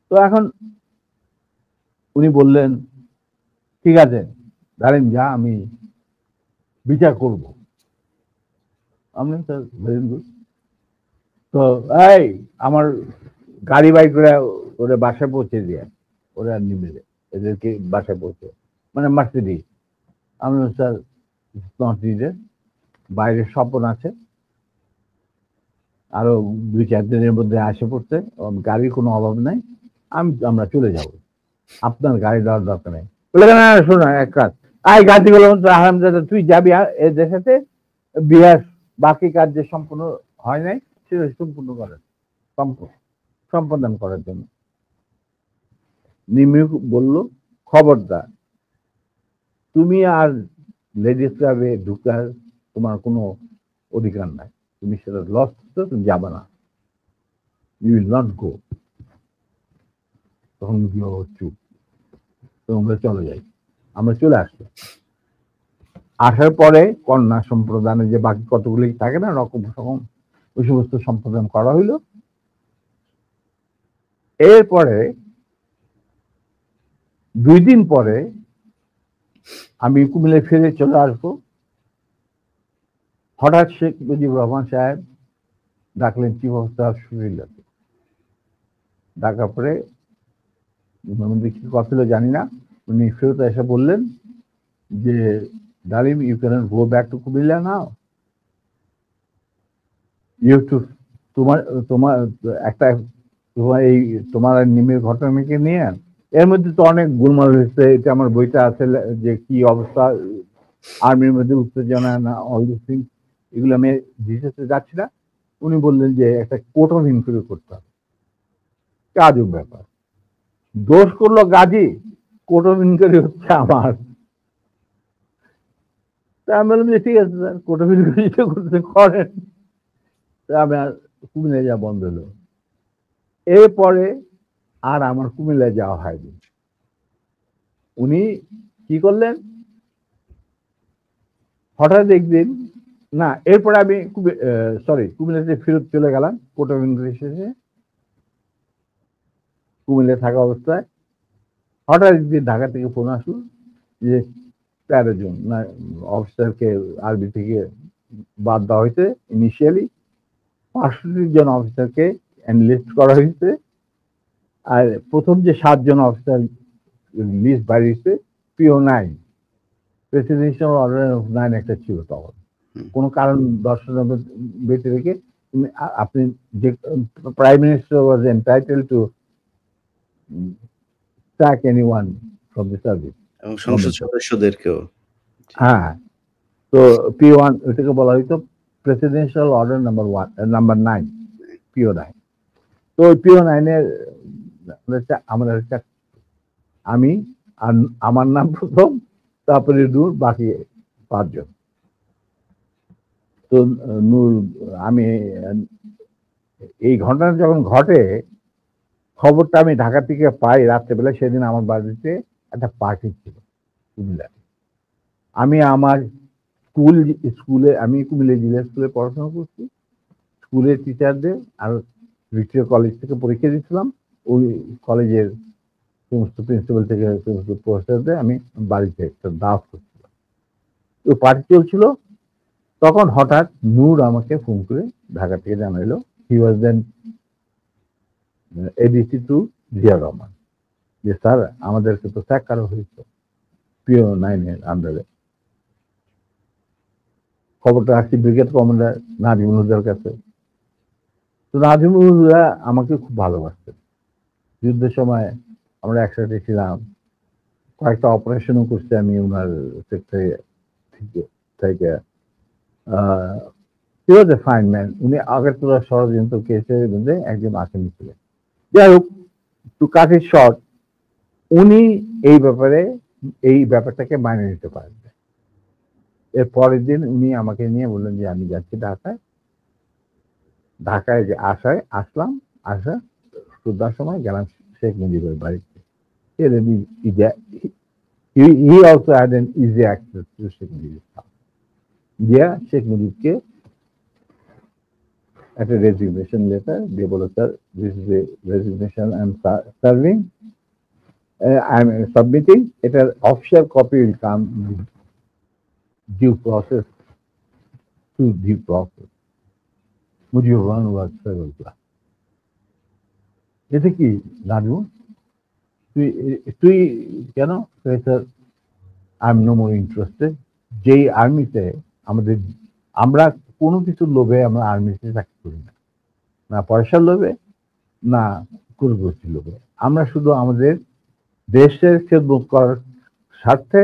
তো এখন উনি বললেন, ঠিক আছে দাঁড়েন, যা, আমি বিচার করব। আমি স্যার, ভেরি গুড। তো এই আমার গাড়ি বাইক করে ওরা বাসায় পৌঁছে দিয়ে, ওরা নিবে এদেরকে বাসায় পৌঁছে, মানে মার্সিডিজ। আমি স্যার, বাইরে স্বপন আছে, আরো 2-4 দিনের মধ্যে আসে পড়তে, গাড়ির কোনো অভাব নাই, আমরা চলে যাব, আপনার গাড়ি দেওয়ার দরকার নেই। বলে, না শোনো, এক কাজ, আই গাড়ি বললাম, আলহামদুলিল্লাহ তুই যাবি এর দেশেতে, বিহার বাকি কাজ যে সম্পূর্ণ হয় নাই সেটা সম্পূর্ণ করার সম্পাদন করার জন্য। নিমি বলল, খবরদার, তুমি আর লেডিস ক্লাবে ঢুকার তোমার কোনো অধিকার নাই, তুমি সেটা লস করছো, তুমি যাবে না, ইউ উইল নট গো। তখন চুপ, তো আমরা চলে যাই। আমরা চলে আসছি। আসার পরে কন্যা সম্প্রদানে যে বাকি কতগুলি থাকে না রকম ওই সমস্ত সম্পাদন করা হইল। এরপরে 2 দিন পরে আমি কুমিল্লায় ফিরে চলে আসবো। হঠাৎ শেখ মুজিবুর রহমান সাহেব ডাকলেন চিফ অফ স্টাফ শফিউল্লাহকে। ডাকার পরে কি কথা ছিল জানি না, উনি ফেরত এসে বললেন যে, Dalim, you can go back to Comilla now, you too তোমার একটা এই তোমার নিমের ঘটনাকে নিয়ে, এর মধ্যে তো অনেক গোলমাল হয়েছে, এটা আমার বইটা আছে যে কি অবস্থা আর্মির মধ্যে উত্তেজনা না, অল দিস থিংস এগুলো আমি ডিটেলসে যাচ্ছি না। উনি বললেন যে একটা কোর্ট অফ ইনকোয়ারি করতে হবে। আজব ব্যাপার, দোষ করলো গাজী, কোর্ট অফ ইনকোয়ারি হচ্ছে আমার। তা আমি বললাম যে ঠিক আছে স্যার, কোর্ট অফ ইনকোয়ারি করতে করেন। তা আমি আর কুমিল্লায় যাওয়া বন্ধ হলো। এরপরে আর আমার কুমিল্লায় যাওয়া হয়নি। উনি কি করলেন, হঠাৎ একদিন, না এরপরে আমি কুমিল্লাতে ফেরত চলে গেলাম কোর্ট অফ ইনকোয়ারি শেষে। কুমিল্লায় থাকা অবস্থায় হঠাৎ একদিন ঢাকা থেকে ফোন আসলো যে 13 জন না অফিসারকে আরবি থেকে বাদ দেওয়া হয়েছে। ইনিশিয়ালি 65 জন অফিসারকে এনলিস্ট করা হয়েছে, আর প্রথম যে 7 জন অফিসার লিস্ট বাইরে হয়েছে, পিও 9, প্রেসিডেন্সিয়াল অর্ডার অফ 9 একটা ছিল তখন। কোনো কারণ দর্শানোর বেঁচে রেখে আপনি যে prime minister was entitle to sack anyone from the service, এবং সংসদ সদস্যদেরকেও। হ্যাঁ, তো P1 এটাকে বলা হয়তো প্রেসিডেন্সিয়াল অর্ডার নাম্বার 9, PO 9। তো PO 9 এর আমাদের আমি আর আমার নাম প্রথম, তারপরে নূর, বাকি 5 জন। তো নূর, আমি এই ঘটনা যখন ঘটে খবরটা আমি ঢাকা থেকে পাই রাত্রেবেলা। সেদিন আমার বাড়িতে একটা পার্টি ছিল কুমিল্লায়। আমি আমার আমি কুমিল্লা জিলা স্কুলে পড়াশোনা করছি। স্কুলের টিচারদের আর ভিক্টোরিয়া কলেজ থেকে পরীক্ষা দিয়েছিলাম। ওই কলেজের সমস্ত প্রিন্সিপাল থেকে সমস্ত প্রফেসরদের আমি বাড়িতে একটা দাওয়াত করছিলাম। ওই পার্টি চলছিল, তখন হঠাৎ নূর আমাকে ফোন করে ঢাকা থেকে জানাইলো হি ওয়াজ দেন এডিসি টু জিয়া রহমান, যে স্যার আমাদেরকে তো স্যাক করা হয়েছে PO 9 এর আন্ডারে। খবরটা আসছি ব্রিগেড কমান্ডার নাজিমুল হুদার কাছে। তো নাজিমুল হুদা আমাকে খুব ভালোবাসতেন। যুদ্ধের সময় আমরা একসাথে ছিলাম, কয়েকটা অপারেশনও করছি আমি ওনার সেক্টরে থেকে। হি ওয়াজ এ ফাইন ম্যান। উনি আগরতলা ষড়যন্ত্র কেসের মধ্যে একজন আসামি ছিলেন। যাই হোক, টু কাট ইট শর্ট, উনি এই ব্যাপারটাকে মানিয়ে নিতে পারেন। এর পরের দিন উনি আমাকে নিয়ে বললেন যে আমি যাচ্ছি ঢাকায় যে আসলাম, সন্ধ্যার সময় গেলাম শেখ মুজিবের বাড়িতে। He also had an easy access to Sheikh মুজিবের house. দিয়া শেখ মুজিবকে একটা রেজিগনেশন লেটার দিয়ে বলো, sir this is a resignation I am serving, I am submitting. এটার official copy will come due process to due process. Mujibur Rahman was ফেরুল্লাহ। এতে কি নাজু, তুই কেন? Sir I am no more interested. যেই আর্মিতে আমরা কোনো কিছুর লোভে আমরা আর্মিতে চাকরি করি না, না পয়সার লোভে, না কুরগতির লোভে। আমরা শুধু আমাদের দেশের খেদমত করার স্বার্থে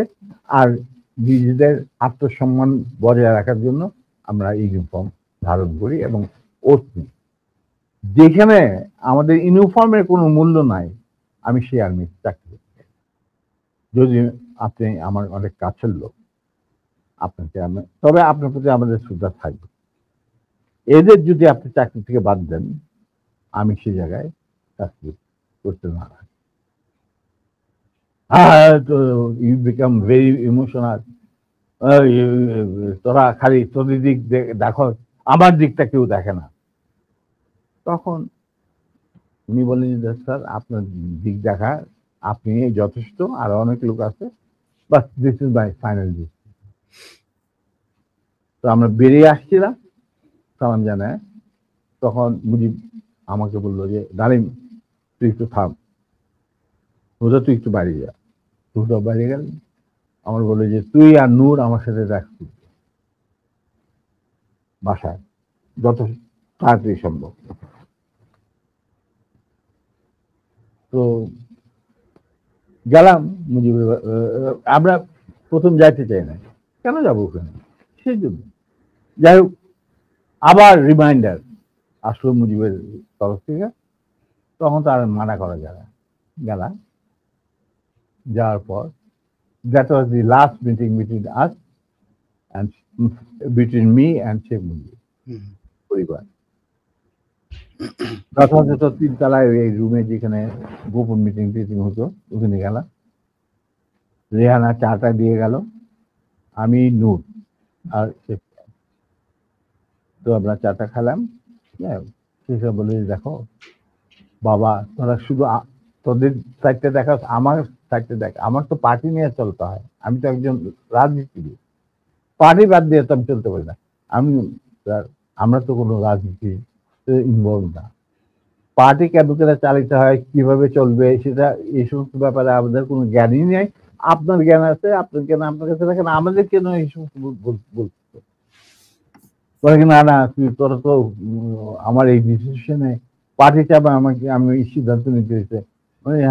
আর নিজেদের আত্মসম্মান বজায় রাখার জন্য আমরা ইউনিফর্ম ধারণ করি এবং ওত নিই। যেখানে আমাদের ইউনিফর্মের কোনো মূল্য নাই, আমি সেই আর্মিতে চাকরি করতে চাই। যদি আপনি আমার অনেক কাছের লোক, তবে আপনার প্রতি আমাদের শ্রদ্ধা থাকবে। এদের যদি আপনি চাকরি থেকে বাদ দেন, আমি সে জায়গায় চাকরি করতে না। You become very emotional. তোরা খালি তোদের দিক দেখো, আমার দিকটা কেউ দেখে না। তখন উনি বলেন যে স্যার আপনার দিক দেখা আপনি যথেষ্ট, আর অনেক লোক আছে, বাস this is my final decision. তো আমরা বেরিয়ে আসছিলাম সালাম জানায়, তখন মুজিব আমাকে বললো যে ডালিম তুই একটু থাম, হুদা তুই একটু বাড়ি যা। হুদা বাইরে গেল, আমার বললো যে তুই আর নূর আমার সাথে রাখছি বাসায় যত তাড়াতাড়ি সম্ভব। তো গেলাম আমরা প্রথম যাইতে চাই না, কেন যাবো ওখানে, সেই জন্য যাই হোক, আবার রিমাইন্ডার আসলো মুজিবের তরফ থেকে, তখন তার মানা করা যায় না। গেলাম, যাওয়ার পর that was the last meeting between us and between me and Sheikh Mujib পরিবার। যথাযথ 3 তলায় এই রুমে যেখানে গোপন মিটিং টিটিং হতো ওখানে গেলাম। রেহানা চাটা দিয়ে গেল, আমি নূর আর শেখ। তো আমরা চাটা খেলাম। শেখা বলে, দেখো বাবা, তোরা শুধু তোদের সাইডটা দেখা, আমার সাইডটা দেখ, আমার তো পার্টি নিয়ে চলতে হয়, আমি তো একজন রাজনীতিবিদ, পার্টি বাদ দিয়ে তো আমি চলতে পারি না। আমি আমরা তো কোনো রাজনীতি ইনভলভ না। পার্টি কেন করে চালিত হয়, কিভাবে চলবে, সেটা এই সমস্ত ব্যাপারে আমাদের কোনো জ্ঞানই নেই। আপনার জ্ঞান আছে, আপনার জ্ঞান আপনার কাছে রাখেন, আমাদের কেন এই সমস্ত বলতে? না না, তোরা তো আমার এই ডিসিশনে পার্টি চাপে আমাকে, আমি সিদ্ধান্ত নিতে হয়েছে।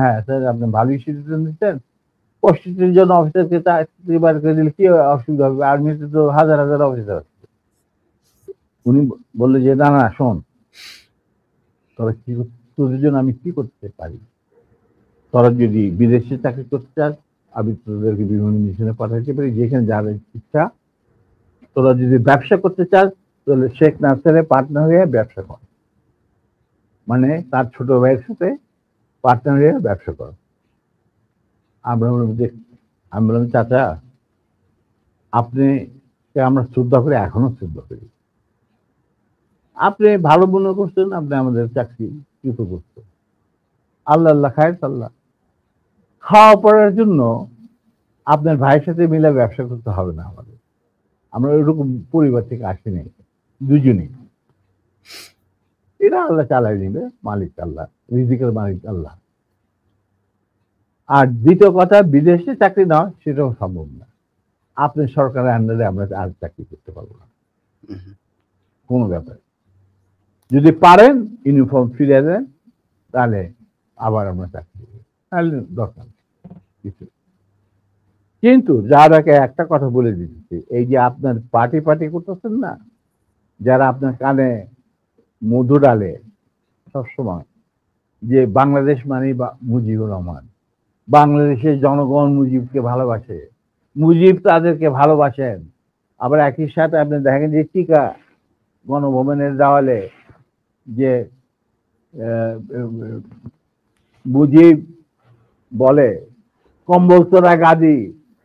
হ্যাঁ স্যার, আপনি ভালোই সিদ্ধান্ত নিচ্ছেন। 65 জন অফিসারকে চাকরি বার করে দিলে কি অসুবিধা হবে? আর্মিতে তো হাজার হাজার অফিসার আছে। উনি বললো যে না না শোন, তোরা কি, তোদের জন্য আমি কি করতে পারি? তোরা যদি বিদেশে চাকরি করতে চাস, আমি তোদেরকে বিভিন্ন মিশনে পাঠাতে পারি, যেখানে যাদের ইচ্ছা। তোরা যদি ব্যবসা করতে চাস, তাহলে শেখ নাসেরের পার্টনার হয়ে ব্যবসা কর, মানে তার ছোট ভাইয়ের সাথে পার্টনার হয়ে ব্যবসা কর। আমরা বললাম চাচা, আপনি আমরা শ্রদ্ধা করি, এখনো শ্রদ্ধা করি। আপনি ভালো মনে করছেন, আপনি আমাদের চাকরি কৃত করছেন, আল্লাহ আল্লাহ খায় আল্লাহ। খাওয়া পড়ার জন্য আপনার ভাইয়ের সাথে মিলে ব্যবসা করতে হবে না আমাদের। আমরা ওইরকম পরিবার থেকে আসি নাই, দুজনেই। এরা আল্লাহ চালাই দিবে, মালিক আল্লাহ, রিজিকের মালিক আল্লাহ। আর দ্বিতীয় কথা, বিদেশে চাকরি নেওয়া সেটাও সম্ভব না। আপনি সরকারের আন্ডারে আমরা আর চাকরি করতে পারবো না, কোনো ব্যাপারে। যদি পারেন ইউনিফর্ম ফিরে দেন, তাহলে আবার আমরা চাকরি করবো, তাহলে দরকার কিছু। কিন্তু যারাকে একটা কথা বলে দিচ্ছি, এই যে আপনার পার্টি করতেছেন না, যারা আপনার কানে মধু ডালে সবসময়, যে বাংলাদেশ মানে মুজিবুর রহমান, বাংলাদেশের জনগণ মুজিবকে ভালোবাসে, মুজিব তাদেরকে ভালোবাসেন। আবার একই সাথে আপনি দেখেন যে টিকা গণভবনের দেওয়ালে যে মুজিব বলে কম্বল তোরা গাদি,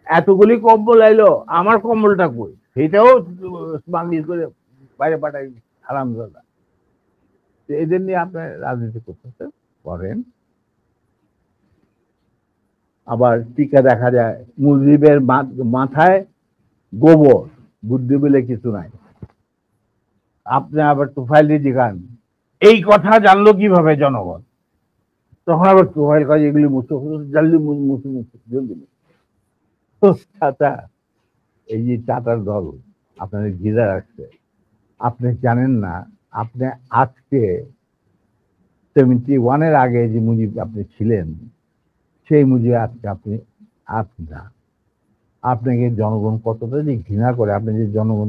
এতগুলি কম্বল এলো, আমার কম্বলটা কই, সেটাও বাংলিশ করে বাইরে পাঠাই হারামজাদা। এদের নিয়ে আপনার রাজনীতি করতেছে করেন। আবার টিকা দেখা যায় মুজিবের মাথায় গোবর, বুদ্ধি বলে কিছু নাই। আপনি আবার তোফাইল দিঘান, এই কথা জানলো কিভাবে জনগণ? তখন আবার তোফাইল কাজ এগুলি জানলি জলদি। চাচা, এই যে চাটার দল আপনাদের ঘিরে রাখছে, আপনি জানেন না, আপনি আজকে 71-এর আগে যে মুজিব আপনি ছিলেন, সেই মুজিব আজকে আপনি না। আপনাকে জনগণ কতটা যে ঘৃণা করে, আপনি যে জনগণ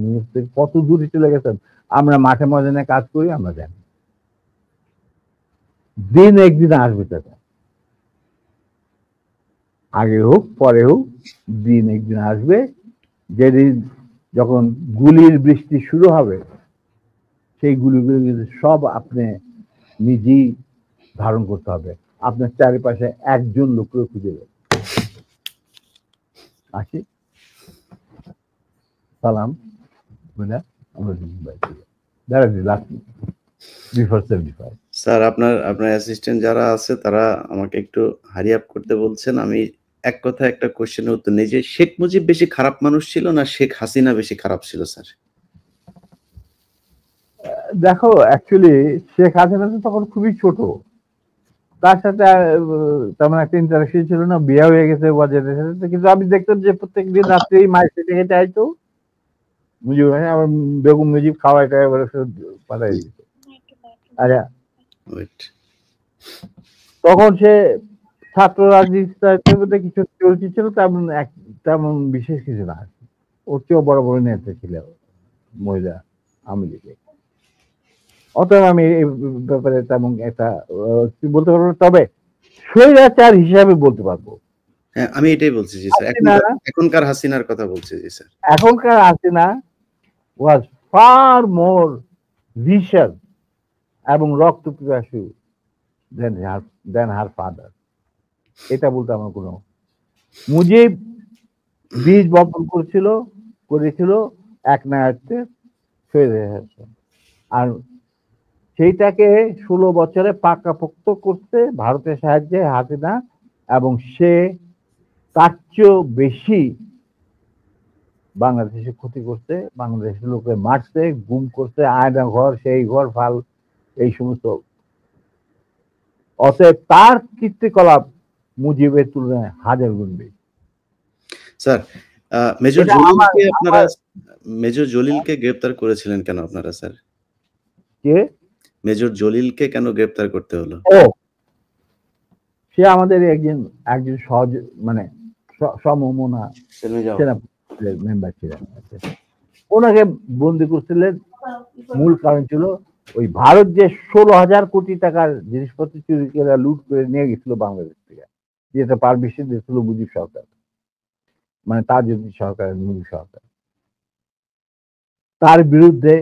কত দূরে চলে গেছেন। আমরা মাঠে ময়দানে কাজ করি, আমরা জানি দিন একদিন আসবে, চাচা, আগে হোক পরে হোক, দিন একদিন আসবে, যেদিন যখন গুলির বৃষ্টি শুরু হবে, সেই গুলিগুলো সব আপনি নিজেই ধারণ করতে হবে। আপনার চারিপাশে একজন লোককে খুঁজে দেবে। আসি, সালাম বলে আমরা স্যার, আপনার অ্যাসিস্ট্যান্ট যারা আছে তারা আমাকে একটু হারি আপ করতে বলছেন। আমি এক কথা একটা কোশ্চেনের উত্তর নেই, যে শেখ মুজিব বেশি খারাপ মানুষ ছিল না শেখ হাসিনা বেশি খারাপ ছিল স্যার? দেখো, অ্যাকচুয়ালি শেখ হাসিনা তো তখন খুবই ছোট, তার সাথে তেমন একটা ইন্টারাকশন ছিল না, বিয়ে হয়ে গেছে বাজারের সাথে। কিন্তু আমি দেখতাম যে প্রত্যেকদিন রাত্রেই মায়ের থেকে চাইতো মুজিব, আমার বেগম মুজিব খাওয়াই টাই পাঠাই দিত। আচ্ছা, তখন সে ছাত্র রাজনীতির মধ্যে কিছু চলতি ছিল, তেমন বিশেষ কিছু না, ওর চেয়েও বড় বড় নেতা ছিল। মহিলা আওয়ামী লীগে। অতএব আমি এই ব্যাপারে তেমন একটা কি বলতে পারবো না, তবে স্বৈরাচার হিসাবে বলতে পারবো। হ্যাঁ, আমি এটাই বলছি জি স্যার। হাসিনা, এখনকার হাসিনার কথা বলছি জি স্যার। এখনকার হাসিনা ওয়াজ ফার মোর ভিশাস এবং রক্ত পিপাসু দেন হার ফাদার। এটা বলতে আমার কোনো, মুজিব বীজ বপন করেছিল এক নায়ককে স্বৈরাচার, আর সেইটাকে 16 বছরে পাকাপোক্ত করতে ভারতের সাহায্যে হাসিনা, এবং সে তার চেয়েও বেশি বাংলাদেশে ক্ষতি করছে, বাংলাদেশের লোকে মারছে, গুম করছে, আয়না ঘর সেই ঘর ফাল এই সমস্ত। অতএব তার কীর্তিকলাপ মুজিবের তুলনায় হাজার গুণ বেশি। স্যার, মেজর জলিলকে গ্রেপ্তার করেছিলেন কেন আপনারা স্যার? কে? মেজর জলিলকে কেন গ্রেপ্তার করতে হলো? ও, সে আমাদের একজন সহজ মানে সমমনা মেম্বার ছিলেন। ওনাকে বন্দি করছিলেন, মূল কারণ ছিল ওই ভারত যে 16,000 কোটি টাকার জিনিসপত্র চুরি করে লুট করে নিয়ে গেছিল বাংলাদেশ থেকে, যেটা পারমিশন দিয়েছিল মুজিব সরকার, মানে তাজউদ্দিন সরকারের মুজিব সরকার। তার বিরুদ্ধে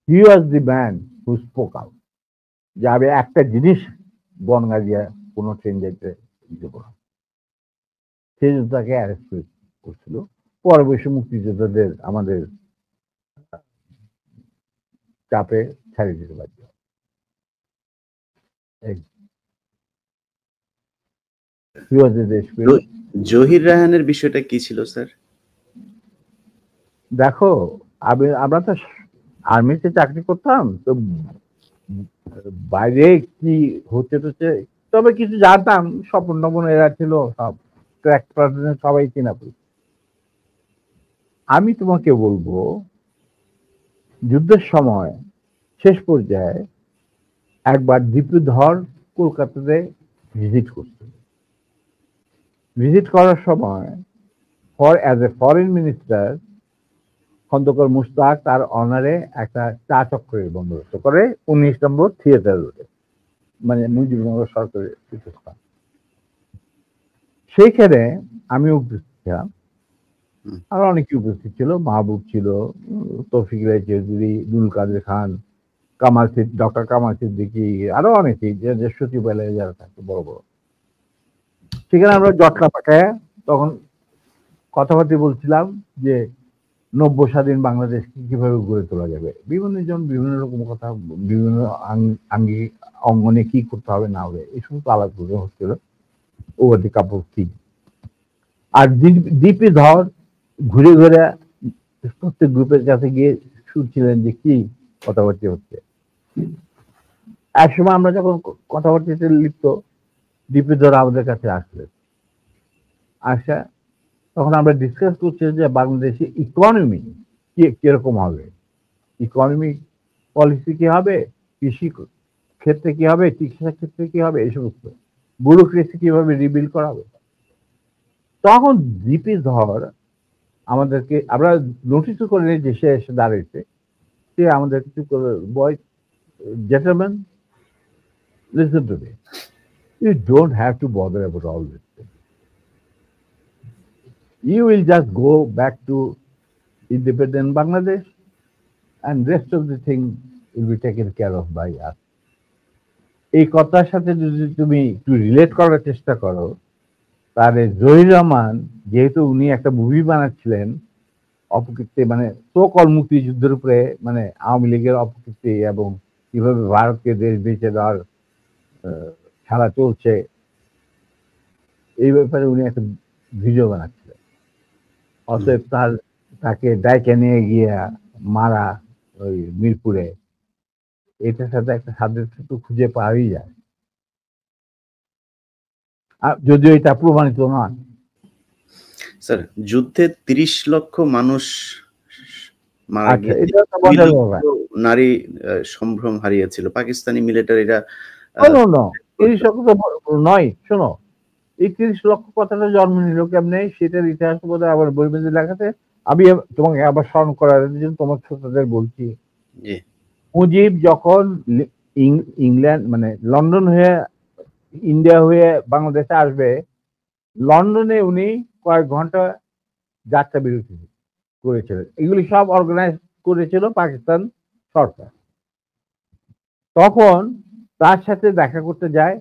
he was the man who spoke out, যে আমি একটা জিনিস বনগা দিয়ে কোনো ট্রেন যেতে দেব না। সেই জন্য তাকে অ্যারেস্ট করছিল। পরে বসে মুক্তিযোদ্ধাদের আমাদের চাপে ছাড়িয়ে দিতে বাধ্য। জহির রায়হানের বিষয়টা কি ছিল স্যার? দেখো, আমরা তো আর্মিতে চাকরি করতাম, তো বাইরে কি হচ্ছে, তবে কিছু জানতাম। স্বপন টপন এরা ছিল, সব ট্র্যাক সবাই চেনা। আমি তোমাকে বলবো, যুদ্ধের সময় শেষ পর্যায়ে একবার দীপুধর কলকাতাতে ভিজিট করার সময় as a foreign minister Khandakar Mushtaq তার অনারে একটা চা চক্রের বন্দোবস্ত করে 19 নম্বর থিয়েটার রোডে, মানে মুজিবনগর সরকারের পীঠস্থান। সেইখানে আমি উপস্থিত ছিলাম, আর অনেকে উপস্থিত ছিল। মাহবুব ছিল, তৌফিক রায় চৌধুরী, দুল কাদের খান, ডক্টর কামাল সিদ্দিকী, আরো অনেকেই যে সচিবালয়ে যারা থাকতো বড় বড়। সেখানে আমরা জটলা পাঠায় তখন কথাবার্তা বলছিলাম যে 90 স্বাধীন বাংলাদেশকে কিভাবে গড়ে তোলা যাবে। বিভিন্ন জন বিভিন্ন রকম কথা, বিভিন্ন অঙ্গনে কি করতে হবে না হবে, এই সমস্ত আলাপ হচ্ছিল। ওভার কাপড় কি, আর দীপি ধর ঘুরে ঘুরে প্রত্যেক গ্রুপের কাছে গিয়ে শুনছিলেন যে কি কথাবার্তা হচ্ছে। এক সময় আমরা যখন কথাবার্তাতে লিপ্ত, দীপি ধর আমাদের কাছে আসা, তখন আমরা ডিসকাস করছি যে বাংলাদেশে ইকোনমি কিরকম হবে, ইকোনমিক পলিসি কি হবে, কৃষি ক্ষেত্রে কি হবে, চিকিৎসা ক্ষেত্রে কি হবে, এই সমস্ত ব্যুরোক্রেসি কিভাবে রিবিল্ড করা হবে। তখন দীপি ধর আমাদেরকে, আমরা নোটিস করে নিই যে সে এসে দাঁড়িয়েছে, সে আমাদের কিছু বয়, gentlemen, listen to me. You don't have to bother about all this thing. You will just go back to independent Bangladesh and rest of the thing will be taken care of by us. এই কথার সাথে যদি তুমি একটু relate করার চেষ্টা করো, তাহলে জহির রহমান, যেহেতু উনি একটা মুভি বানাচ্ছিলেন অপকীর্তি, মানে সকল মুক্তিযুদ্ধের উপরে, মানে আওয়ামী লীগের অপকীর্তি এবং কিভাবে ভারতকে দেশ বেঁচে দেওয়ার খেলা চলছে, এই ব্যাপারে উনি একটা ভিডিও বানাচ্ছিলেন। অতএব তাকে ডাইকে নিয়ে গিয়ে মারা ওই মিরপুরে, এটার সাথে একটা সাদৃশ্য খুঁজে পাওয়াই যায়, যদিও এটা প্রমাণিত নয়। স্যার, যুদ্ধে 30 লক্ষ মানুষ মারা গিয়েছে, নারী সম্ভ্রম হারিয়েছিল পাকিস্তানি মিলিটারিরা। 30 লক্ষ তো নয়, শোনো, এই 30 লক্ষ কথাটা জন্ম নিল কেমনে, সেটার ইতিহাস বোধহয় আবার বইমেজে লেখাতে আমি তোমাকে আবার স্মরণ করার জন্য তোমার শ্রোতাদের বলছি, জি মুজিব যখন ইংল্যান্ড মানে লন্ডন হয়ে ইন্ডিয়া হয়ে বাংলাদেশে আসবে, লন্ডনে উনি কয়েক ঘন্টা যাত্রা বিরতি করেছিলেন। এগুলি সব অর্গানাইজ করেছিল পাকিস্তান সরকার। তখন তার সাথে দেখা করতে যায়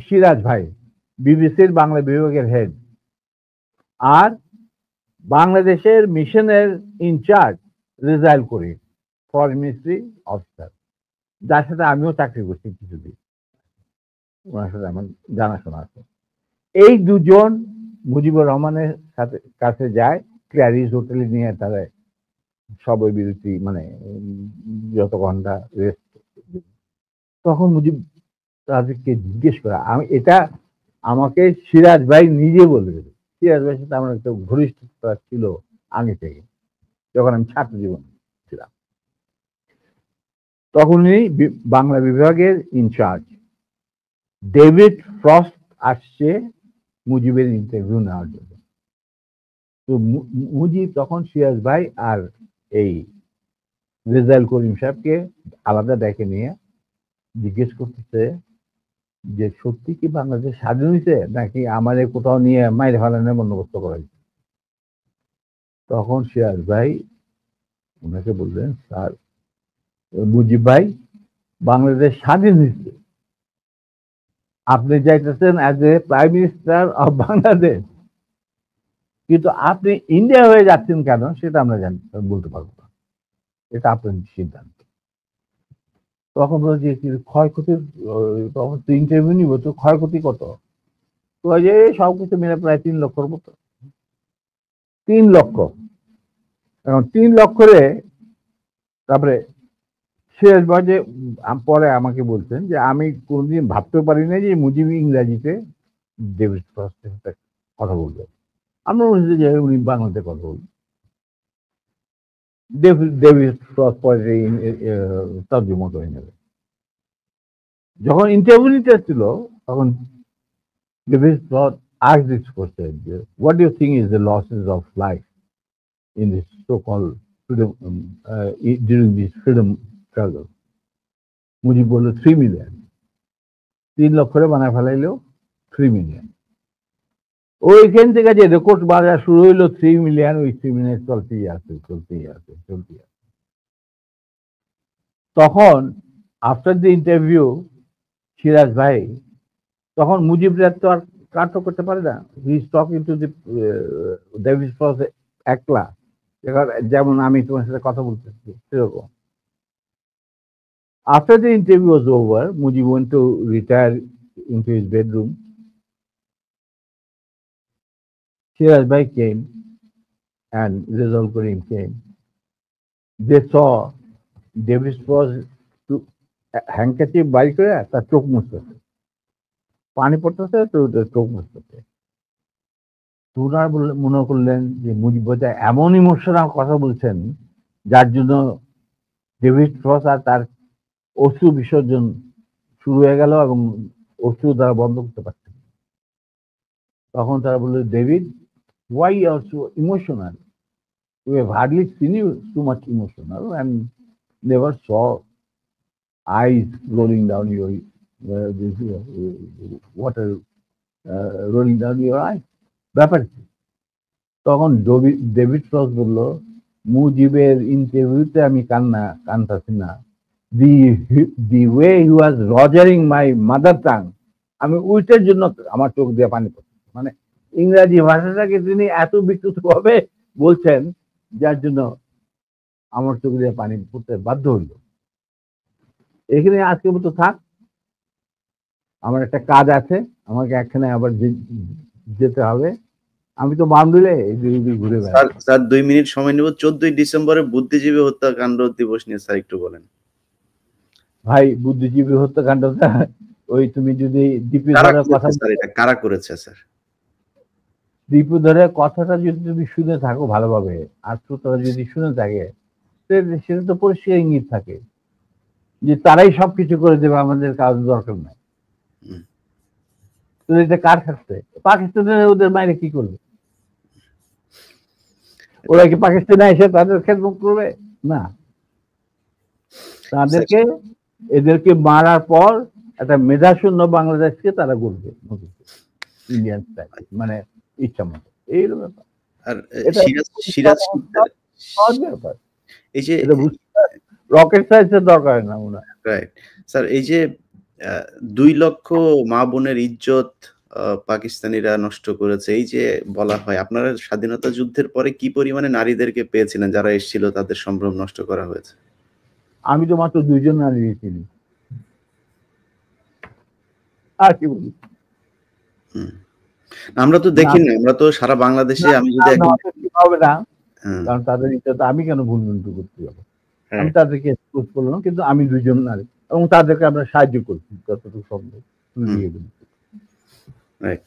সিরাজ ভাই, বিবিসির বাংলা বিভাগের হেড, আর বাংলাদেশের মিশনের ইনচার্জ রেজাইল করিম, ফরেন মিনিস্ট্রি অফিসার, যার সাথে আমিও চাকরি করছি কিছুদিন, ওনার সাথে আমার জানাশোনা আছে। এই দুজন মুজিবুর রহমানের সাথে কাছে যায়, ক্ল্যারিস হোটেলে নিয়ে তারা সবই বিরতি মানে যত ঘন্টা রেস্ট। তখন মুজিব তাদেরকে জিজ্ঞেস করা, আমি এটা আমাকে সিরাজ ভাই নিজে বলে দেবে। সিরাজ ভাইয়ের সাথে আমার একটা ঘনিষ্ঠতা ছিল আগে থেকে, যখন আমি ছাত্র জীবন ছিলাম। তখন উনি বাংলা বিভাগের ইনচার্জ। ডেভিড ফ্রস্ট আসছে মুজিবের ইন্টারভিউ নেওয়ার জন্য। তো মুজিব তখন সিরাজ ভাই আর এই রেজাইল করিম সাহেবকে আলাদা ডেকে নিয়ে জিজ্ঞেস করতেছে যে সত্যি কি বাংলাদেশ স্বাধীন হয়েছে নাকি আমাদের কোথাও নিয়ে মাইরে ফেলানোর বন্দোবস্ত করা হয়েছে। তখন সিরাজ ভাই ওনাকে বললেন, স্যার মুজিব ভাই, বাংলাদেশ স্বাধীন হয়েছে, আপনি যাইতেছেন as a prime minister of Bangladesh, কিন্তু আপনি ইন্ডিয়া হয়ে যাচ্ছেন কেন সেটা আমরা বলতে পারবো না, এটা আপনার সিদ্ধান্ত। তখন বলছে ক্ষয়ক্ষতির, তখন তো ইন্টারভিউ নিব, তো ক্ষয়ক্ষতি কত? তো যে সবকিছু মিলে প্রায় 3 লক্ষর মতো। 3 লক্ষ। এখন 3 লক্ষরে তারপরে শেষ বাজে পরে আমাকে বলছেন যে আমি কোনোদিন ভাবতে পারি না যে মুজিব ইংরাজিতে ডেভিড ফ্রস্টের সাথে কথা বলবে। আমরা বলছি যে উনি বাংলাতে কথা বলবেন। ডেভিড ফ্রস্ট পরে তর্জমা করে নেবে। যখন ইন্টারভিউ নিতে ছিল তখন David frost asked this question, what do you think is the losses of life in this so-called freedom during this freedom struggle? Mujib বলল 3 মিলিয়ন। 3 লক্ষরে বানায় ফেলাইলেও 3 মিলিয়ন। ওইখান থেকে যে রেকর্ড বাজার শুরু হইলো 3 মিলিয়ন, ওই 3 মিলিয়ন চলতেই আছে। তখন আফটার দ্য ইন্টারভিউ সিরাজ ভাই তখন মুজিবরা তো আর কাট করতে পারে না, he is talking to the David frost একলা, যেমন আমি তোমার সাথে কথা বলতেছি সেরকম। After the interview was over, Mujib went to retire into his bedroom. Shiraz Bhai came and Rizal Karim came. They saw David Frost to handkerchief বাইর করে তার চোখ মুছতেছে, পানি পড়তেছে তো চোখ মুছতেছে। তোরা মনে করলেন যে মুজিব বোধহয় এমন ইমোশনাল কথা বলছেন যার জন্য ডেভিড ফ্রস্ট আর তার অশ্রু বিসর্জন শুরু হয়ে গেল এবং অশ্রু দ্বারা বন্ধ করতে পারছে। তখন তারা বললো, David, why you are so emotional? We have hardly seen you too much emotional and never saw eyes rolling down your water rolling down your eyes. ব্যাপার কি? তখন ডেভিড ফ্রস্ট বললো, মুজিবের ইন্টারভিউতে আমি কান্তাছি না, the way he was rogering my mother tongue, আমি ওইটার জন্য আমার চোখ দিয়ে পানি পড়ছে। মানে ইংরাজি ভাষাটাকে তিনি এত বিকৃত ভাবে বলছেন যার জন্য আমার চোখ দিয়ে পানি পড়তে বাধ্য হইল। এখানে আজকের মতো থাক, আমার একটা কাজ আছে, আমাকে এখানে আবার যেতে হবে। আমি তো বান্ধুলে ঘুরে বেড়াই। স্যার 2 মিনিট সময় নেব। 14 ডিসেম্বরে বুদ্ধিজীবী হত্যাকাণ্ড দিবস নিয়ে স্যার একটু বলেন। ভাই, বুদ্ধিজীবী হত্যাকাণ্ডটা ওই তুমি যদি দীপুধরের কথা, স্যার এটা কারা করেছে স্যার? দীপুধরের কথাটা যদি তুমি শুনে থাকো ভালোভাবে, আর শ্রোতারা যদি শুনে থাকে, সেটা তো পরিষ্কার ইঙ্গিত থাকে যে তারাই সবকিছু করে দেবে, আমাদের কাজ দরকার নাই। তো এটা কার ক্ষেত্রে? পাকিস্তানের ওদের মাইরে কি করবে? ওরা কি পাকিস্তানে এসে তাদের খেদমত করবে? না, তাদেরকে এদেরকে মারার পর একটা মেধাশূন্য বাংলাদেশকে তারা গড়বে, ইন্ডিয়ান স্টাইল, মানে ইচ্ছা মতো। এই হলো ব্যাপার। আর এটা সিরাজ শিকদার সহজ ব্যাপার। এই যে এটা বুঝতে রকেট সায়েন্সের দরকার না ওনার। রাইট স্যার, এই যে 2 লক্ষ মা বোনের ইজ্জত পাকিস্তানিরা নষ্ট করেছে, এই যে বলা হয়, আপনারা স্বাধীনতা যুদ্ধের পরে কি পরিমাণে নারীদেরকে পেয়েছিলেন যারা এসেছিল তাদের সম্ভ্রম নষ্ট করা হয়েছে? আমি তো মাত্র 2 জন নারী চিনি, আর কি বলি। আমরা তো দেখি না, আমরা তো সারা বাংলাদেশে, আমি যদি হবে না, কারণ তাদের ইচ্ছা, আমি কেন ভুল মন্তব্য করতে যাবো? আমি তাদেরকে এক্সপোজ করলাম, কিন্তু আমি 2 জন নারী এবং তাদেরকে আমরা সাহায্য করছি যতটুকু সম্ভব। রাইট।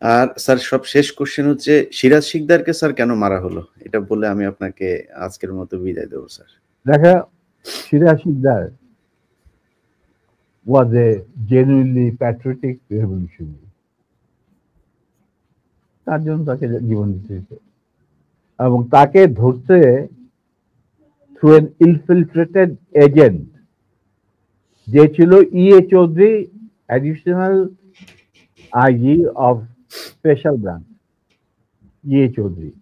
আর স্যার, সব শেষ কোশ্চেন হচ্ছে, সিরাজ শিকদারকে স্যার কেন মারা হলো, এটা বলে আমি আপনাকে আজকের মতো বিদায় দেবো স্যার। দেখা, Siraj Sikdar was a genuinely patriotic revolutionary. তার জন্য তাকে জীবন দিতে হয়েছে, এবং তাকে ধরতে through an infiltrated agent যে ছিল E.A. Chowdhury, additional IG of special branch. E.A. Chowdhury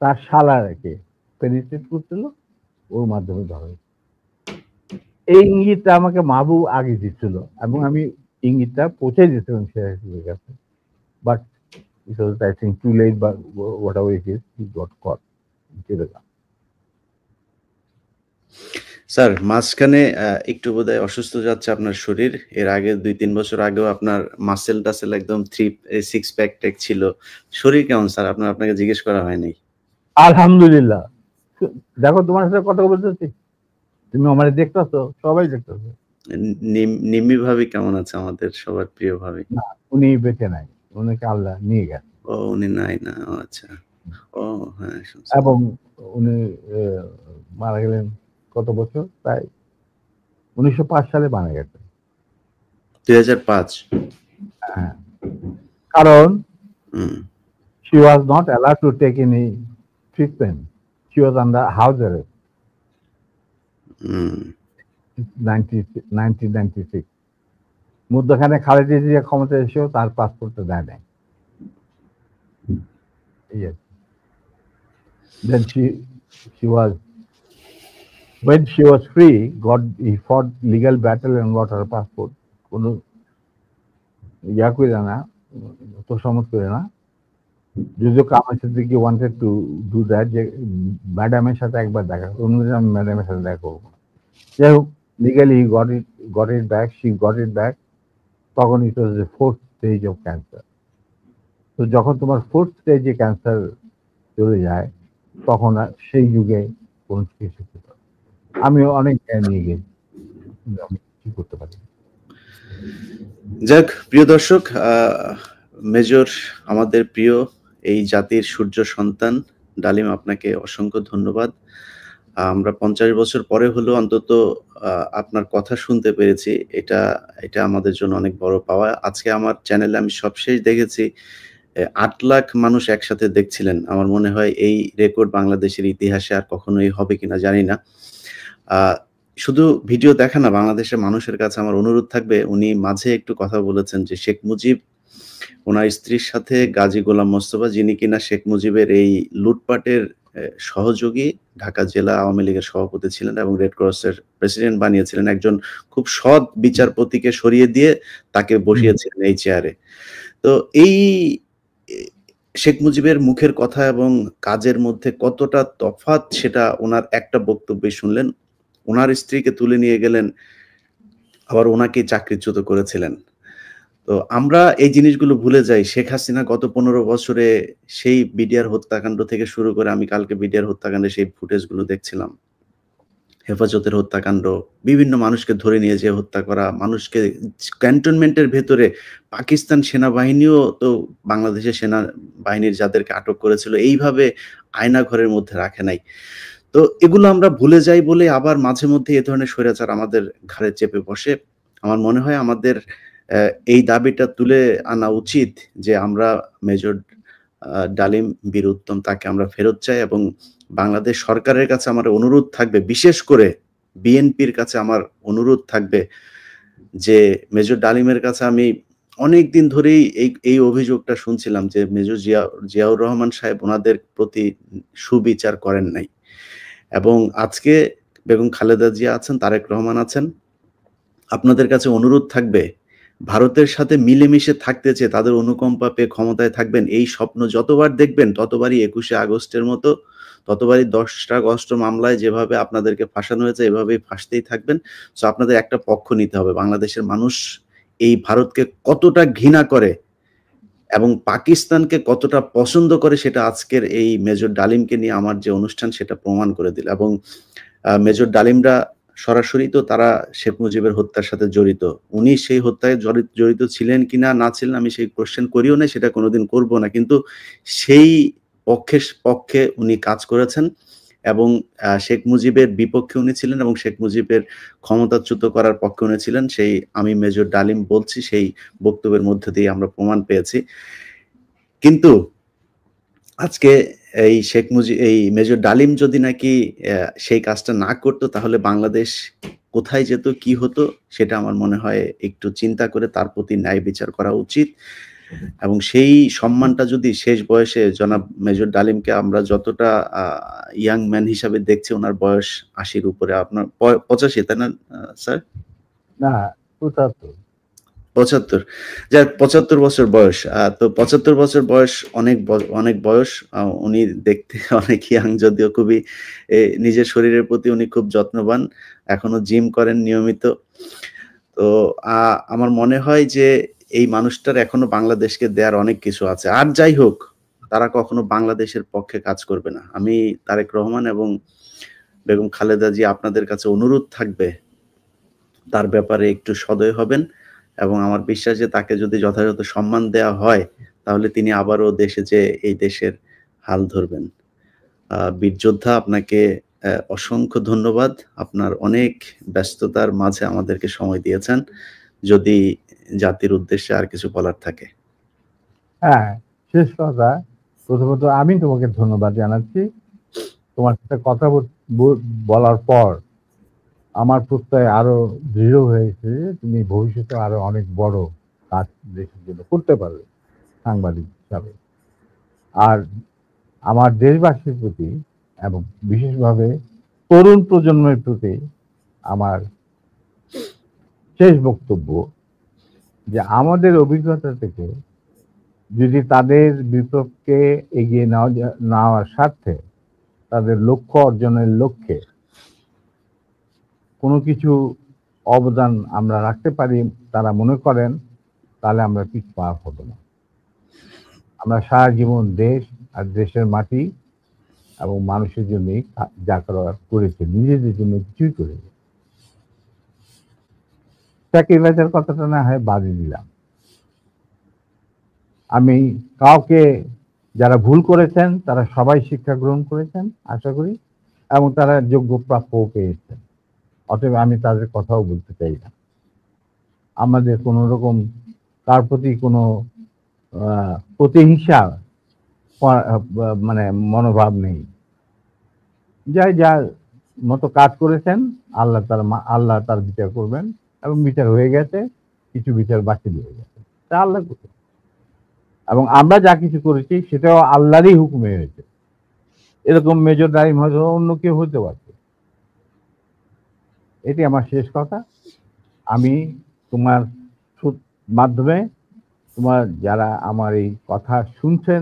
তার শালাকে পেনিট্রেট করছিল, ওর মাধ্যমে ধরা। এই ইঙ্গিতটা আমাকে মাহবুব আগে দিচ্ছিল এবং আমি ইঙ্গিতটা পৌঁছে দিয়েছিলাম সিরাজের কাছে, but it was, I think, too late, but whatever it is, he got caught. Sir, মাঝখানে একটু বোধহয় অসুস্থ যাচ্ছে আপনার শরীর। এর আগে 2-3 বছর আগেও আপনার মাসেল টাসেল একদম 6 প্যাক ট্যাক ছিল। শরীর কেমন স্যার? আপনাকে জিজ্ঞেস করা হয়নি। আলহামদুলিল্লাহ। দেখো, তোমার সাথে কথা বলতেছি, তুমি আমার দেখতেছো, সবাই দেখতেছো। নিম্মি ভাবি কেমন আছে, আমাদের সবার প্রিয় ভাবি? না, উনি বেঁচে নাই, উনাকে আল্লাহ নিয়ে গেছে। ও, উনি নাই না? আচ্ছা। ও হ্যাঁ। এবং উনি মারা গেলেন কত বছর, প্রায় 1905 সালে মারা গেছেন। 2005? হ্যাঁ, কারণ she was not allowed to take any treatment. She was under house arrest. 1996 মধ্যখানে খালেদা জিয়া ক্ষমতা এসেও তার পাসপোর্টটা দেয় নাই। Yes. Then when she was free, he fought legal battle and got her passport. কোনো ইয়া করে না, তো সমত করে না। যদিও Kamal Siddiqui wanted to do that, যে ম্যাডামের সাথে একবার দেখা, অন্যদিন আমি ম্যাডামের সাথে দেখা করবো। যাই হোক, legally he got it back, she got it back. তখন it was the 4th stage of cancer. তো যখন তোমার 4th stage ক্যান্সার চলে যায়, তখন সেই যুগে কোন চিকিৎসা করতে পারে। আমি অনেক নিয়ে গেছি, আমি কি করতে পারি। যাক, প্রিয় দর্শক, মেজর আমাদের প্রিয় এই জাতির সূর্য সন্তান ডালিম, আপনাকে অসংখ্য ধন্যবাদ। আমরা 50 বছর পরে হলেও অন্তত আপনার কথা শুনতে পেরেছি, এটা আমাদের জন্য অনেক বড় পাওয়া। আজকে আমার চ্যানেলে আমি সবশেষ দেখেছি 8 লাখ মানুষ একসাথে দেখছিলেন। আমার মনে হয় এই রেকর্ড বাংলাদেশের ইতিহাসে আর কখনোই হবে কিনা জানি না। শুধু ভিডিও দেখা না, বাংলাদেশের মানুষের কাছে আমার অনুরোধ থাকবে, উনি মাঝে একটু কথা বলেছেন যে শেখ মুজিব, ওনার স্ত্রীর সাথে গাজী গোলাম মোস্তফা, যিনি কিনা শেখ মুজিবের এই লুটপাটের সহযোগী, ঢাকা জেলা আওয়ামী লীগের সভাপতি ছিলেন এবং রেড ক্রসের প্রেসিডেন্ট বানিয়েছিলেন, একজন খুব সৎ বিচারপতিকে সরিয়ে দিয়ে তাকে বসিয়েছিলেন এই চেয়ারে। তো এই শেখ মুজিবের মুখের কথা এবং কাজের মধ্যে কতটা তফাৎ, সেটা ওনার একটা বক্তব্যে শুনলেন। ওনার স্ত্রীকে তুলে নিয়ে গেলেন, আবার ওনাকে চাকরিচ্যুত করেছিলেন। তো আমরা এই জিনিসগুলো ভুলে যাই। শেখ হাসিনা গত 15 বছরে সেই বিডিআর হত্যাকাণ্ড থেকে শুরু করে, আমি কালকে বিডিআর হত্যাকাণ্ডে সেই ফুটেজগুলো দেখছিলাম, হেফাজতের হত্যাকাণ্ড, বিভিন্ন মানুষকে ধরে নিয়ে যেয়ে হত্যা করা, মানুষকে ক্যান্টনমেন্টের ভেতরে পাকিস্তান সেনাবাহিনীও তো বাংলাদেশের সেনাবাহিনীর যাদেরকে আটক করেছিল এইভাবে আয়না ঘরের মধ্যে রাখে নাই। তো এগুলো আমরা ভুলে যাই বলে আবার মাঝে মধ্যে এ ধরনের স্বৈরাচার আমাদের ঘাড়ে চেপে বসে। আমার মনে হয় আমাদের এই দাবিটা তুলে আনা উচিত যে আমরা মেজর ডালিম বীর উত্তম তাকে আমরা ফেরত চাই এবং বাংলাদেশ সরকারের কাছে আমার অনুরোধ থাকবে, বিশেষ করে বিএনপির কাছে আমার অনুরোধ থাকবে যে মেজর ডালিমের কাছে আমি অনেকদিন ধরেই এই অভিযোগটা শুনছিলাম যে মেজর জিয়াউর রহমান সাহেব উনাদের প্রতি সুবিচার করেন নাই। এবং আজকে বেগম খালেদা জিয়া আছেন, তারেক রহমান আছেন। আপনাদের কাছে অনুরোধ থাকবে, ভারতের সাথে মিলেমিশে থাকতে চেয়ে তাদের অনুকম্পা পেয়ে ক্ষমতায় থাকবেন। এই স্বপ্ন যতবার দেখবেন ততবারই ২১শে আগস্টের মতো, ততবারই ১০টা আগস্ট মামলায় যেভাবে আপনাদেরকে ফাঁসানো হয়েছে এভাবেই ফাঁসতেই থাকবেন। সো আপনাদের একটা পক্ষ নিতে হবে। বাংলাদেশের মানুষ এই ভারতকে কতটা ঘৃণা করে এবং পাকিস্তানকে কতটা পছন্দ করে সেটা আজকের এই মেজর ডালিমকে নিয়ে আমার যে অনুষ্ঠান সেটা প্রমাণ করে দিল। এবং মেজর ডালিমরা সরাসরি তো তারা শেখ মুজিবের হত্যার সাথে জড়িত। উনি সেই হত্যায় জড়িত ছিলেন কিনা না ছিলেন আমি সেই কোয়েশ্চেন করিও না, সেটা কোনোদিন করব না। কিন্তু সেই পক্ষে উনি কাজ করেছেন এবং শেখ মুজিবের বিপক্ষে উনি ছিলেন এবং শেখ মুজিবের ক্ষমতাচ্যুত করার পক্ষে উনি ছিলেন। সেই আমি মেজর ডালিম বলছি, সেই বক্তব্যের মধ্যে দিয়ে আমরা প্রমাণ পেয়েছি। কিন্তু আজকে এই মেজর ডালিম যদি নাকি সেই কাজটা না করতো তাহলে বাংলাদেশ কোথায় যেত, কি হতো সেটা আমার মনে হয় একটু চিন্তা করে তার প্রতি ন্যায় বিচার করা উচিত। এবং সেই সম্মানটা যদি শেষ বয়সে জনাব মেজর ডালিমকে আমরা যতটা ইয়াং ম্যান হিসাবে দেখছি, ওনার বয়স ৮০ উপরে, আপনার ৮৫ তাই না স্যার? না, ৭৫। ৭৫, যাক ৭৫ বছর বয়স। তো ৭৫ বছর বয়স অনেক বয়স। উনি দেখতে অনেক ইয়াং, যদিও খুবই নিজের শরীরের প্রতি উনি খুব যত্নবান। এখনো জিম করেন নিয়মিত। তো আমার মনে হয় যে এই মানুষটার এখনো বাংলাদেশকে দেয়ার অনেক কিছু আছে। আর যাই হোক, তারা কখনো বাংলাদেশের পক্ষে কাজ করবে না। আমি তারেক রহমান এবং বেগম খালেদা জিয়া আপনাদের কাছে অনুরোধ থাকবে তার ব্যাপারে একটু সদয় হবেন এবং আমার বিশ্বাস যে তাকে যদি যথাযথ সম্মান দেওয়া হয় তাহলে তিনি আবারও দেশে যেয়ে এই দেশের হাল ধরবেন। বীর যোদ্ধা, আপনাকে অসংখ্য ধন্যবাদ। আপনার অনেক ব্যস্ততার মাঝে আমাদেরকে সময় দিয়েছেন। যদি জাতির উদ্দেশ্যে আর কিছু বলার থাকে। হ্যাঁ, শেষ কথা, প্রথমত আমি তোমাকে ধন্যবাদ জানাচ্ছি। তোমার সাথে কথা বলার পর আমার প্রত্যয় আরো দৃঢ় হয়েছে যে তুমি ভবিষ্যতে আরো অনেক বড় কাজ দেশের জন্য করতে পারবে সাংবাদিক হিসাবে। আর আমার দেশবাসীর প্রতি এবং বিশেষভাবে তরুণ প্রজন্মের প্রতি আমার শেষ বক্তব্য যে আমাদের অভিজ্ঞতা থেকে যদি তাদের বিপক্ষে এগিয়ে নেওয়ার স্বার্থে, তাদের লক্ষ্য অর্জনের লক্ষ্যে কোনো কিছু অবদান আমরা রাখতে পারি তারা মনে করেন, তাহলে আমরা পিছপা হব না। আমরা সারা জীবন দেশ আর দেশের মাটি এবং মানুষের জন্য যা করার করেছে, নিজেদের জন্য কিছুই করে। স্যাক্রিফাইসের কথাটা না হয় বাদই দিলাম। আমি কাউকে, যারা ভুল করেছেন তারা সবাই শিক্ষা গ্রহণ করেছেন আশা করি, এবং তারা যোগ্য প্রাপ্যও পেয়েছেন। অতএব আমি তাদের কথাও বলতে চাই না। আমাদের কোনো রকম তার প্রতি কোনো প্রতিহিংসা মানে মনোভাব নেই। যার মতো কাজ করেছেন আল্লাহ তার বিচার করবেন, এবং বিচার হয়ে গেছে, কিছু বিচার বাকি হয়ে গেছে, তা আল্লাহ করবেন। এবং আমরা যা কিছু করেছি সেটাও আল্লাহরই হুকুমে হয়েছে। এরকম মেজর ডালিম হয়তো অন্য কেউ হতে পারত। এটি আমার শেষ কথা। আমি তোমার মাধ্যমে তোমার যারা আমার এই কথা শুনছেন